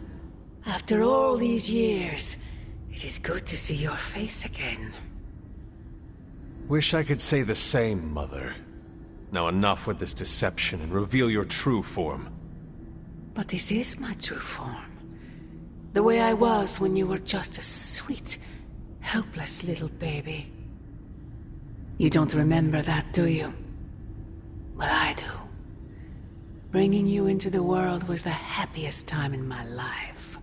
After all these years, it is good to see your face again. Wish I could say the same, Mother. Now enough with this deception and reveal your true form. But this is my true form. The way I was when you were just a sweet, helpless little baby. You don't remember that, do you? Well, I do. Bringing you into the world was the happiest time in my life.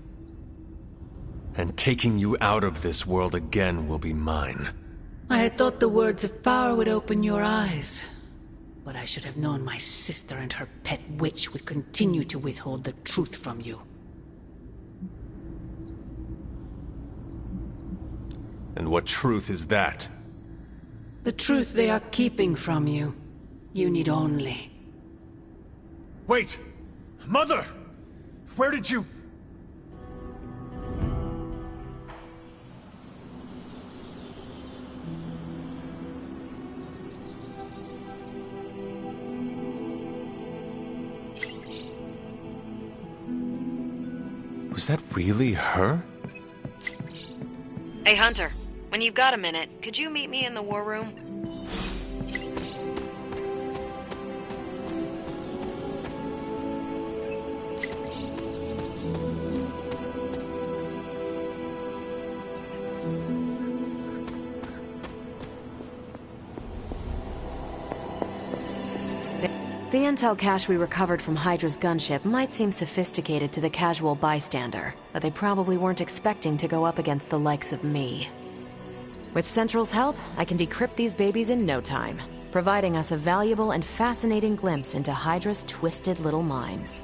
And taking you out of this world again will be mine. I had thought the words of power would open your eyes. But I should have known my sister and her pet witch would continue to withhold the truth from you. And what truth is that? The truth they are keeping from you. You need only... Wait! Mother! Where did you... Was that really her? Hey, Hunter. When you've got a minute, could you meet me in the war room? The intel cache we recovered from Hydra's gunship might seem sophisticated to the casual bystander, but they probably weren't expecting to go up against the likes of me. With Central's help, I can decrypt these babies in no time, providing us a valuable and fascinating glimpse into Hydra's twisted little minds.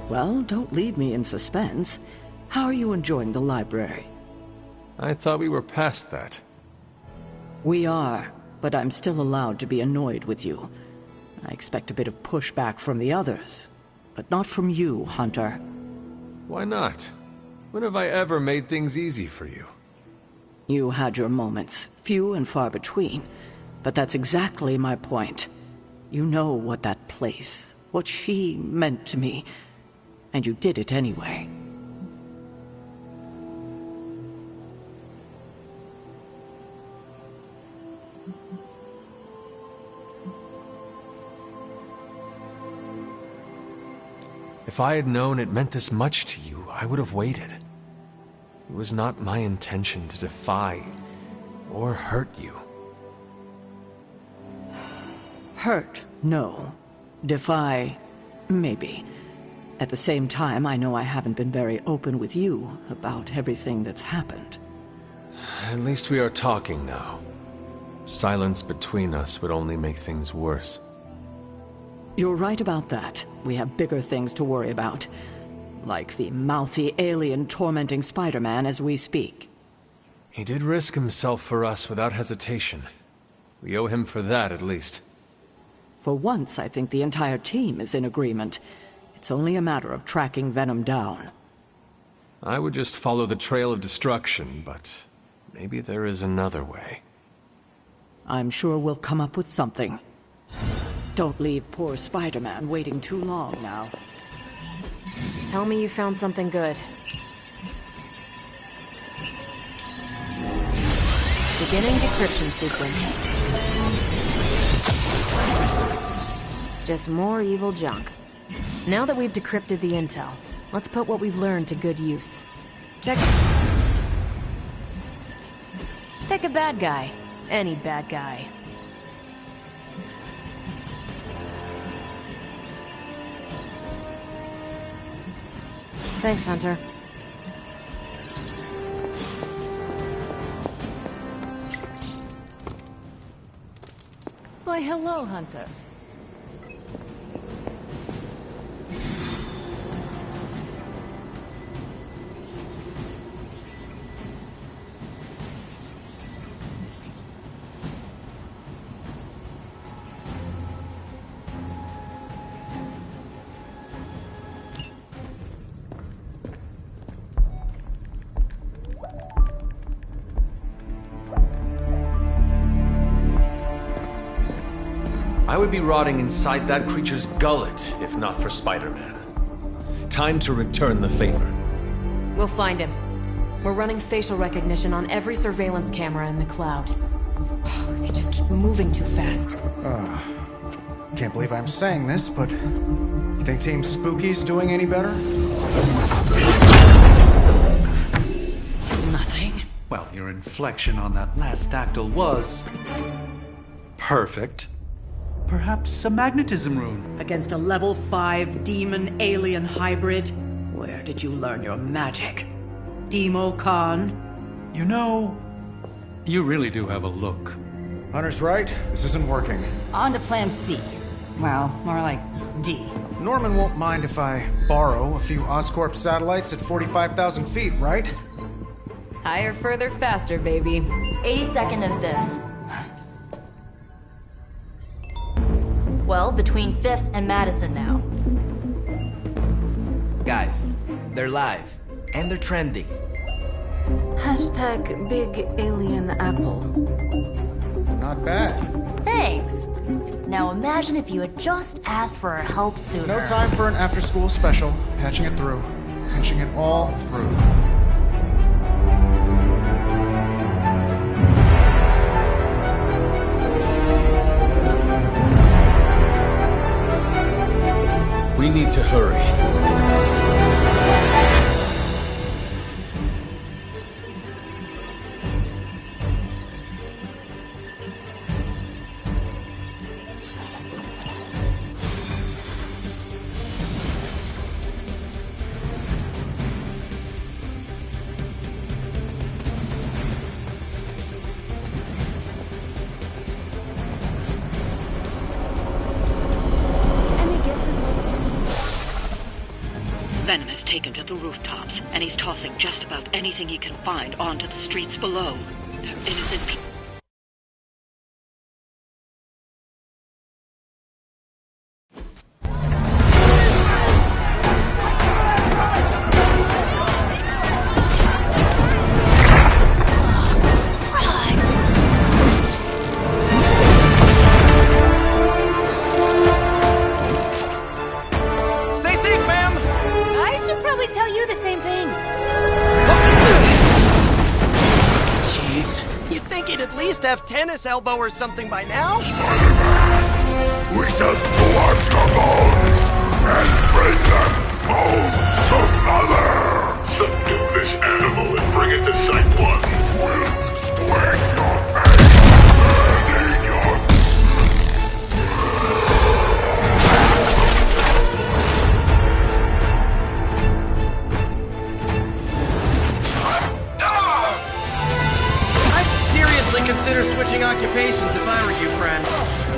Well, don't leave me in suspense. How are you enjoying the library? I thought we were past that. We are, but I'm still allowed to be annoyed with you. I expect a bit of pushback from the others, but not from you, Hunter. Why not? When have I ever made things easy for you? You had your moments, few and far between, but that's exactly my point. You know what that place, what she meant to me, and you did it anyway. If I had known it meant this much to you, I would have waited. It was not my intention to defy or hurt you. Hurt, no. Defy, maybe. At the same time, I know I haven't been very open with you about everything that's happened. At least we are talking now. Silence between us would only make things worse. You're right about that. We have bigger things to worry about. Like the mouthy alien tormenting Spider-Man as we speak. He did risk himself for us without hesitation. We owe him for that, at least. For once, I think the entire team is in agreement. It's only a matter of tracking Venom down. I would just follow the trail of destruction, but maybe there is another way. I'm sure we'll come up with something. Don't leave poor Spider-Man waiting too long now. Tell me you found something good. Beginning decryption sequence. Just more evil junk. Now that we've decrypted the intel, let's put what we've learned to good use. Check. Pick a bad guy. Any bad guy. Thanks, Hunter. Why, hello, Hunter. I would be rotting inside that creature's gullet if not for Spider-Man. Time to return the favor. We'll find him. We're running facial recognition on every surveillance camera in the cloud. They just keep moving too fast. Can't believe I'm saying this, but you think Team Spooky's doing any better? Nothing. Well, your inflection on that last dactyl was perfect. Perhaps a magnetism rune. Against a level 5 demon alien hybrid? Where did you learn your magic? Demo Khan? You know, you really do have a look. Hunter's right. This isn't working. On to plan C. Well, more like D. Norman won't mind if I borrow a few Oscorp satellites at 45,000 feet, right? Higher, further, faster, baby. 82nd and 5th. Well, between 5th and Madison now. Guys, they're live. And they're trending. Hashtag Big Alien Apple. Not bad. Thanks. Now imagine if you had just asked for our help sooner. No time for an after-school special. Patching it through. Patching it all through. We need to hurry. Venom has taken to the rooftops, and he's tossing just about anything he can find onto the streets below. They're innocent people. Have tennis elbow or something by now? Spider-Man, we just collect your bones and bring them home to Mother! Subdue this animal and bring it to Site 1. We'll squish your face and eat your... Consider switching occupations if I were you, friend.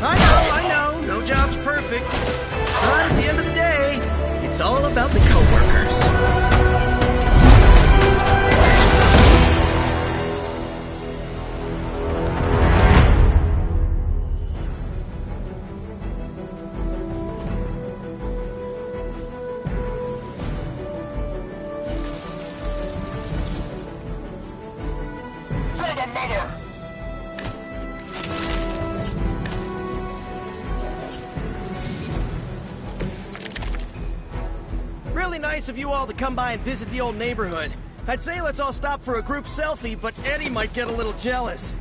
I know, no job's perfect. But at the end of the day, it's all about the coworkers. Really nice of you all to come by and visit the old neighborhood. I'd say let's all stop for a group selfie, but Eddie might get a little jealous.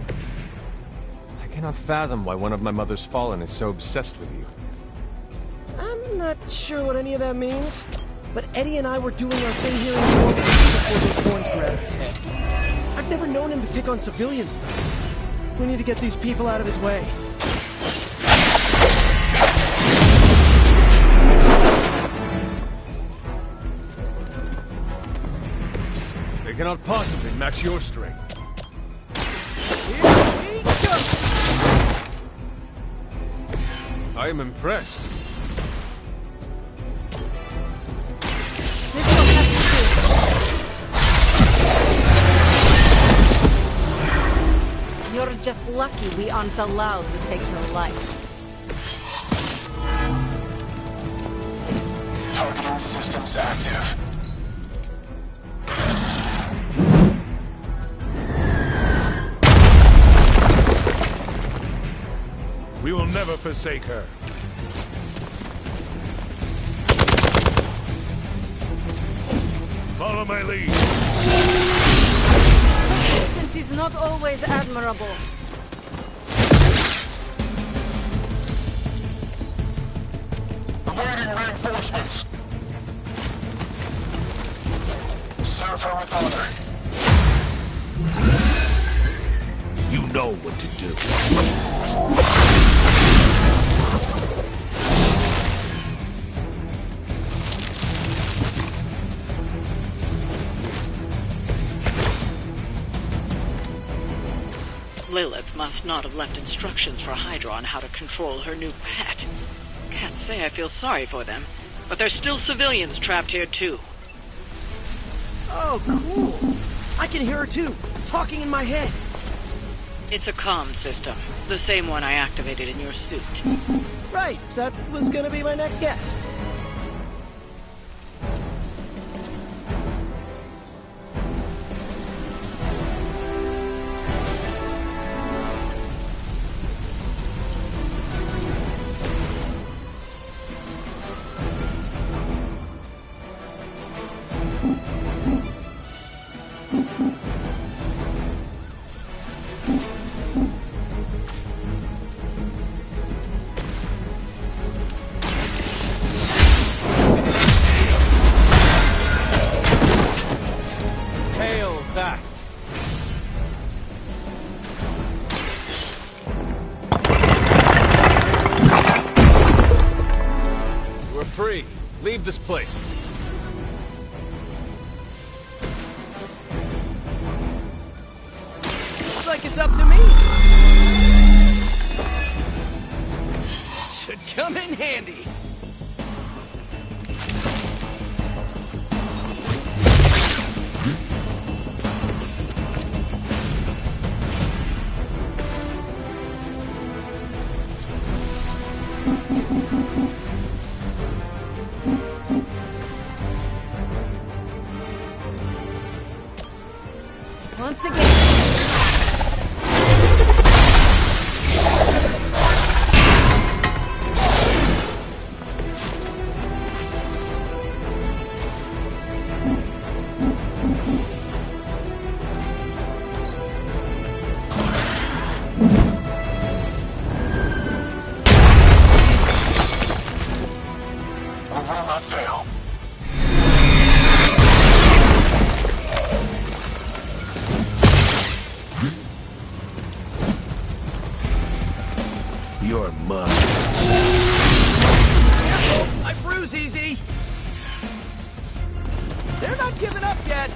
I cannot fathom why one of my mother's fallen is so obsessed with you. I'm not sure what any of that means, but Eddie and I were doing our thing here in New York before those horns grew out of his head. I've never known him to pick on civilians, though. We need to get these people out of his way. They cannot possibly match your strength. Here we go! I am impressed. You're just lucky we aren't allowed to take your life. Targeting systems active. We We will never forsake her. Follow my lead. Distance is not always admirable. Awaiting reinforcements. Serve her with honor. You know what to do. Lilith must not have left instructions for Hydra on how to control her new pet. Can't say I feel sorry for them, but there's still civilians trapped here too. Oh, cool. I can hear her too, talking in my head. It's a comm system, the same one I activated in your suit. Right, that was gonna be my next guess. Leave this place. Looks like it's up to me. Should come in handy. Once again. I will not fail. You're mine. Careful, I bruise easy. They're not giving up yet.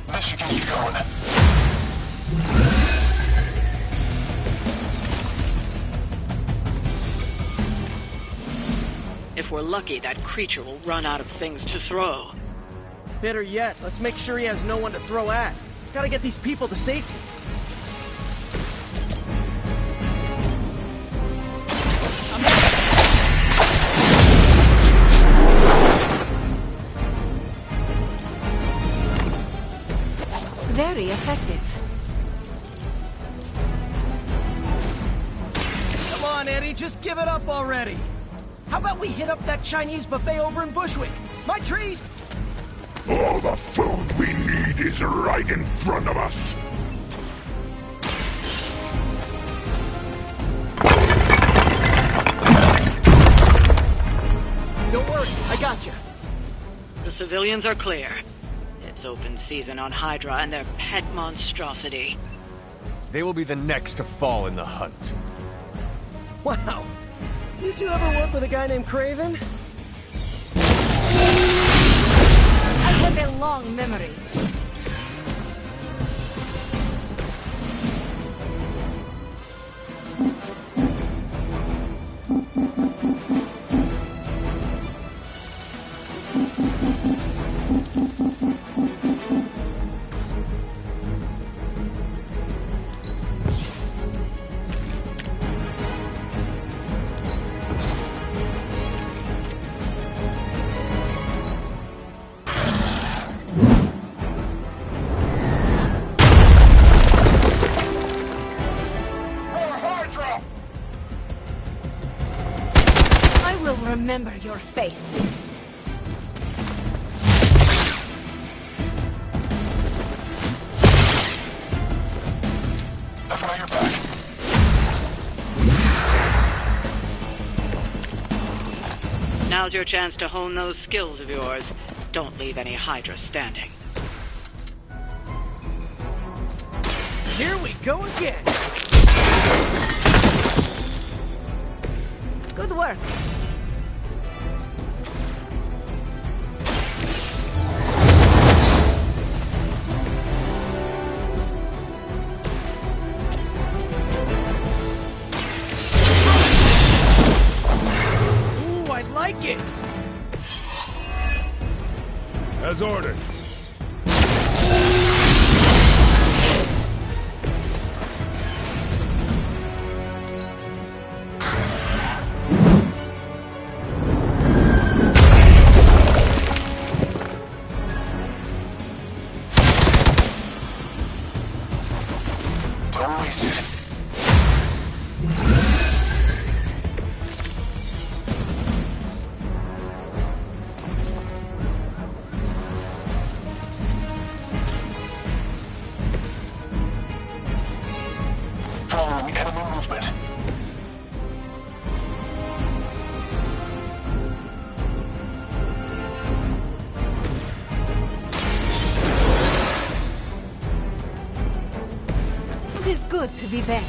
This should get you going. If we're lucky, that creature will run out of things to throw. Better yet, let's make sure he has no one to throw at. Gotta get these people to safety. Very effective. Come on, Eddie, just give it up already. How about we hit up that Chinese buffet over in Bushwick? My treat! All the food we need is right in front of us. Don't worry, I got you. The civilians are clear. It's open season on Hydra and their pet monstrosity. They will be the next to fall in the hunt. Wow. You two ever work with a guy named Craven? I have a long memory. I'll remember your face. I've got your back. Now's your chance to hone those skills of yours. Don't leave any Hydra standing. Here we go again! Good work. Ooh, I like it! As ordered. Don't waste it. Following enemy movement. It is good to be back.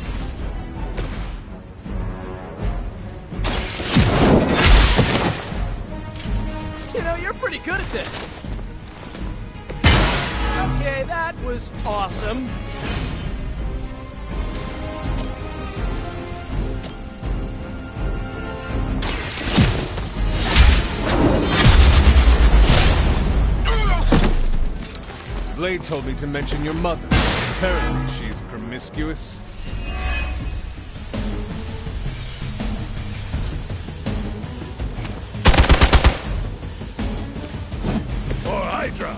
You know, you're pretty good at this. Okay, that was awesome. Blade told me to mention your mother. Apparently, she's promiscuous. For Hydra!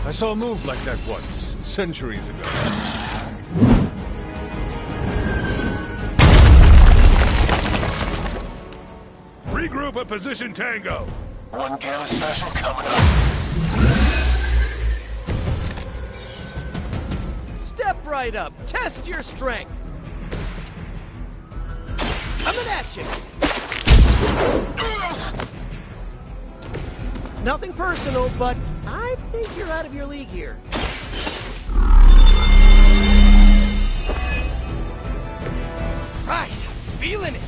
I saw a move like that once, centuries ago. Regroup at position Tango. One Gala special coming up. Step right up. Test your strength. Coming at you. Nothing personal, but I think you're out of your league here. Right, feeling it.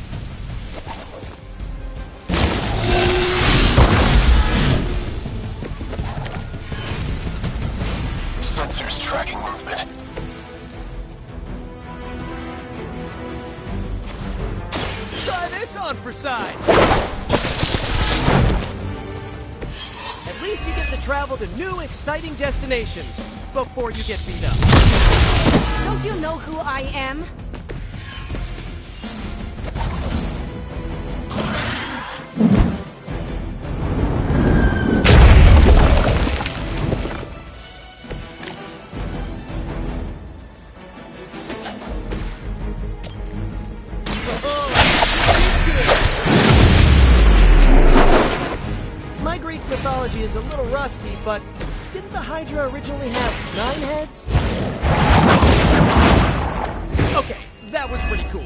Sensors tracking movement. Try this on for size. At least you get to travel to new, exciting destinations before you get beat up. Don't you know who I am? My Greek mythology is a little rusty, but didn't the Hydra originally have 9 heads? Okay, that was pretty cool.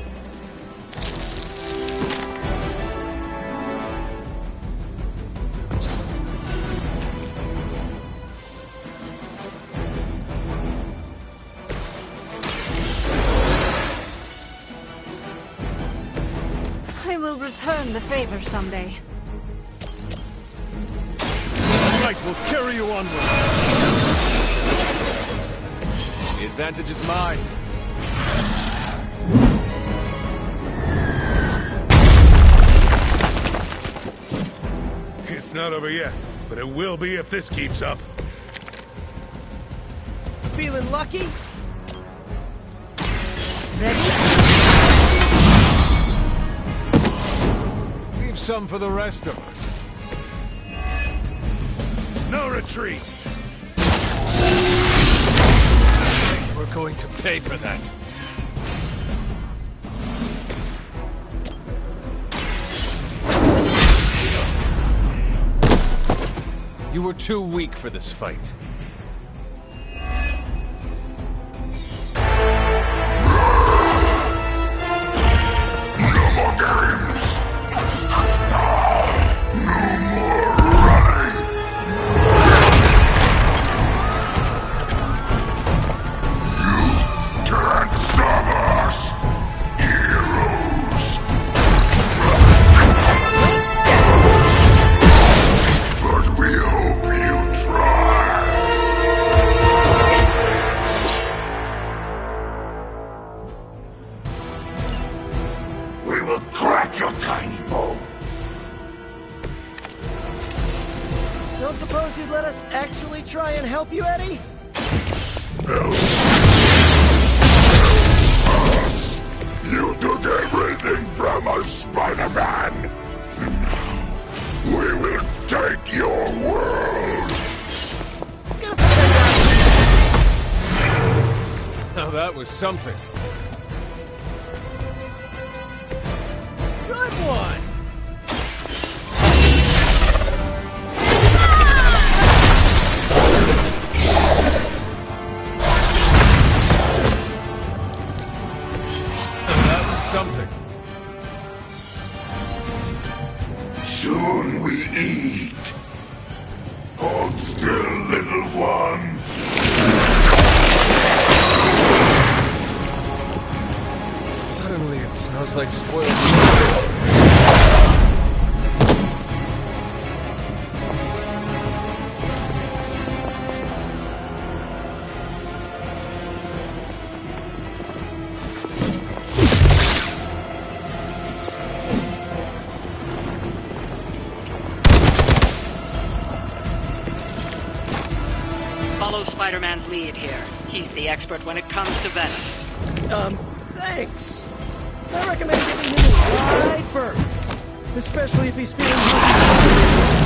I will return the favor someday. Right, we'll carry you onward. The advantage is mine. It's not over yet, but it will be if this keeps up. Feeling lucky? Leave some for the rest of us. No retreat! We're going to pay for that. You were too weak for this fight. Don't suppose you'd let us actually try and help you, Eddie? You took everything from us, Spider-Man! And now, we will take your world! Now that was something. Good one! Something. Soon we eat. Hold still, little one. Suddenly it smells like spoiled meat. Follow Spider-Man's lead here. He's the expert when it comes to Venom. Thanks. I recommend giving him a wide berth. Especially if he's feeling hungry.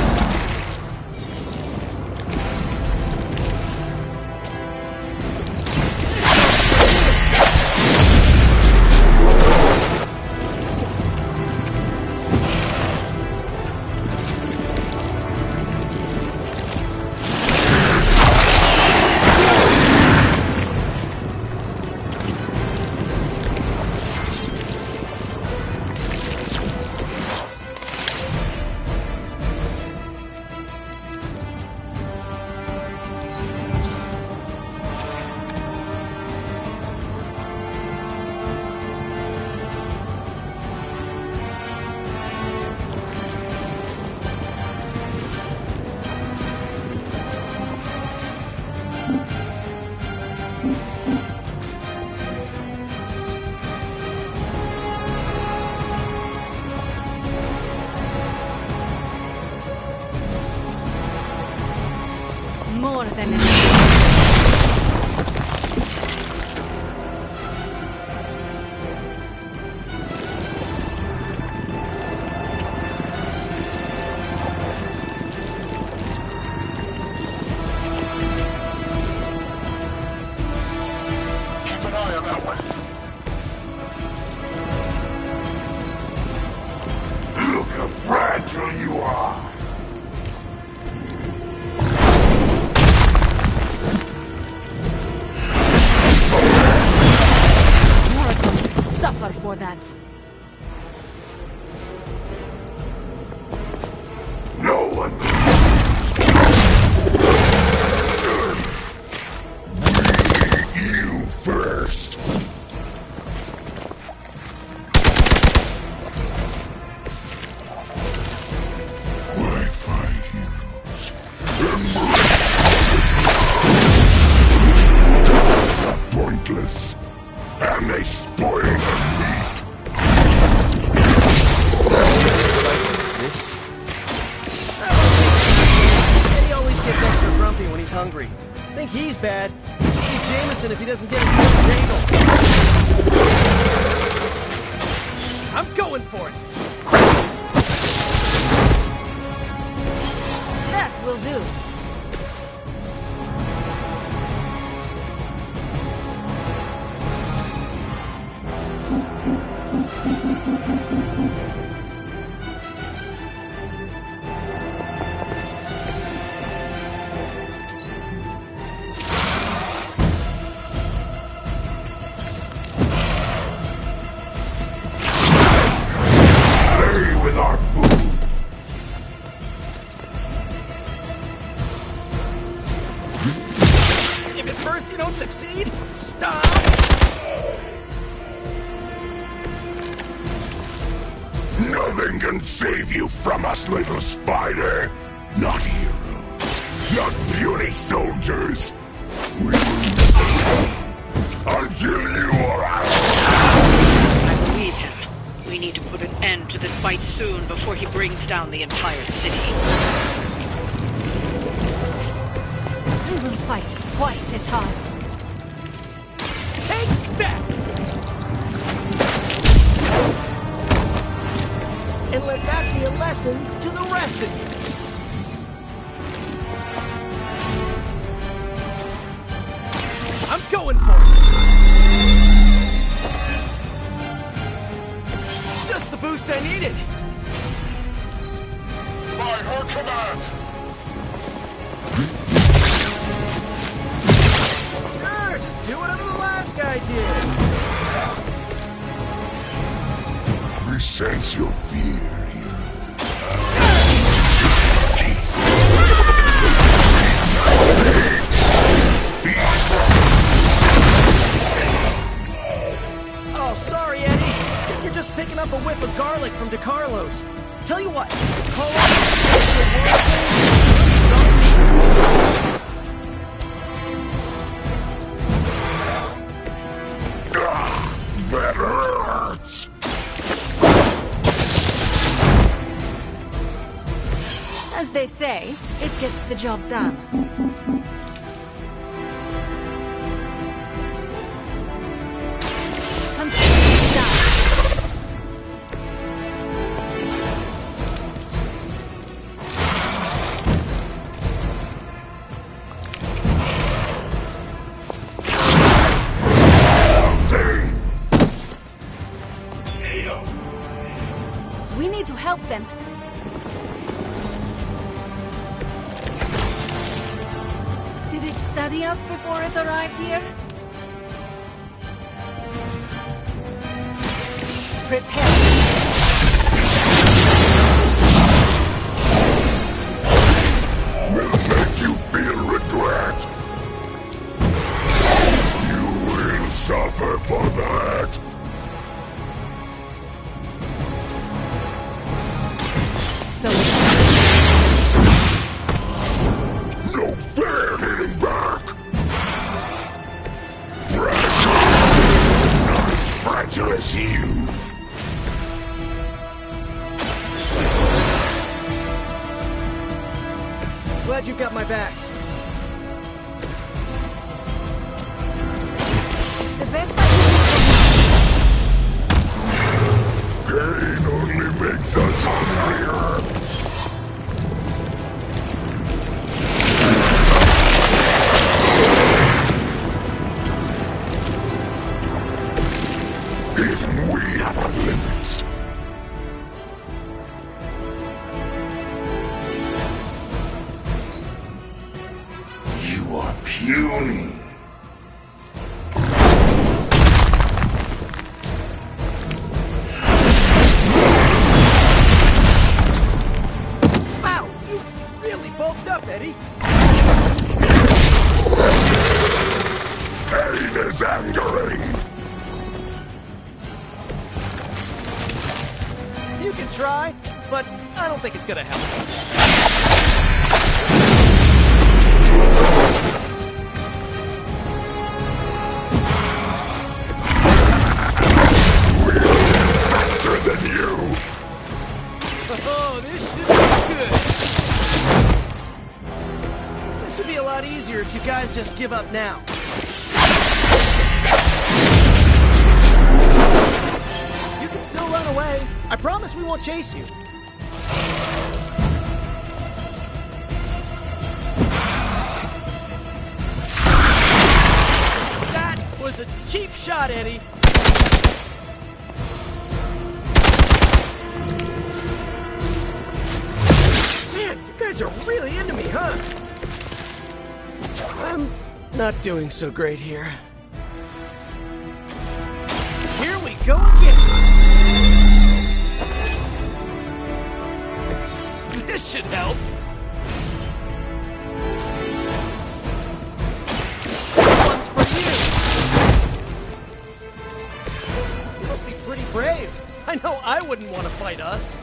More than Keep an eye on that one. Look how fragile you are. suffer for that. No one. You first. Why fight heroes? Embrace are pointless. And they spoil the meat. Eddie always gets extra grumpy when he's hungry. Think he's bad. You should see Jameson if he doesn't get a good bagel. can save you from us, little spider. Not heroes, not puny soldiers. We will until you are out. I believe him. We need to put an end to this fight soon before he brings down the entire city. We will fight twice as hard. Take that! And let that be a lesson to the rest of you. I'm going for it! It's just the boost I needed! By her command! Sure, just do whatever the last guy did! We sense your fear here. Oh, sorry, Eddie. You're just picking up a whiff of garlic from DeCarlo's. Tell you what, call That hurts! As they say, it gets the job done. We need to help them. Did it study us before it arrived here? Prepare. Will make you feel regret. You will suffer for that. No fair hitting back. Fragile. Not as fragile as you. Glad you got my back. It's the best I Pain only makes us hungrier. Even we have our limits. You are puny. Wow, you really bulked up, Eddie. Pain is angering. You can try, but I don't think it's gonna help. Faster than you. Oh, this should be good. This would be a lot easier if you guys just give up now. You can still run away. I promise we won't chase you. That was a cheap shot, Eddie. Man, you guys are really into me, huh? I'm not doing so great here. Here we go again. This should help. One's for you. You must be pretty brave. I know I wouldn't want to fight us.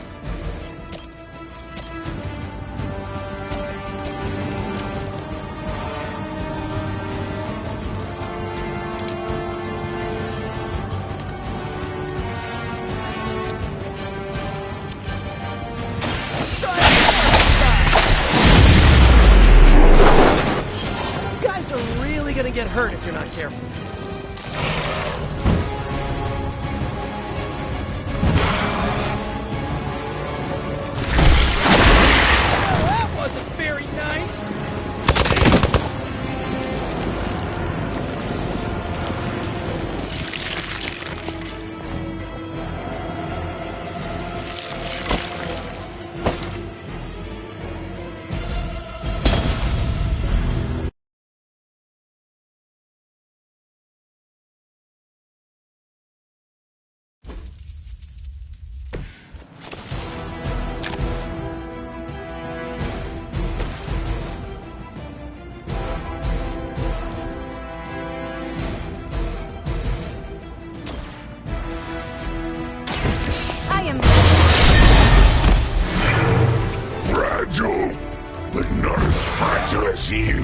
hurt if you're not careful. Oh, that wasn't very nice! Fragile, but not as fragile as you.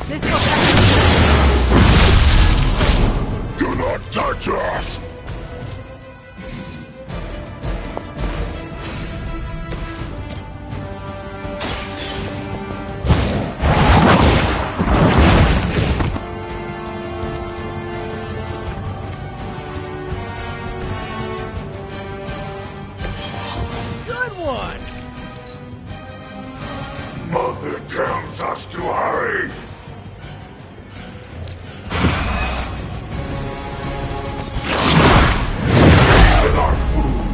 This will Do not touch us! Good one! Mother tells us to hurry! With our food!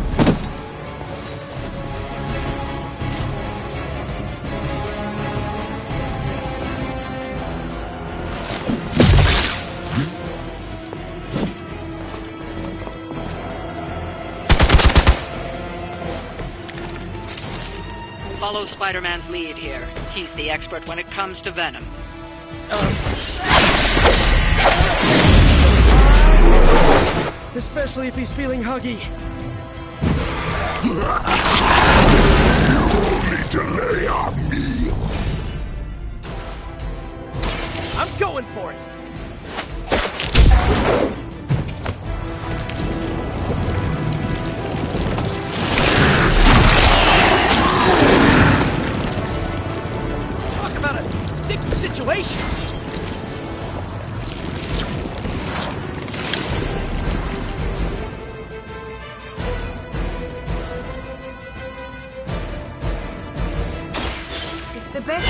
Follow Spider-Man's lead here. He's the expert when it comes to Venom. Especially if he's feeling huggy. You only delay our meal. I'm going for it! Talk about a sticky situation! It's the best.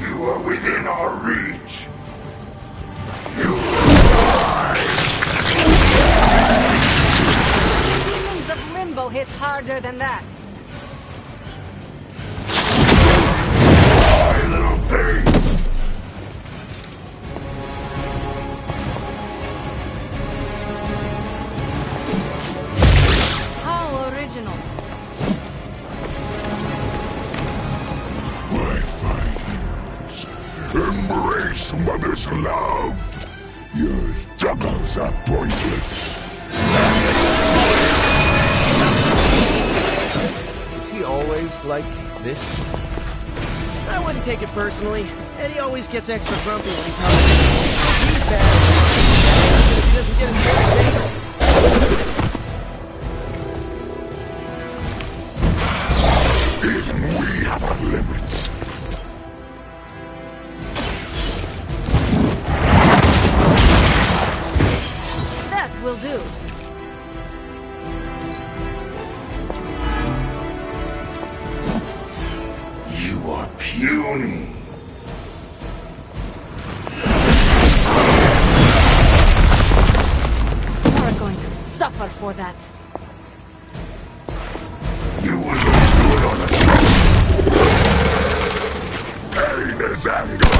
You are within our reach. Demons of Limbo hit harder than that. My little thing. How original. My fighters, embrace Mother's love. Your struggles are pointless. Is he always like this? I wouldn't take it personally. Eddie always gets extra grumpy when he's hungry. He's bad. He doesn't get his fair shake. Even we have our limits. That will do. You are puny. You're going to suffer for that. You will look good on a shelf. Pain is anger.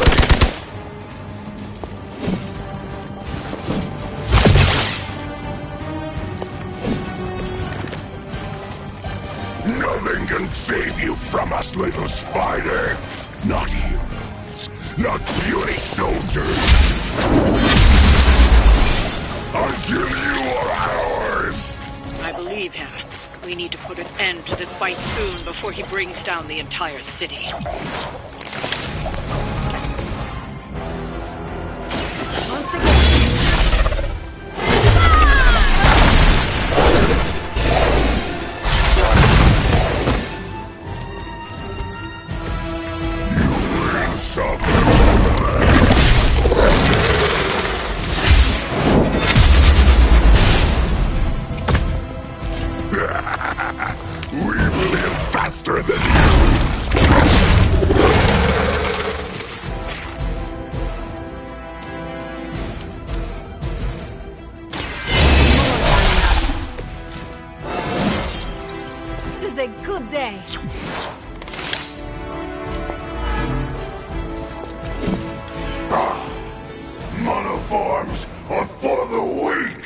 Nothing can save you from us, little spider. Not heroes. Not puny soldiers. Until you are ours. I believe him. We need to put an end to this fight soon before he brings down the entire city. Once again. We will live faster than you! It is a good day. Monoforms are for the weak!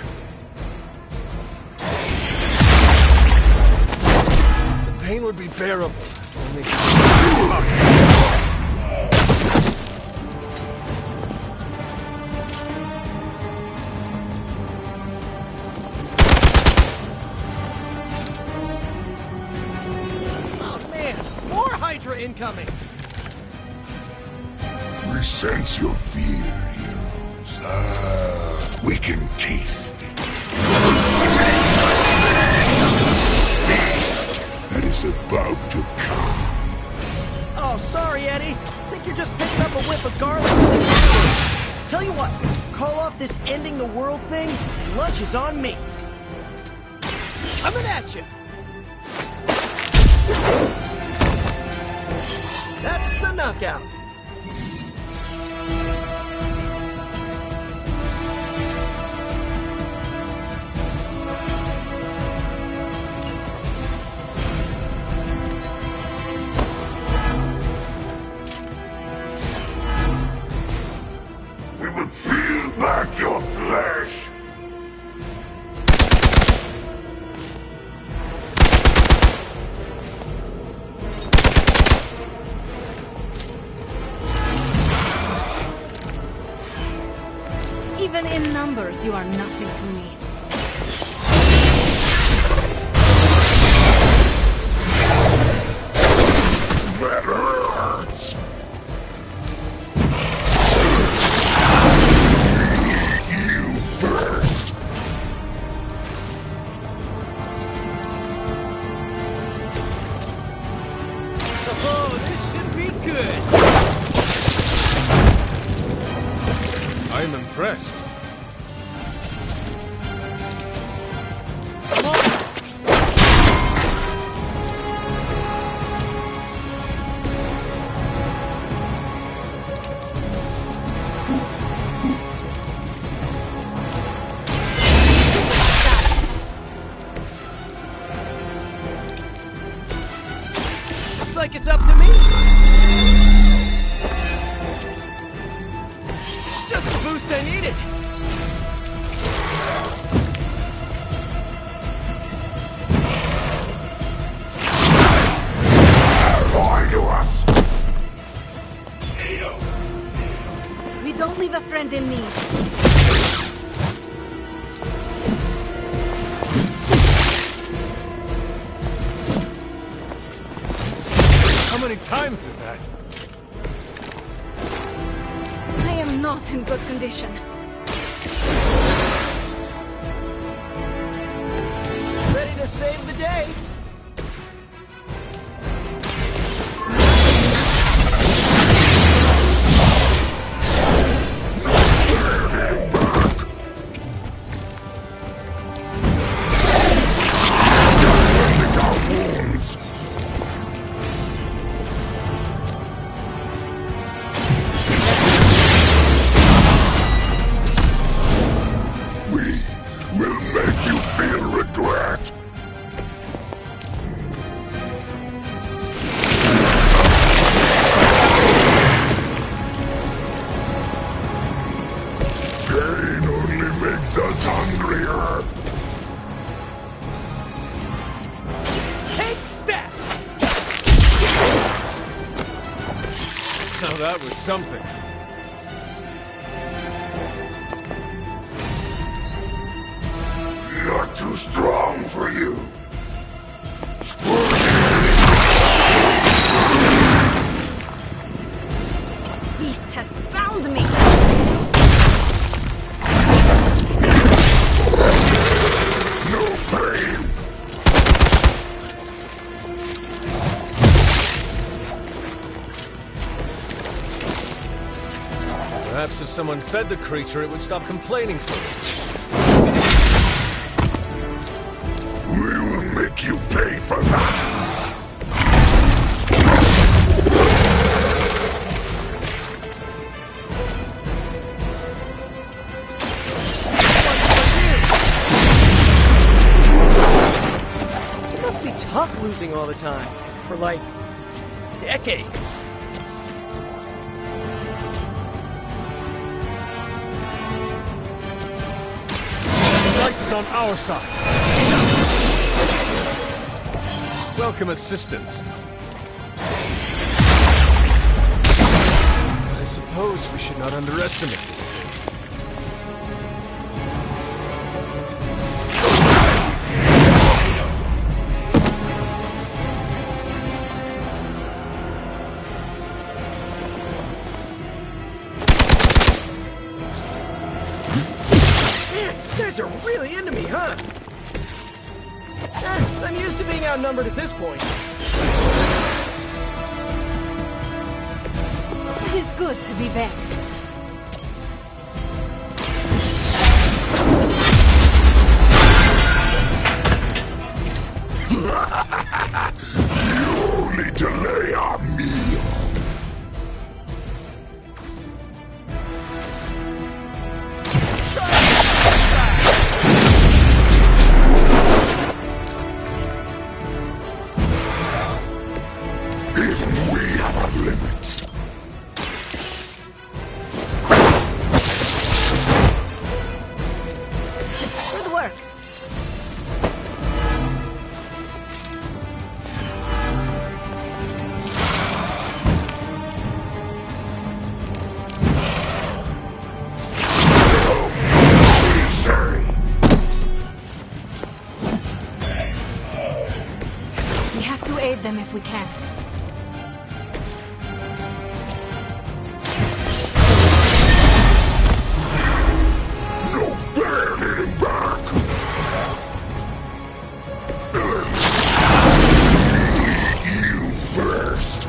The pain would be bearable if only Oh man, more Hydra incoming! We sense your fear, heroes. We can taste it. Feast that is about to come. Oh, sorry, Eddie. Think you're just picking up a whiff of garlic. Tell you what, call off this ending the world thing, and lunch is on me. Coming at you. That's a knockout. We will peel back your flesh. Even in numbers, you are nothing to me. That hurts. You first. Oh, this should be good. I am impressed. Looks like it's up to me. Just the boost I needed. Lie to us. We don't leave a friend in need. How many times is that? I am not in good condition. Ready to save the day. We will make you feel regret. Pain only makes us hungrier. Take that! Now that was something. Not too strong for you. Beast has bound me. No pain. Perhaps if someone fed the creature, it would stop complaining so much. We will make you pay for that! It must be tough losing all the time. For like, decades. On our side. Welcome assistance. I suppose we should not underestimate this thing. You guys are really into me, huh? I'm used to being outnumbered at this point. It is good to be back. You only delay our meal. Them if we can. No fair hitting back. You first.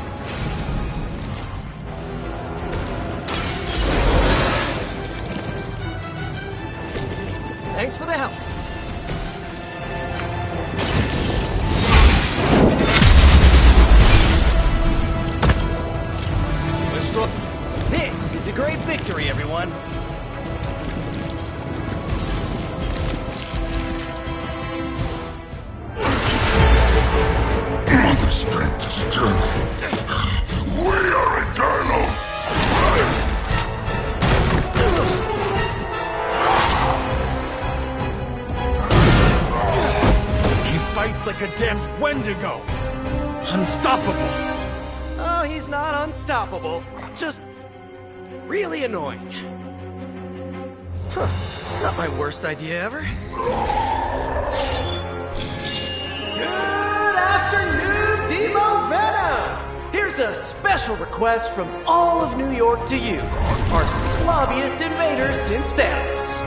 Thanks for the help. This is a great victory, everyone. Mother strength is eternal. We are eternal. He fights like a damned Wendigo. Unstoppable. Oh, he's not unstoppable. Just really annoying. Huh. Not my worst idea ever. Good afternoon, Demo Venom! Here's a special request from all of New York to you, our slobbiest invaders since Thanos.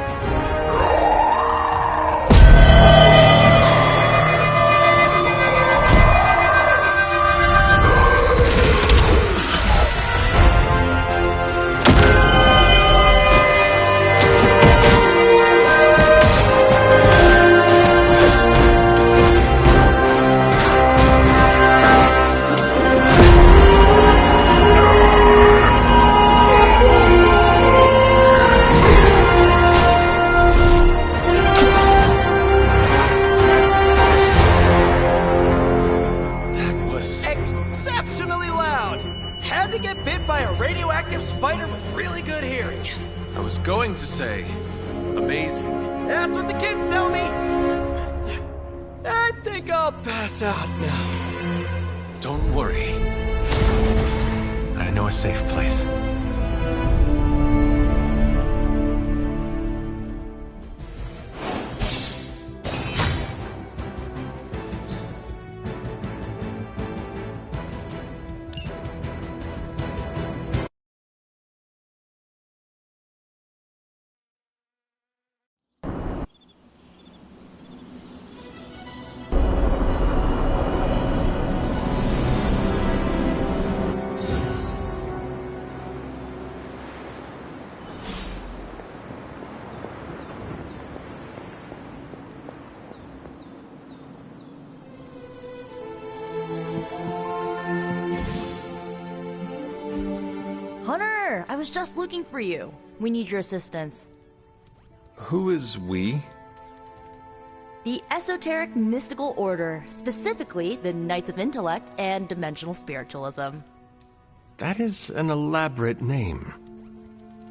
I was going to say, amazing. That's what the kids tell me. I think I'll pass out now. Don't worry. I know a safe place. Hunter, I was just looking for you. We need your assistance. Who is we? The Esoteric Mystical Order, specifically the Knights of Intellect and Dimensional Spiritualism. That is an elaborate name.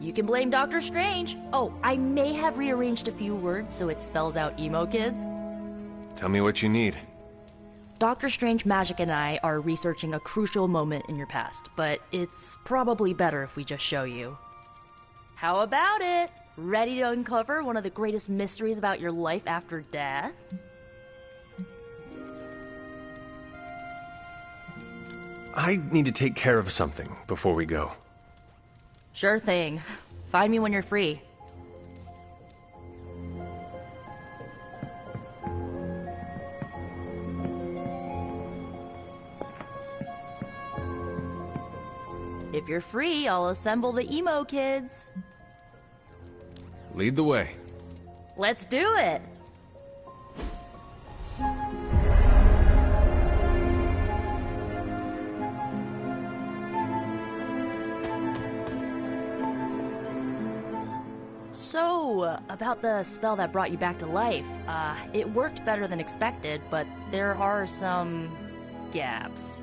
You can blame Dr. Strange. Oh, I may have rearranged a few words so it spells out emo kids. Tell me what you need. Dr. Strange Magic and I are researching a crucial moment in your past, but it's probably better if we just show you. How about it? Ready to uncover one of the greatest mysteries about your life after death? I need to take care of something before we go. Sure thing. Find me when you're free. If you're free, I'll assemble the emo kids. Lead the way. Let's do it! So, about the spell that brought you back to life, it worked better than expected, but there are some gaps.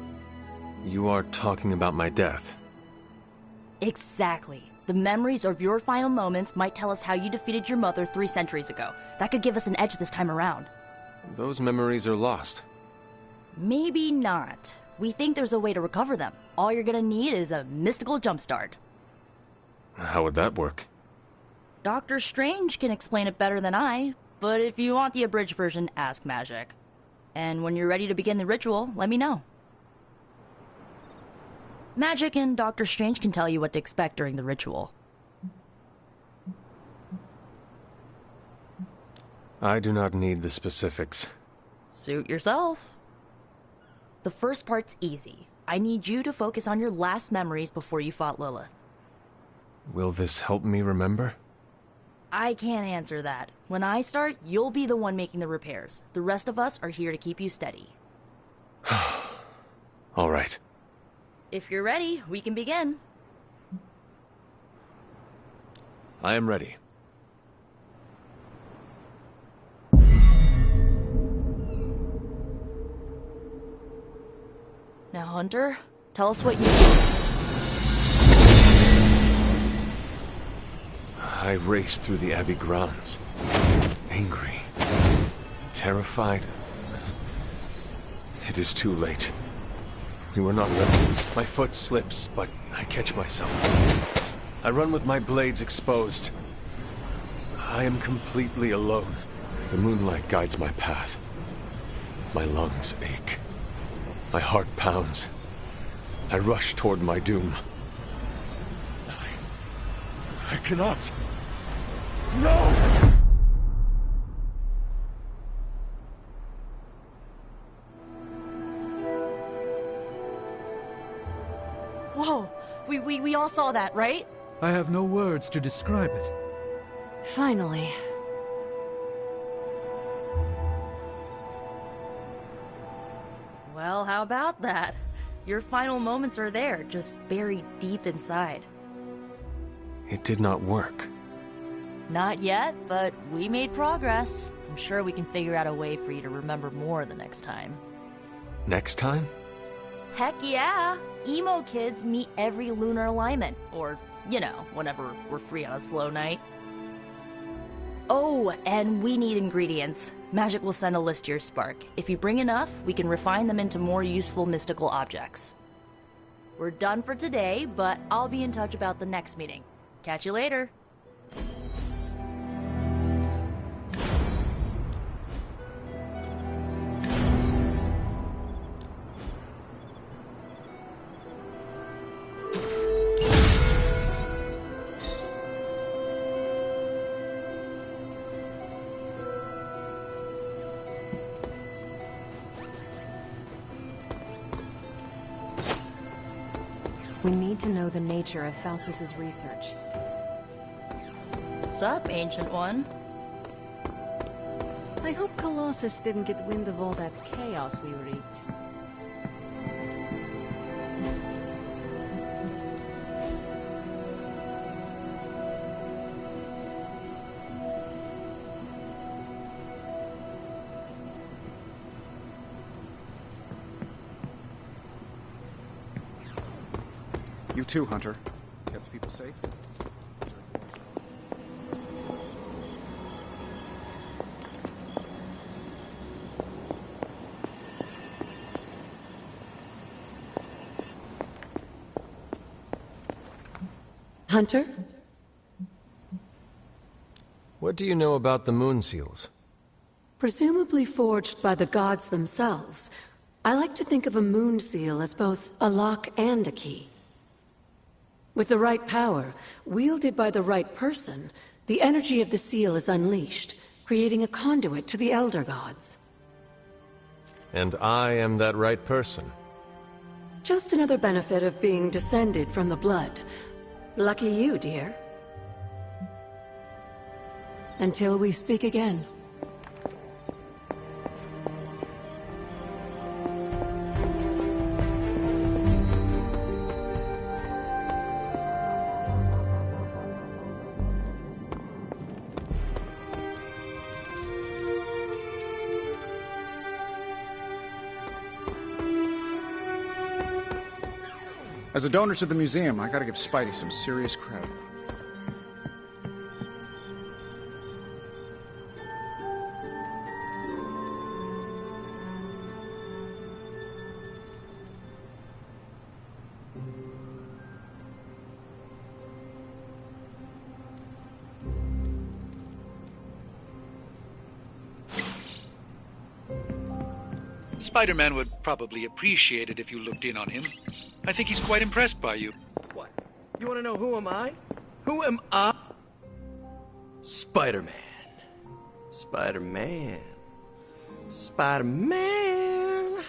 You are talking about my death. Exactly. The memories of your final moments might tell us how you defeated your mother 3 centuries ago. That could give us an edge this time around. Those memories are lost. Maybe not. We think there's a way to recover them. All you're gonna need is a mystical jumpstart. How would that work? Dr. Strange can explain it better than I, but if you want the abridged version, ask Magic. And when you're ready to begin the ritual, let me know. Magic and Dr. Strange can tell you what to expect during the ritual. I do not need the specifics. Suit yourself. The first part's easy. I need you to focus on your last memories before you fought Lilith. Will this help me remember? I can't answer that. When I start, you'll be the one making the repairs. The rest of us are here to keep you steady. All right. If you're ready, we can begin. I am ready. Now, Hunter, tell us what you... I raced through the Abbey grounds. Angry. Terrified. It is too late. We were not ready. My foot slips, but I catch myself. I run with my blades exposed. I am completely alone. The moonlight guides my path. My lungs ache. My heart pounds. I rush toward my doom. I cannot. No! Whoa! We all saw that, right? I have no words to describe it. Finally. Well, how about that? Your final moments are there, just buried deep inside. It did not work. Not yet, but we made progress. I'm sure we can figure out a way for you to remember more the next time. Next time? Heck yeah! Emo kids meet every lunar alignment, or, you know, whenever we're free on a slow night. Oh, and we need ingredients. Magic will send a list to your spark. If you bring enough, we can refine them into more useful mystical objects. We're done for today, but I'll be in touch about the next meeting. Catch you later. We need to know the nature of Faustus's research. What's up, Ancient One? I hope Colossus didn't get wind of all that chaos we wreaked. You too, Hunter. Kept people safe? Hunter? What do you know about the moon seals? Presumably forged by the gods themselves, I like to think of a moon seal as both a lock and a key. With the right power, wielded by the right person, the energy of the seal is unleashed, creating a conduit to the Elder Gods. And I am that right person. Just another benefit of being descended from the blood. Lucky you, dear. Until we speak again. As a donor to the museum, I gotta give Spidey some serious credit. Spider-Man would probably appreciate it if you looked in on him. I think he's quite impressed by you. What? You want to know who am I? Who am I? Spider-Man. Spider-Man. Spider-Man.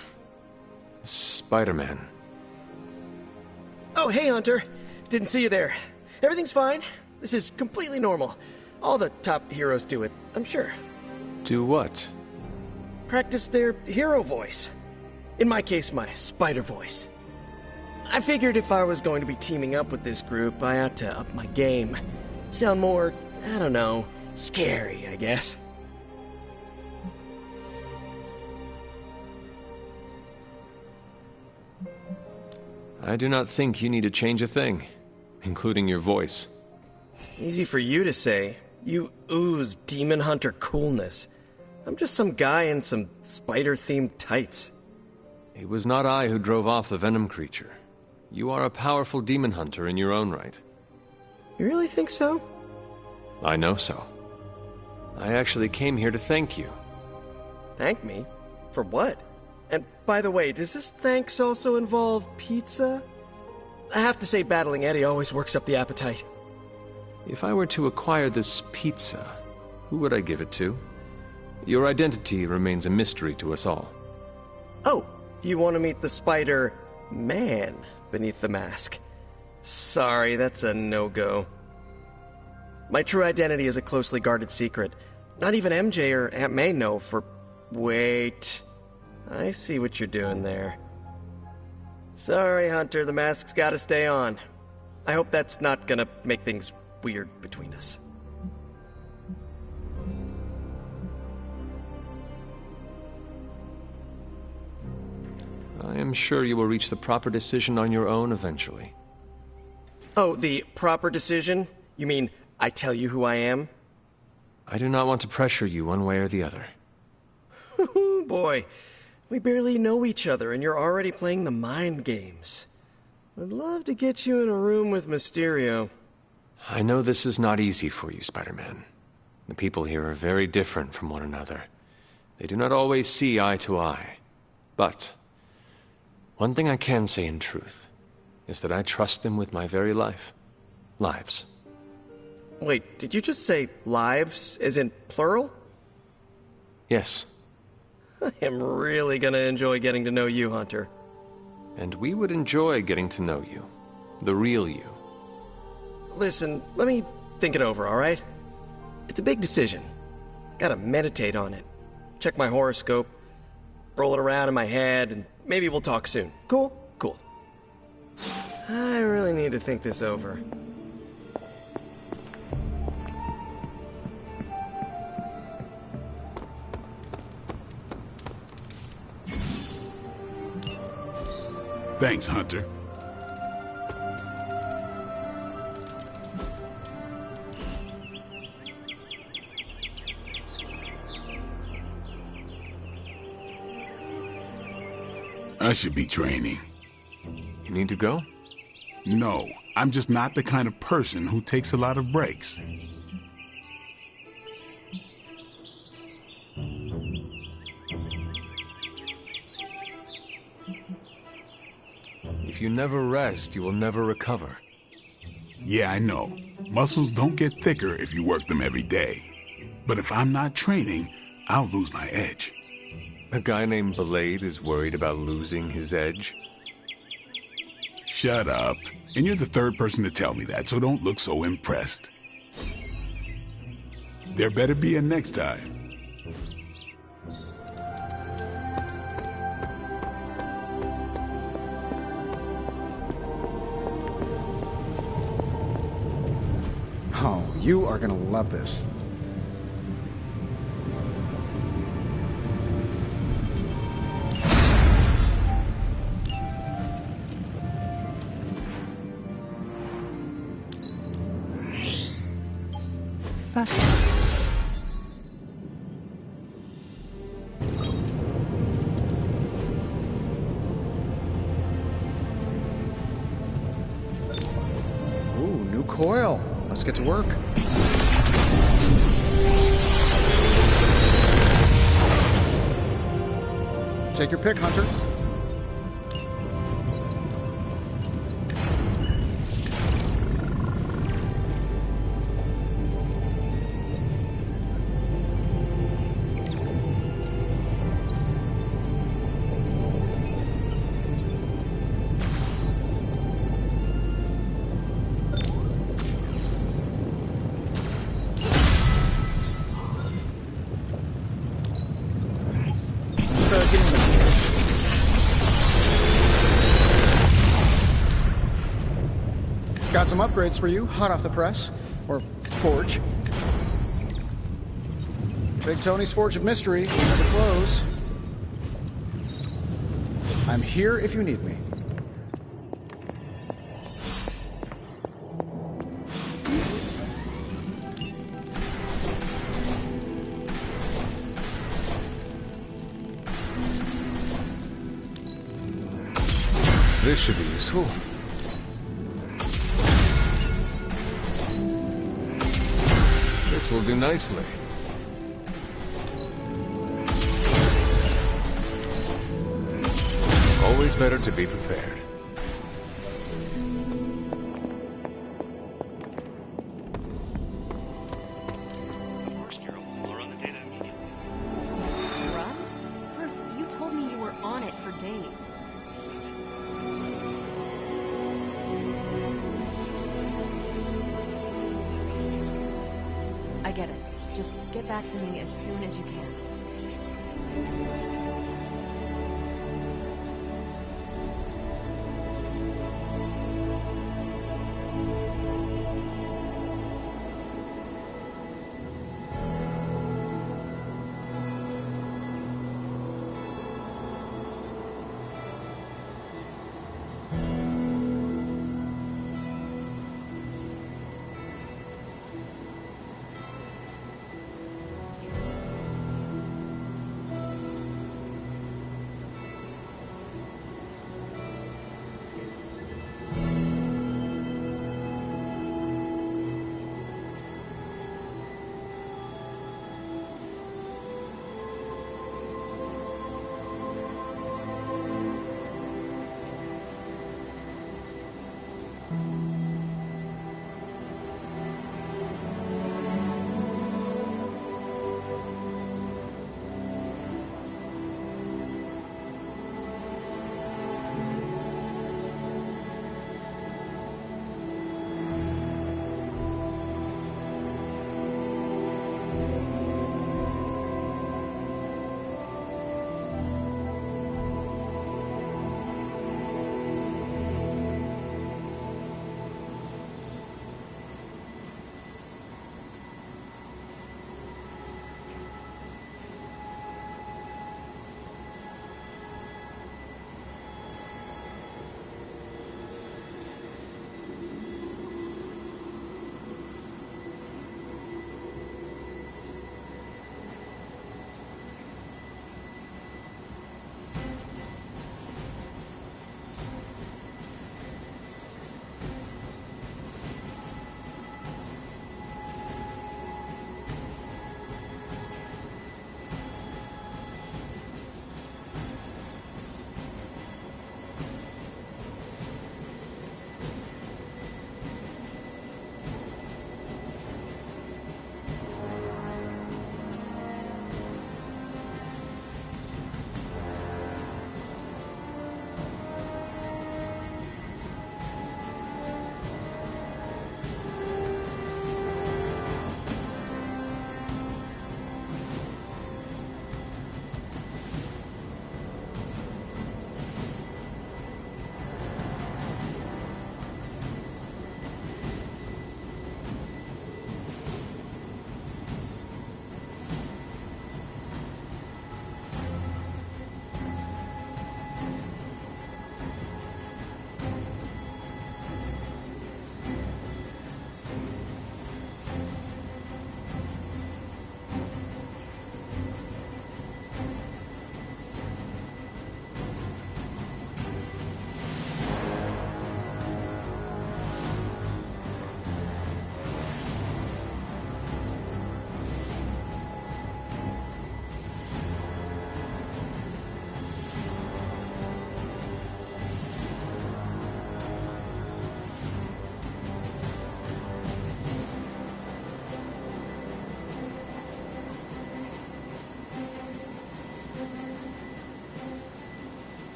Spider-Man. Oh, hey, Hunter. Didn't see you there. Everything's fine. This is completely normal. All the top heroes do it, I'm sure. Do what? Practice their hero voice. In my case, my spider voice. I figured if I was going to be teaming up with this group, I ought to up my game. Sound more, I don't know, scary, I guess. I do not think you need to change a thing, including your voice. Easy for you to say. You ooze demon hunter coolness. I'm just some guy in some spider-themed tights. It was not I who drove off the Venom creature. You are a powerful demon hunter in your own right. You really think so? I know so. I actually came here to thank you. Thank me? For what? And by the way, does this thanks also involve pizza? I have to say battling Eddie always works up the appetite. If I were to acquire this pizza, who would I give it to? Your identity remains a mystery to us all. Oh, you want to meet the Spider-Man beneath the mask? Sorry, that's a no-go. My true identity is a closely guarded secret. Not even MJ or Aunt May know for... Wait. I see what you're doing there. Sorry, Hunter, the mask's gotta stay on. I hope that's not gonna make things weird between us. I am sure you will reach the proper decision on your own eventually. Oh, the proper decision? You mean I tell you who I am? I do not want to pressure you one way or the other. Boy, we barely know each other and you're already playing the mind games. I'd love to get you in a room with Mysterio. I know this is not easy for you, Spider-Man. The people here are very different from one another. They do not always see eye to eye. But one thing I can say in truth is that I trust them with my very life. Lives. Wait, did you just say lives, as in plural? Yes. I am really gonna enjoy getting to know you, Hunter. And we would enjoy getting to know you. The real you. Listen, let me think it over, alright? It's a big decision. Gotta meditate on it. Check my horoscope, roll it around in my head, and maybe we'll talk soon. Cool? Cool. I really need to think this over. Thanks, Hunter. I should be training. You need to go? No, I'm just not the kind of person who takes a lot of breaks. If you never rest, you will never recover. Yeah, I know. Muscles don't get thicker if you work them every day. But if I'm not training, I'll lose my edge. A guy named Blade is worried about losing his edge? Shut up. And you're the third person to tell me that, so don't look so impressed. There better be a next time. Oh, you are gonna love this. Fascinating. Ooh, new coil. Let's get to work. Take your pick, Hunter. Got some upgrades for you, hot off the press. Or forge. Big Tony's Forge of Mystery, never close. I'm here if you need me. This should be useful. This will do nicely. Always better to be prepared. Run? Bruce, you told me you were on it for days. I get it. Just get back to me as soon as you can.